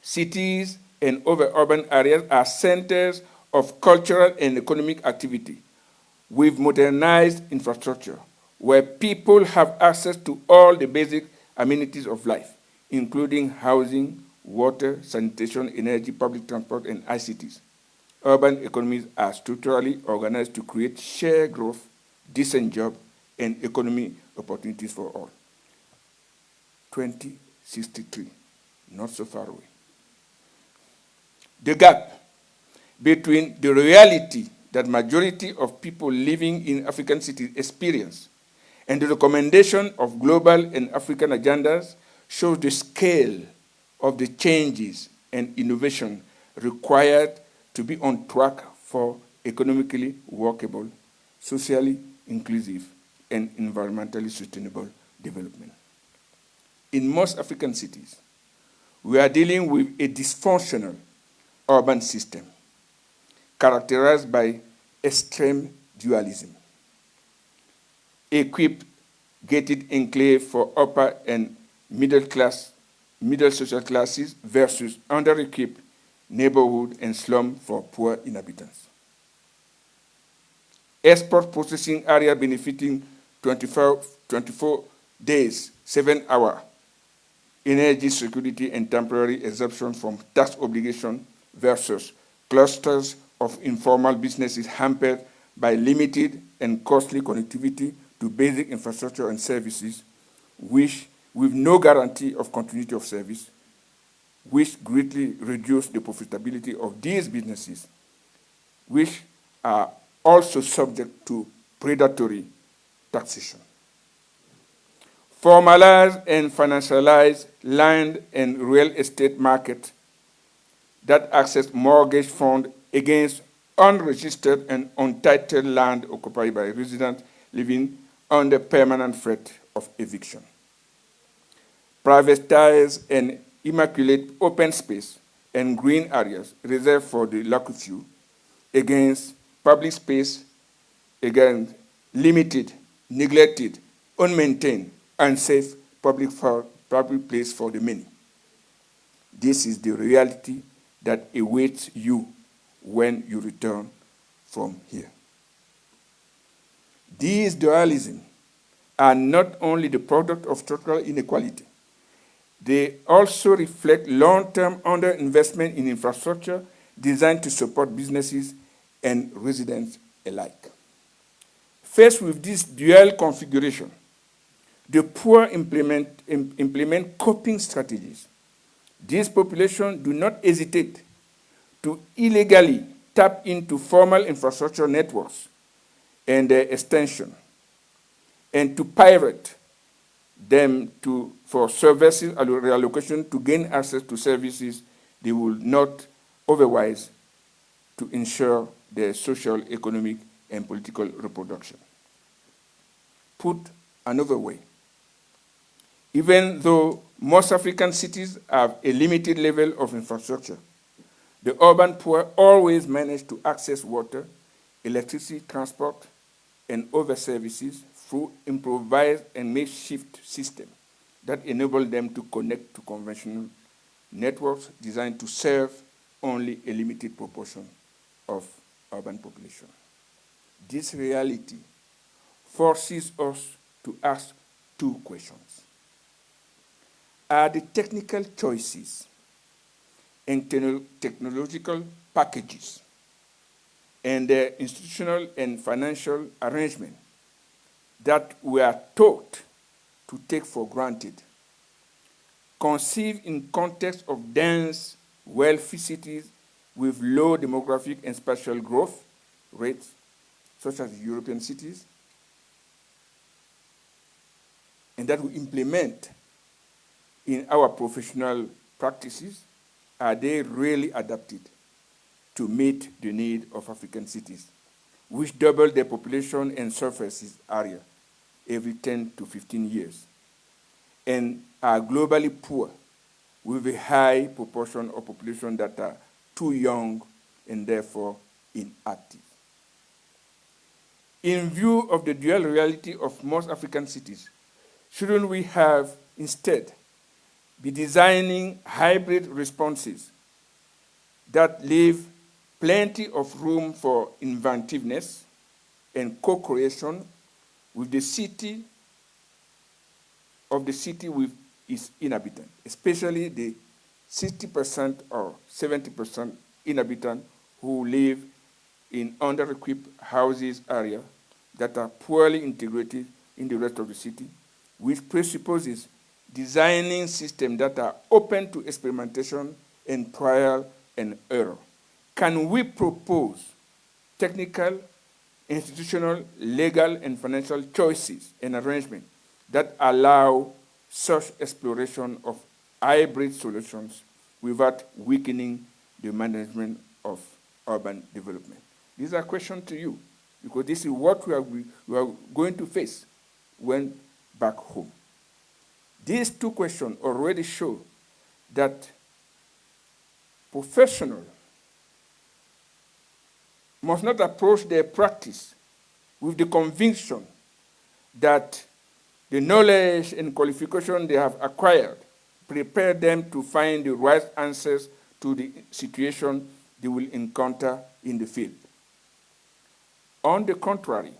[SPEAKER 8] cities and other urban areas are centers of cultural and economic activity with modernized infrastructure where people have access to all the basic amenities of life, including housing, water, sanitation, energy, public transport, and ICTs. Urban economies are structurally organized to create shared growth, decent jobs, and economic opportunities for all. 2063, not so far away. The gap between the reality that majority of people living in African cities experience and the recommendation of global and African agendas shows the scale of the changes and innovation required to be on track for economically workable, socially inclusive, and environmentally sustainable development. In most African cities, we are dealing with a dysfunctional urban system characterized by extreme dualism. Equipped gated enclave for upper and middle social classes versus under-equipped neighborhood and slum for poor inhabitants. Export processing area benefiting 24 days, 7 hours, energy security and temporary exemption from tax obligation versus clusters of informal businesses hampered by limited and costly connectivity to basic infrastructure and services, which, with no guarantee of continuity of service, which greatly reduce the profitability of these businesses, which are also subject to predatory taxation. Formalized and financialized land and real estate market that access mortgage funds against unregistered and untitled land occupied by residents living under permanent threat of eviction. Privatized and immaculate open space and green areas reserved for the lucky few against public space, against limited, neglected, unmaintained, unsafe public place for the many. This is the reality that awaits you when you return from here. These dualisms are not only the product of structural inequality, they also reflect long-term underinvestment in infrastructure designed to support businesses and residents alike. Faced with this dual configuration, the poor implement coping strategies. These populations do not hesitate to illegally tap into formal infrastructure networks and their extension, and to pirate them for services reallocation to gain access to services they will not otherwise to ensure their social, economic, and political reproduction. Put another way, even though most African cities have a limited level of infrastructure, the urban poor always manage to access water, electricity, transport, and other services through improvised and makeshift systems that enable them to connect to conventional networks designed to serve only a limited proportion of urban population. This reality forces us to ask two questions. Are the technical choices and technological packages and their institutional and financial arrangement that we are taught to take for granted, conceived in context of dense, wealthy cities with low demographic and spatial growth rates, such as European cities, and that we implement in our professional practices, are they really adapted to meet the need of African cities, which double their population and surface area every 10 to 15 years, and are globally poor with a high proportion of population that are too young and therefore inactive. In view of the dual reality of most African cities, shouldn't we have instead be designing hybrid responses that leave plenty of room for inventiveness and co-creation with the city with its inhabitants, especially the 60% or 70% inhabitants who live in under-equipped houses area that are poorly integrated in the rest of the city, which presupposes designing systems that are open to experimentation and trial and error. Can we propose technical, institutional, legal, and financial choices and arrangements that allow such exploration of hybrid solutions without weakening the management of urban development? These are questions to you, because this is what we are going to face when back home. These two questions already show that professionals must not approach their practice with the conviction that the knowledge and qualification they have acquired prepare them to find the right answers to the situation they will encounter in the field. On the contrary,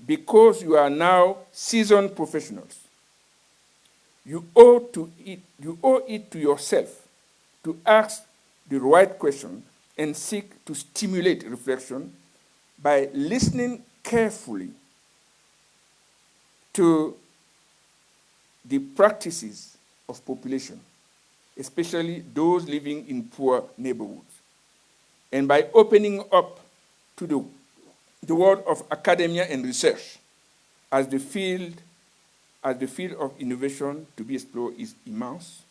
[SPEAKER 8] because you are now seasoned professionals, you owe it to yourself to ask the right question and seek to stimulate reflection by listening carefully to the practices of population, especially those living in poor neighborhoods, and by opening up to the world of academia and research as the field of innovation to be explored is immense,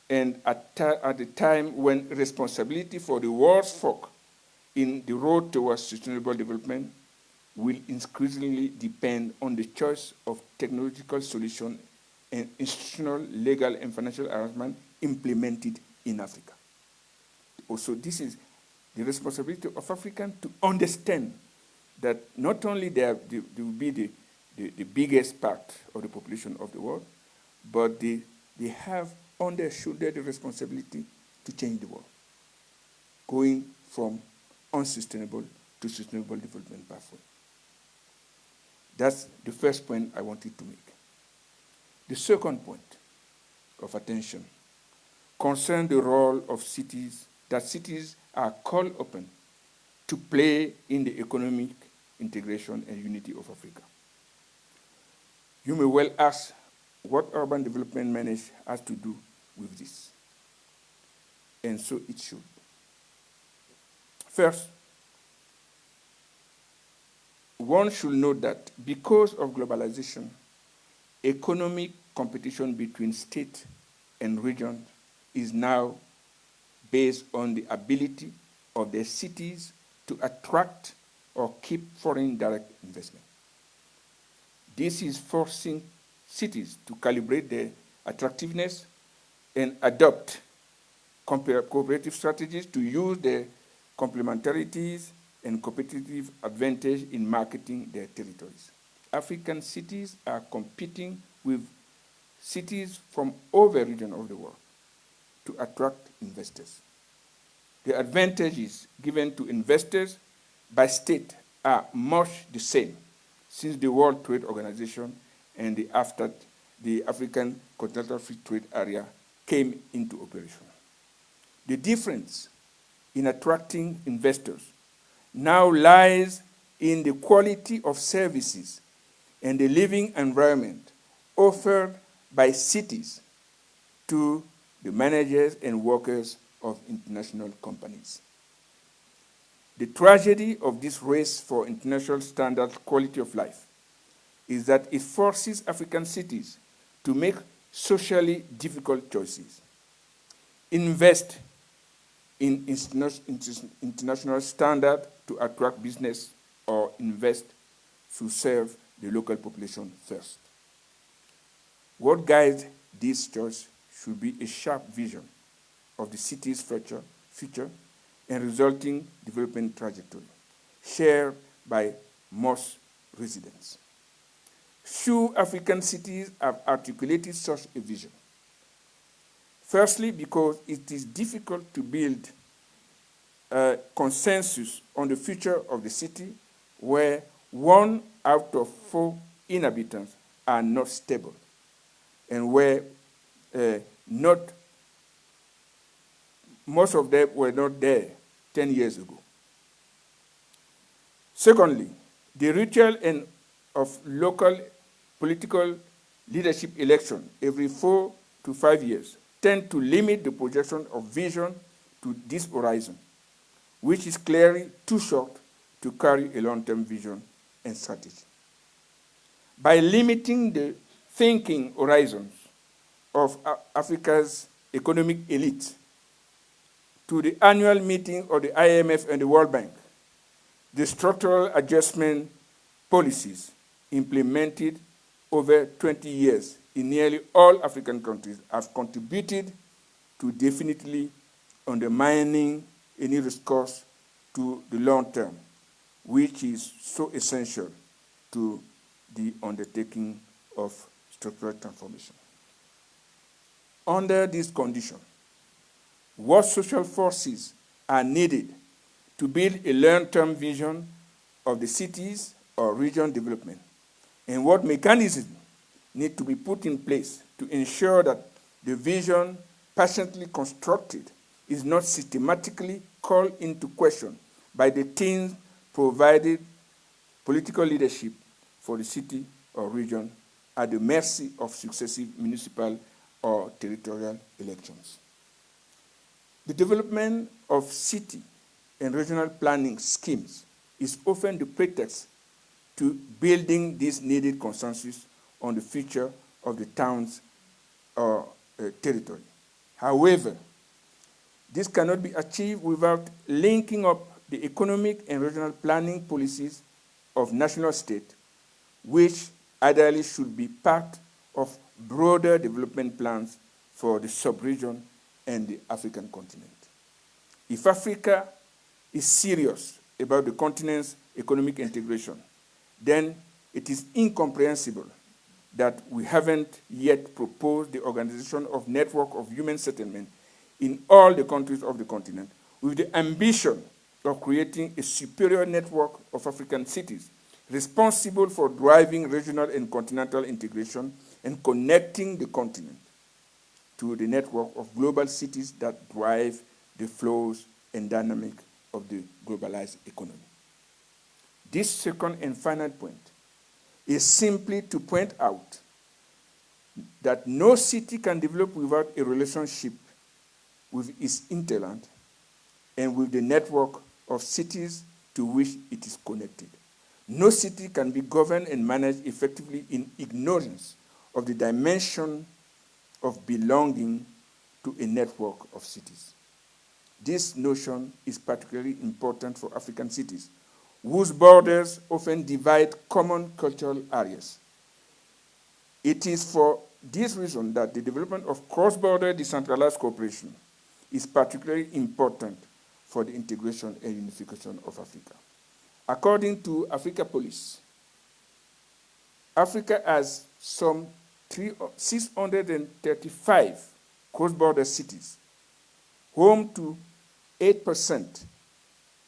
[SPEAKER 8] and at the time when responsibility for the world's folk in the road towards sustainable development will increasingly depend on the choice of technological solution and institutional, legal, and financial arrangement implemented in Africa. Also, this is the responsibility of Africans to understand that not only they will be the biggest part of the population of the world, but they have on their shoulder the responsibility to change the world, going from unsustainable to sustainable development pathway. That's the first point I wanted to make. The second point of attention concerns the role of cities, that cities are called upon to play in the economic integration and unity of Africa. You may well ask what urban development management has to do with this. And so it should. First, one should know that because of globalization, economic competition between state and region is now based on the ability of their cities to attract or keep foreign direct investment. This is forcing cities to calibrate their attractiveness and adopt cooperative strategies to use their complementarities and competitive advantage in marketing their territories. African cities are competing with cities from other regions of the world to attract investors. The advantages given to investors by state are much the same since the World Trade Organization and the African Continental Free Trade Area came into operation. The difference in attracting investors now lies in the quality of services and the living environment offered by cities to the managers and workers of international companies. The tragedy of this race for international standard quality of life is that it forces African cities to make socially difficult choices. Invest in international standard to attract business, or invest to serve the local population first. What guides this choice should be a sharp vision of the city's future and resulting development trajectory, shared by most residents. Few African cities have articulated such a vision. Firstly, because it is difficult to build a consensus on the future of the city where 1 out of 4 inhabitants are not stable and where most of them were not there 10 years ago. Secondly, the ritual of local political leadership election every 4 to 5 years tend to limit the projection of vision to this horizon, which is clearly too short to carry a long-term vision and strategy. By limiting the thinking horizons of Africa's economic elite to the annual meeting of the IMF and the World Bank, the structural adjustment policies implemented over 20 years in nearly all African countries have contributed to definitely undermining any recourse to the long term, which is so essential to the undertaking of structural transformation. Under this condition, what social forces are needed to build a long-term vision of the cities or region development, and what mechanisms need to be put in place to ensure that the vision patiently constructed is not systematically called into question by the teams provided political leadership for the city or region at the mercy of successive municipal or territorial elections. The development of city and regional planning schemes is often the pretext to building this needed consensus on the future of the towns or territory. However, this cannot be achieved without linking up the economic and regional planning policies of national state, which ideally should be part of broader development plans for the sub-region and the African continent. If Africa is serious about the continent's economic integration, then it is incomprehensible that we haven't yet proposed the organization of network of human settlement in all the countries of the continent, with the ambition of creating a superior network of African cities responsible for driving regional and continental integration and connecting the continent to the network of global cities that drive the flows and dynamic of the globalized economy. This second and final point is simply to point out that no city can develop without a relationship with its hinterland and with the network of cities to which it is connected. No city can be governed and managed effectively in ignorance of the dimension of belonging to a network of cities. This notion is particularly important for African cities, whose borders often divide common cultural areas. It is for this reason that the development of cross-border decentralized cooperation is particularly important for the integration and unification of Africa. According to Africa Police, Africa has some 635 cross-border cities, home to 8%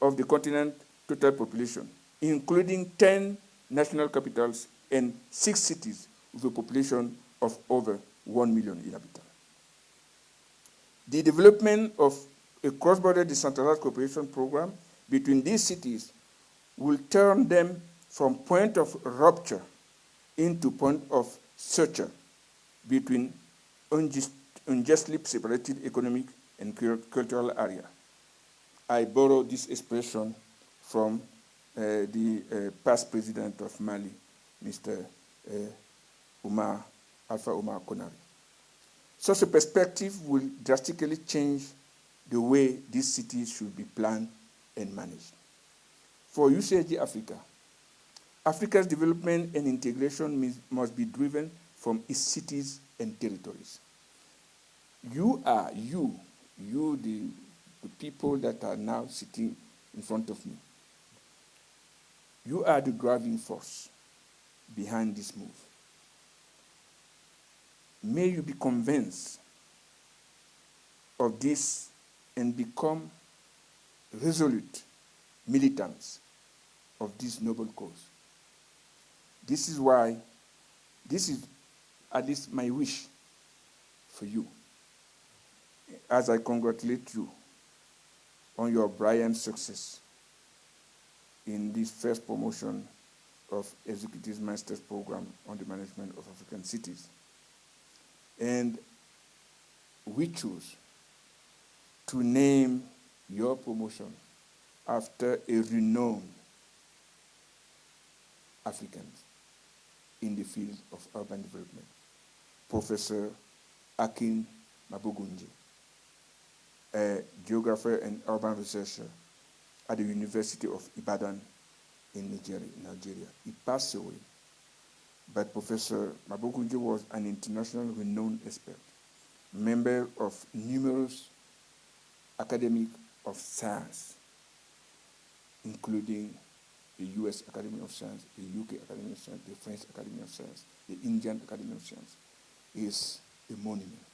[SPEAKER 8] of the continent's total population, including 10 national capitals and 6 cities with a population of over 1 million inhabitants. The development of a cross-border decentralized cooperation program between these cities will turn them from point of rupture into point of suture between unjustly separated economic and cultural area. I borrow this expression from the past president of Mali, Mr. Alpha Oumar Konaré. Such a perspective will drastically change the way these cities should be planned and managed. For UCLG Africa, Africa's development and integration must be driven from its cities and territories. you are, the people that are now sitting in front of me, you are the driving force behind this move. May you be convinced of this and become resolute militants of this noble cause. This is why, this is at least my wish for you, as I congratulate you on your brilliant success in this first promotion of Executive Master's Program on the Management of African Cities. And we choose to name your promotion after a renowned African in the field of urban development, Professor Akin Mabogunji, a geographer and urban researcher at the University of Ibadan in Nigeria. He passed away, but Professor Mabogunji was an internationally renowned expert, member of numerous academies of science, including the US Academy of Science, the UK Academy of Science, the French Academy of Science, the Indian Academy of Science. Is a monument.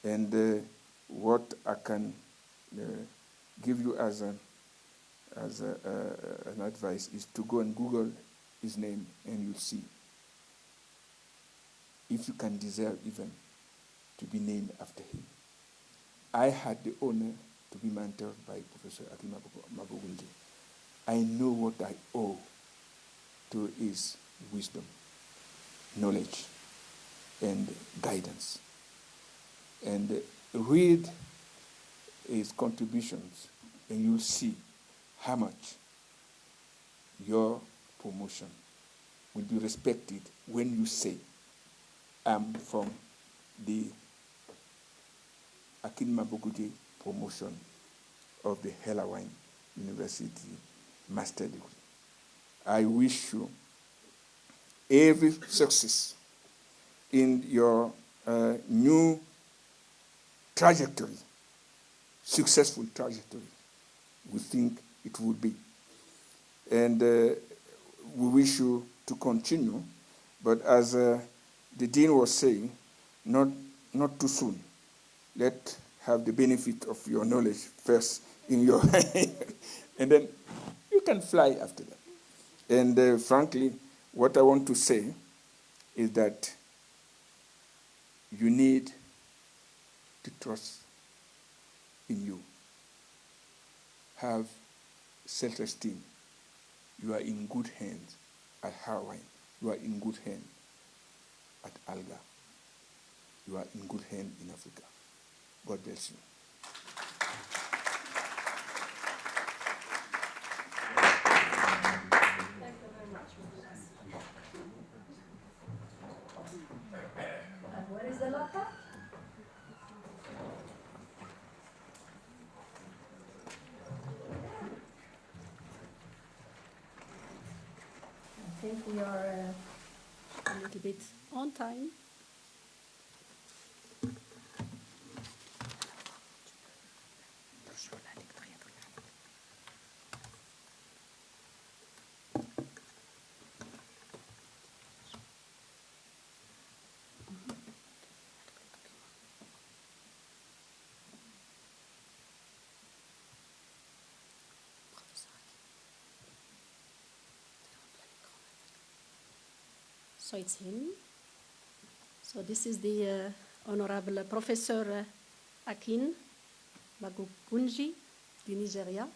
[SPEAKER 8] And what I can give you as an advice is to go and Google his name, and you'll see if you can deserve even to be named after him. I had the honor to be mentored by Professor Akin Mabogunji. I know what I owe to his wisdom, knowledge, and guidance. And read his contributions, and you'll see how much your promotion will be respected when you say, I'm from the Akin Mabogunji promotion of the Akhawayn University Master degree. I wish you every success in your new trajectory, successful trajectory, we think it would be. And we wish you to continue, but as the Dean was saying, not too soon. Let have the benefit of your knowledge first in your and then you can fly after that. And frankly, what I want to say is that you need to trust in you. Have self-esteem. You are in good hands at Akhawayn. You are in good hands at ALGA. You are in good hands in Africa. God bless you.
[SPEAKER 1] Thank you very much, where is the laptop? I think we are a little bit on time. So it's him. So this is the Honorable Professor Akin Mabogunji du Nigeria,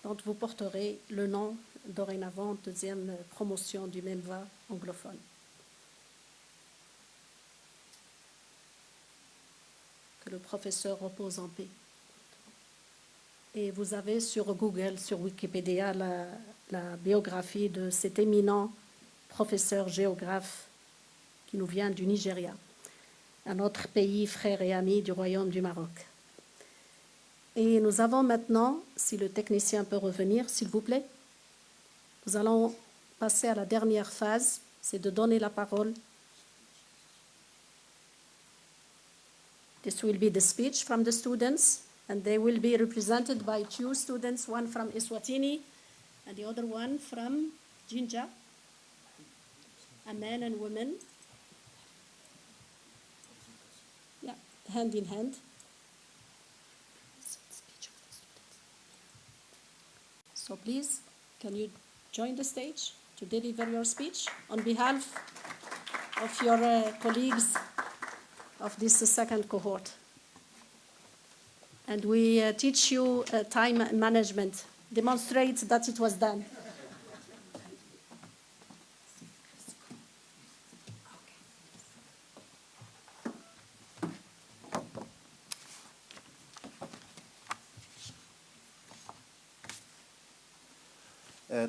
[SPEAKER 1] dont vous porterez le nom dorénavant, deuxième promotion du MEMVA anglophone. Que le professeur repose en paix. Et vous avez sur Google, sur Wikipédia, la biographie de cet éminent professeur géographe qui nous vient du Nigeria, un autre pays frère et ami du Royaume du Maroc. Et nous avons maintenant, si le technicien peut revenir, s'il vous plaît, nous allons passer à la dernière phase, c'est de donner la parole. This will be the speech from the students, and they will be represented by two students, one from Eswatini and the other one from Jinja, a man and woman, yeah, hand in hand. So please, can you join the stage to deliver your speech on behalf of your colleagues of this second cohort? And we teach you time management. Demonstrate that it was done.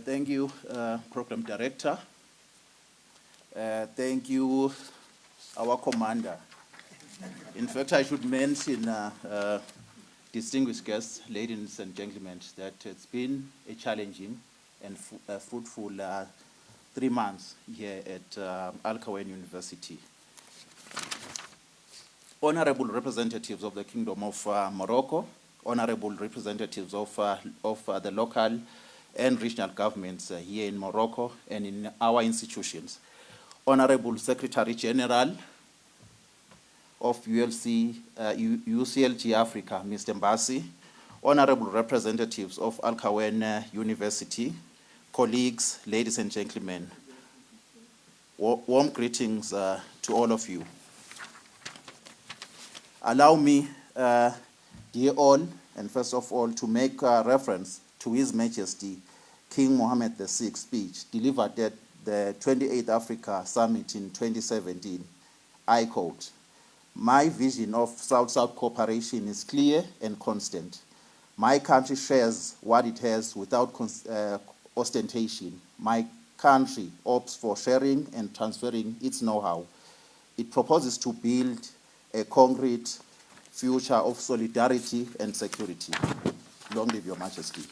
[SPEAKER 11] Thank you, Program Director. Thank you, our Commander. In fact, I should mention, distinguished guests, ladies and gentlemen, that it's been a challenging and fruitful 3 months here at Akhawayn University. Honorable representatives of the Kingdom of Morocco, honorable representatives of the local and regional governments here in Morocco and in our institutions, Honorable Secretary General of UCLG Africa, Mr. Mbasi, honorable representatives of Akhawayn University, colleagues, ladies and gentlemen, warm greetings to all of you. Allow me, dear all, and first of all, to make reference to His Majesty King Mohammed VI speech delivered at the 28th Africa Summit in 2017. I quote, "My vision of South-South cooperation is clear and constant. My country shares what it has without ostentation. My country opts for sharing and transferring its know-how. It proposes to build a concrete future of solidarity and security." Long live Your Majesty.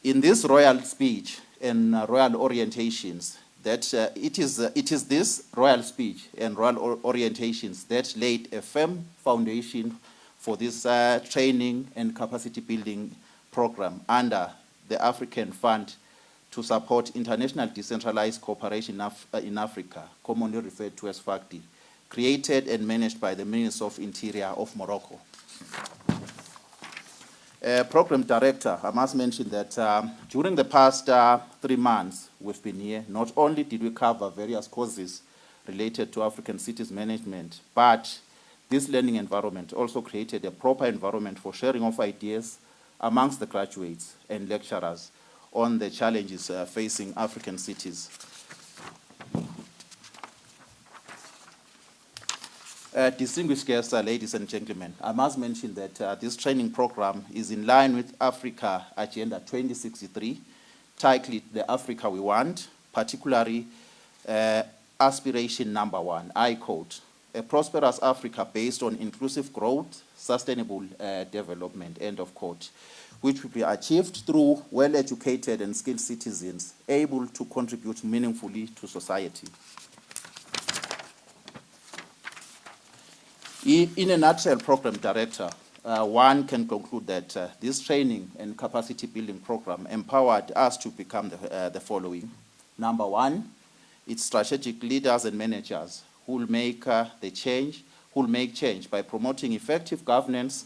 [SPEAKER 11] In this royal speech and royal orientations, it is this royal speech and royal orientations that laid a firm foundation for this training and capacity building program under the African Fund to support international decentralized cooperation in Africa, commonly referred to as FACTI, created and managed by the Ministry of Interior of Morocco. Program Director, I must mention that during the past 3 months we've been here, not only did we cover various courses related to African cities management, but this learning environment also created a proper environment for sharing of ideas amongst the graduates and lecturers on the challenges facing African cities. Distinguished guests, ladies and gentlemen, I must mention that this training program is in line with Africa Agenda 2063, titled The Africa We Want, particularly aspiration number 1, I quote, "A prosperous Africa based on inclusive growth, sustainable development," end of quote, which will be achieved through well-educated and skilled citizens able to contribute meaningfully to society. In a nutshell, Program Director, one can conclude that this training and capacity building program empowered us to become the following. Number 1, it's strategic leaders and managers who will make change by promoting effective governance,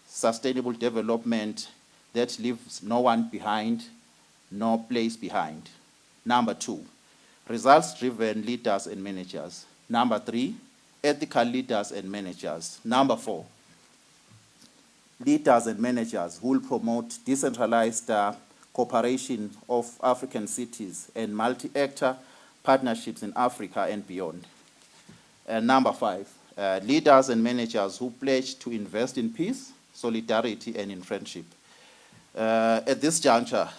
[SPEAKER 11] sustainable development that leaves no one behind, no place behind. Number 2, results-driven leaders and managers. Number 3, ethical leaders and managers. Number 4, leaders and managers who will promote decentralized cooperation of African cities and multi-actor partnerships in Africa and beyond. And number 5, leaders and managers who pledge to invest in peace, solidarity, and in friendship. At this juncture,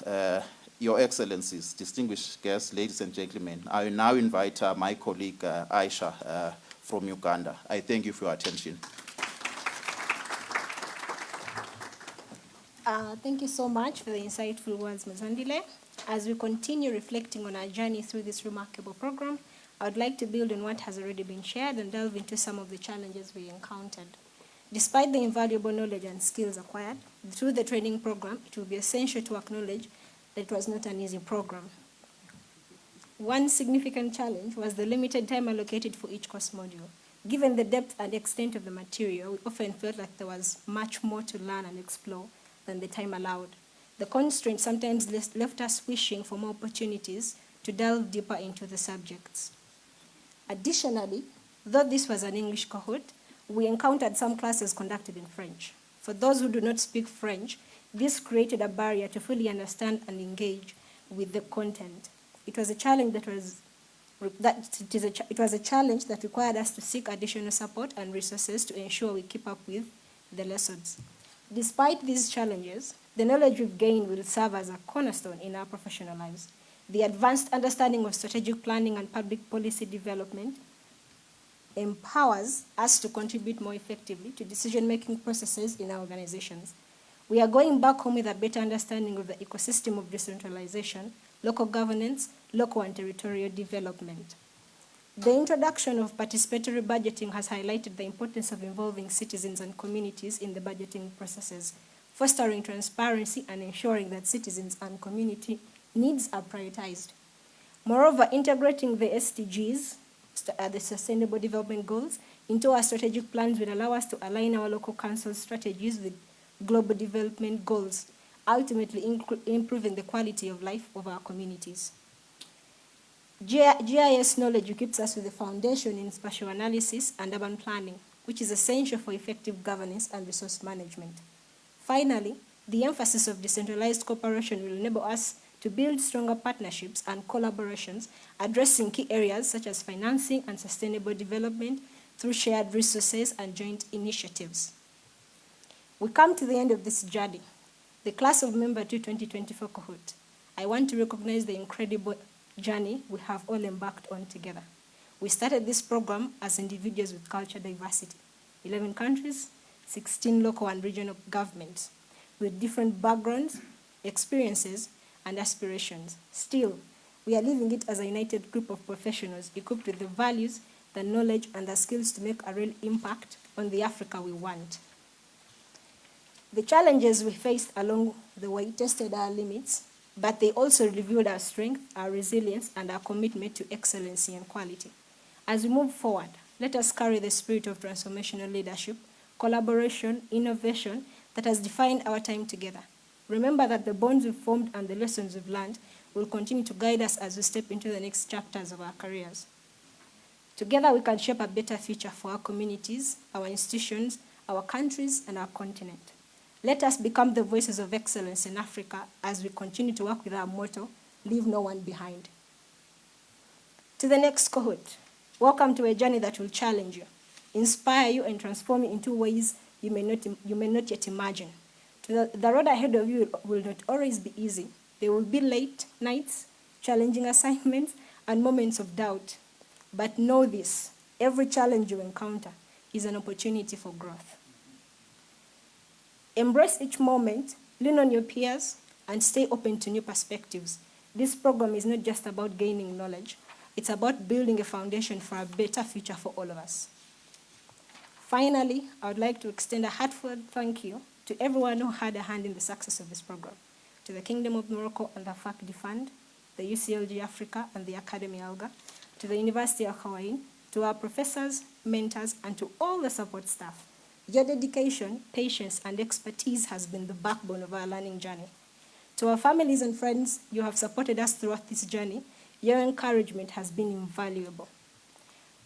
[SPEAKER 11] Your Excellencies, distinguished guests, ladies and gentlemen, I will now invite my colleague Aisha from Uganda. I thank you for your attention.
[SPEAKER 12] Thank you so much for the insightful words, Ms. Andile. As we continue reflecting on our journey through this remarkable program, I would like to build on what has already been shared and delve into some of the challenges we encountered. Despite the invaluable knowledge and skills acquired through the training program, it will be essential to acknowledge that it was not an easy program. One significant challenge was the limited time allocated for each course module. Given the depth and extent of the material, we often felt like there was much more to learn and explore than the time allowed. The constraints sometimes left us wishing for more opportunities to delve deeper into the subjects. Additionally, though this was an English cohort, we encountered some classes conducted in French. For those who do not speak French, this created a barrier to fully understand and engage with the content. It was a challenge that required us to seek additional support and resources to ensure we keep up with the lessons. Despite these challenges, the knowledge we've gained will serve as a cornerstone in our professional lives. The advanced understanding of strategic planning and public policy development empowers us to contribute more effectively to decision-making processes in our organizations. We are going back home with a better understanding of the ecosystem of decentralization, local governance, local and territorial development. The introduction of participatory budgeting has highlighted the importance of involving citizens and communities in the budgeting processes, fostering transparency and ensuring that citizens and community needs are prioritized. Moreover, integrating the SDGs, the Sustainable Development Goals, into our strategic plans will allow us to align our local council strategies with global development goals, ultimately improving the quality of life of our communities. GIS knowledge equips us with the foundation in spatial analysis and urban planning, which is essential for effective governance and resource management. Finally, the emphasis of decentralized cooperation will enable us to build stronger partnerships and collaborations, addressing key areas such as financing and sustainable development through shared resources and joint initiatives. We come to the end of this journey, the Class of Member 2 2024 cohort. I want to recognize the incredible journey we have all embarked on together. We started this program as individuals with cultural diversity, 11 countries, 16 local and regional governments, with different backgrounds, experiences, and aspirations. Still, we are living it as a united group of professionals equipped with the values, the knowledge, and the skills to make a real impact on the Africa we want. The challenges we faced along the way tested our limits, but they also revealed our strength, our resilience, and our commitment to excellency and quality. As we move forward, let us carry the spirit of transformational leadership, collaboration, innovation that has defined our time together. Remember that the bonds we've formed and the lessons we've learned will continue to guide us as we step into the next chapters of our careers. Together, we can shape a better future for our communities, our institutions, our countries, and our continent. Let us become the voices of excellence in Africa as we continue to work with our motto, leave no one behind. To the next cohort, welcome to a journey that will challenge you, inspire you, and transform you into ways you may not yet imagine. The road ahead of you will not always be easy. There will be late nights, challenging assignments, and moments of doubt. But know this, every challenge you encounter is an opportunity for growth. Embrace each moment, lean on your peers, and stay open to new perspectives. This program is not just about gaining knowledge, it's about building a foundation for a better future for all of us. Finally, I would like to extend a heartfelt thank you to everyone who had a hand in the success of this program, to the Kingdom of Morocco and the FACD Fund, the UCLG Africa and the Academy ALGA, to the University of Akhawayn, to our professors, mentors, and to all the support staff. Your dedication, patience, and expertise has been the backbone of our learning journey. To our families and friends, you have supported us throughout this journey. Your encouragement has been invaluable.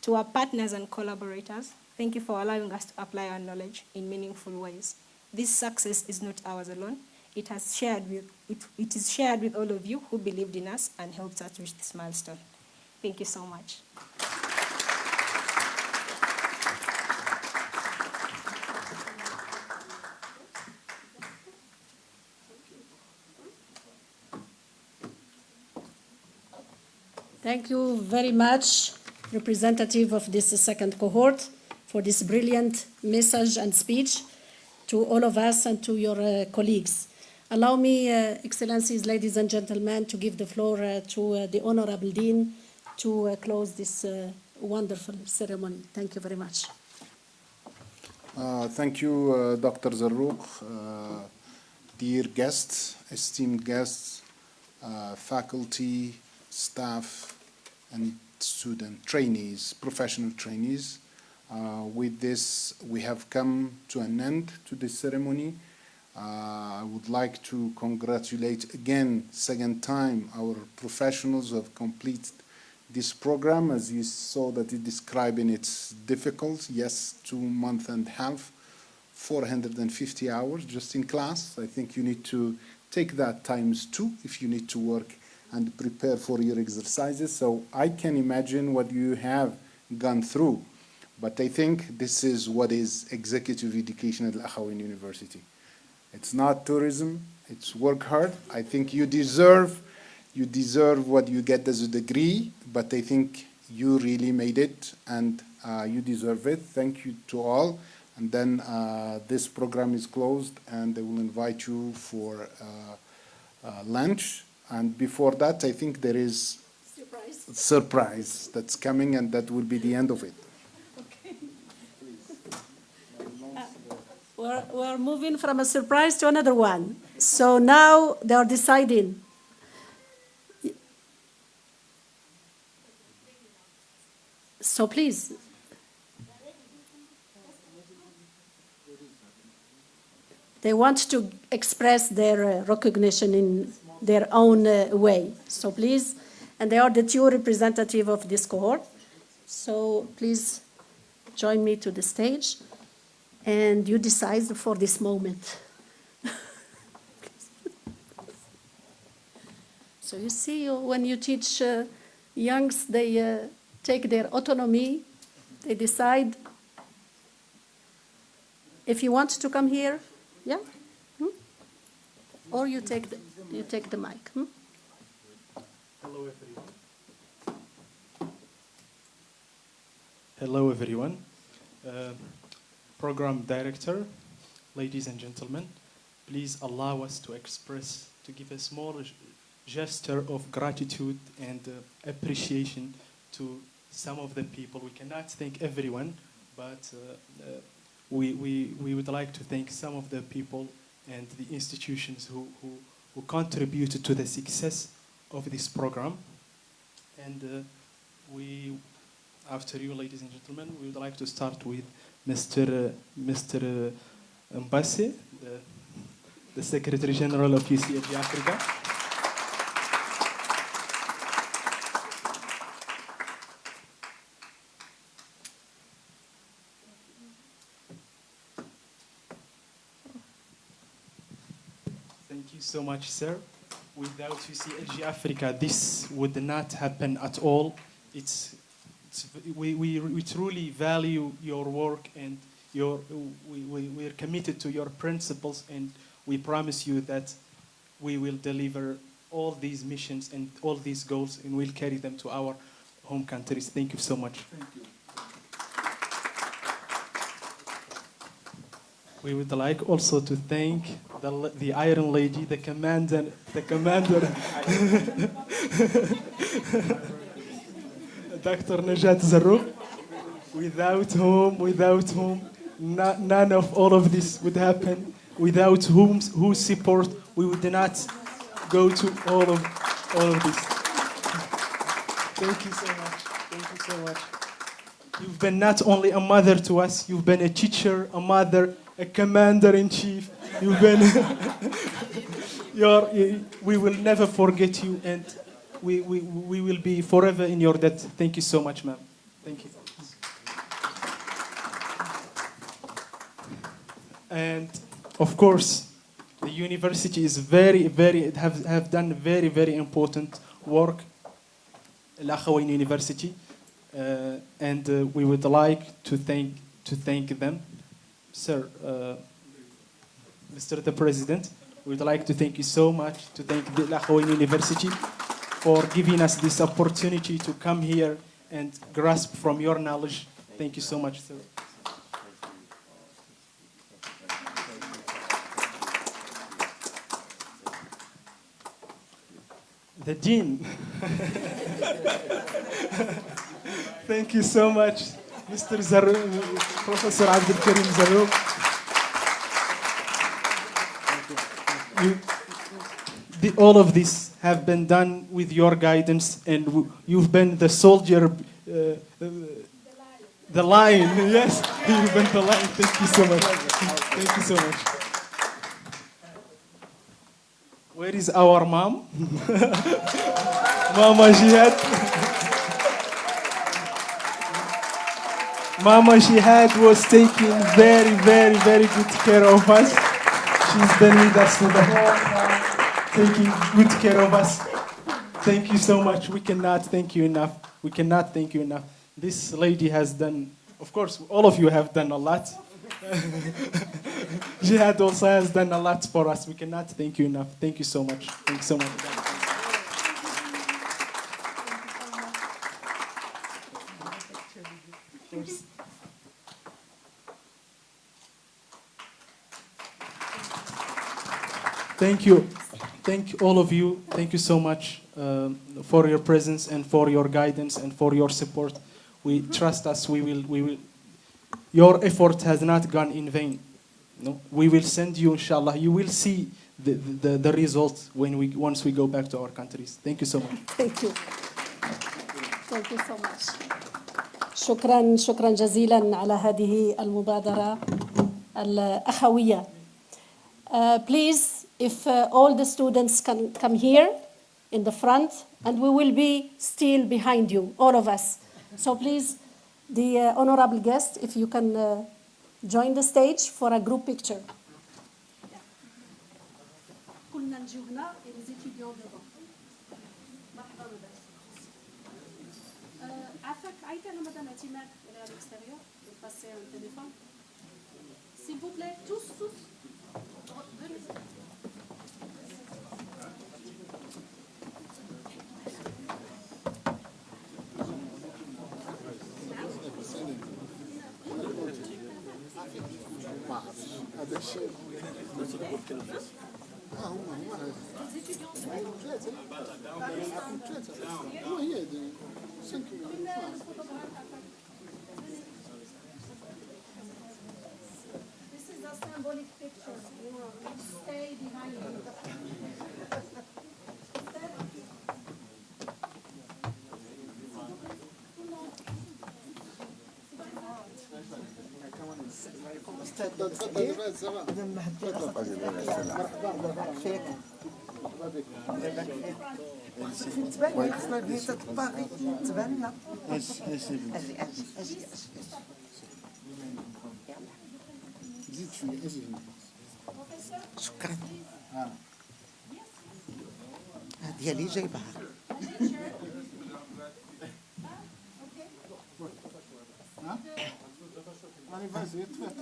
[SPEAKER 12] To our partners and collaborators, thank you for allowing us to apply our knowledge in meaningful ways. This success is not ours alone. It is shared with all of you who believed in us and helped us reach this milestone. Thank you so much.
[SPEAKER 1] Thank you very much, representative of this second cohort, for this brilliant message and speech to all of us and to your colleagues. Allow me, Excellencies, ladies and gentlemen, to give the floor to the Honorable Dean to close this wonderful ceremony. Thank you very much.
[SPEAKER 2] Thank you, Dr. Zarruq, dear guests, esteemed guests, faculty, staff, and student trainees, professional trainees. With this, we have come to an end to this ceremony. I would like to congratulate again, second time, our professionals who have completed this program. As you saw that it describing its difficult, yes, 2 months and a half, 450 hours just in class. I think you need to take that times 2 if you need to work and prepare for your exercises. So I can imagine what you have gone through. But I think this is what is executive education at Akhawayn University. It's not tourism, it's work hard. I think you deserve what you get as a degree, but I think you really made it and you deserve it. Thank you to all. And then this program is closed and they will invite you for lunch. And before that, I think there is a surprise that's coming, and that will be the end of it.
[SPEAKER 1] We're moving from a surprise to another one. So now they are deciding. So please. They want to express their recognition in their own way. So please, and they are the 2 representatives of this cohort. So please join me to the stage. And you decide for this moment. So you see, when you teach youngs, they take their autonomy. They decide if you want to come here, yeah, or you take the mic.
[SPEAKER 13] Hello, everyone. Hello, everyone. Program Director, ladies and gentlemen, please allow us to give a small gesture of gratitude and appreciation to some of the people. We cannot thank everyone, but we would like to thank some of the people and the institutions who contributed to the success of this program. And after you, ladies and gentlemen, we would like to start with Mr. Mbassi, the Secretary General of UCLG Africa. Thank you so much, sir. Without UCLG Africa, this would not happen at all. We truly value your work, and we're committed to your principles, and we promise you that we will deliver all these missions and all these goals, and we'll carry them to our home countries. Thank you so much. Thank you. We would like also to thank the Iron Lady, the commander, Dr. Najat Zarruq, without whom none of all of this would happen, without whose support we would not go to all of this. Thank you so much. Thank you so much. You've been not only a mother to us, you've been a teacher, a mother, a commander-in-chief. You've been we will never forget you, and we will be forever in your debt. Thank you so much, ma'am. Thank you. And of course, the university is have done very, very important work, Akhawayn University, and we would like to thank them. Sir, Mr. the President, we would like to thank you so much, to thank the Akhawayn University for giving us this opportunity to come here and grasp from your knowledge. Thank you so much, sir. The Dean. Thank you so much, Mr. Zarrouk, Professor Abdul Karim Zarrouk. All of this have been done with your guidance, and you've been the soldier, the lion. Yes, you've been the lion. Thank you so much. Thank you so much. Where is our mom? Mama Jihad. Mama Jihad was taking very, very, very good care of us. She's been with us to the whole, taking good care of us. Thank you so much. We cannot thank you enough. We cannot thank you enough. This lady has done, of course, all of you have done a lot. Jihad also has done a lot for us. We cannot thank you enough. Thank you so much. Thank you so much. Thank you. Thank all of you. Thank you so much for your presence and for your guidance and for your support. We trust us. We will. Your effort has not gone in vain. No, we will send you, inshallah. You will see the results once we go back to our countries. Thank you so much.
[SPEAKER 1] Thank you. Thank you so much. شكرا جزيلا على هذه المبادرة الأخوية. Please, if all the students can come here in the front, and we will be still behind you, all of us. So please, the honorable guest, if you can join the stage for a group picture. كلنا نجيو هنا les étudiants devant. مرحبا مدام. عفاك عيطي على مدام اعتماد اللي على l'extérieur de passer un téléphone. S'il vous plaît, tous.
[SPEAKER 2] هذا الشيء This is a symbolic picture. Stay behind me.
[SPEAKER 14] شكرا. هذه اللي جايبها.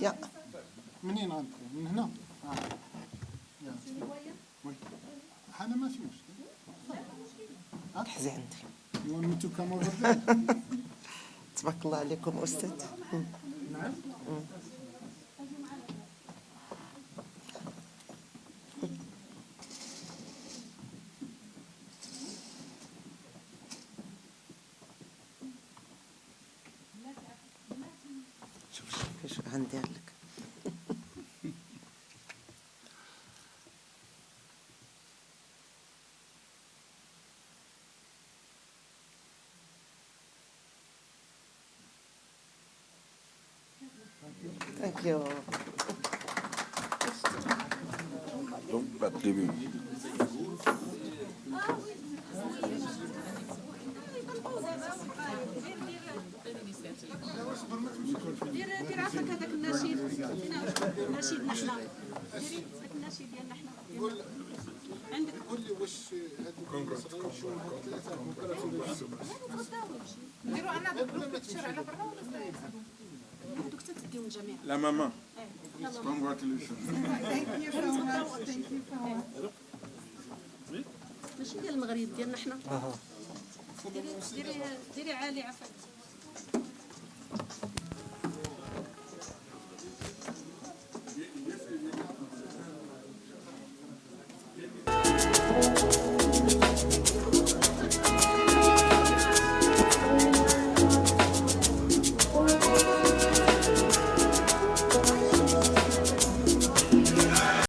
[SPEAKER 2] يا منين عندك؟ من هنا؟ أنا ماشي مشكلة.
[SPEAKER 14] تحزي عندي.
[SPEAKER 2] You want me to come over there?
[SPEAKER 14] تبارك الله عليكم أستاذ.
[SPEAKER 2] نعم.
[SPEAKER 14] شو هندير لك. Thank you.
[SPEAKER 8] Donc, pas de début.
[SPEAKER 1] دير عافاك هذاك النشيد نشيدنا حنا ديري هذاك النشيد ديالنا حنا عندك
[SPEAKER 2] قول لي واش
[SPEAKER 1] نديروا انا دوك بيكتشر على برا ولا دوك تديهم الجميع
[SPEAKER 8] La maman. Congratulations.
[SPEAKER 1] Thank you so much. Thank you so much. ماشي ديال المغرب ديالنا حنا ديري عالي عافاك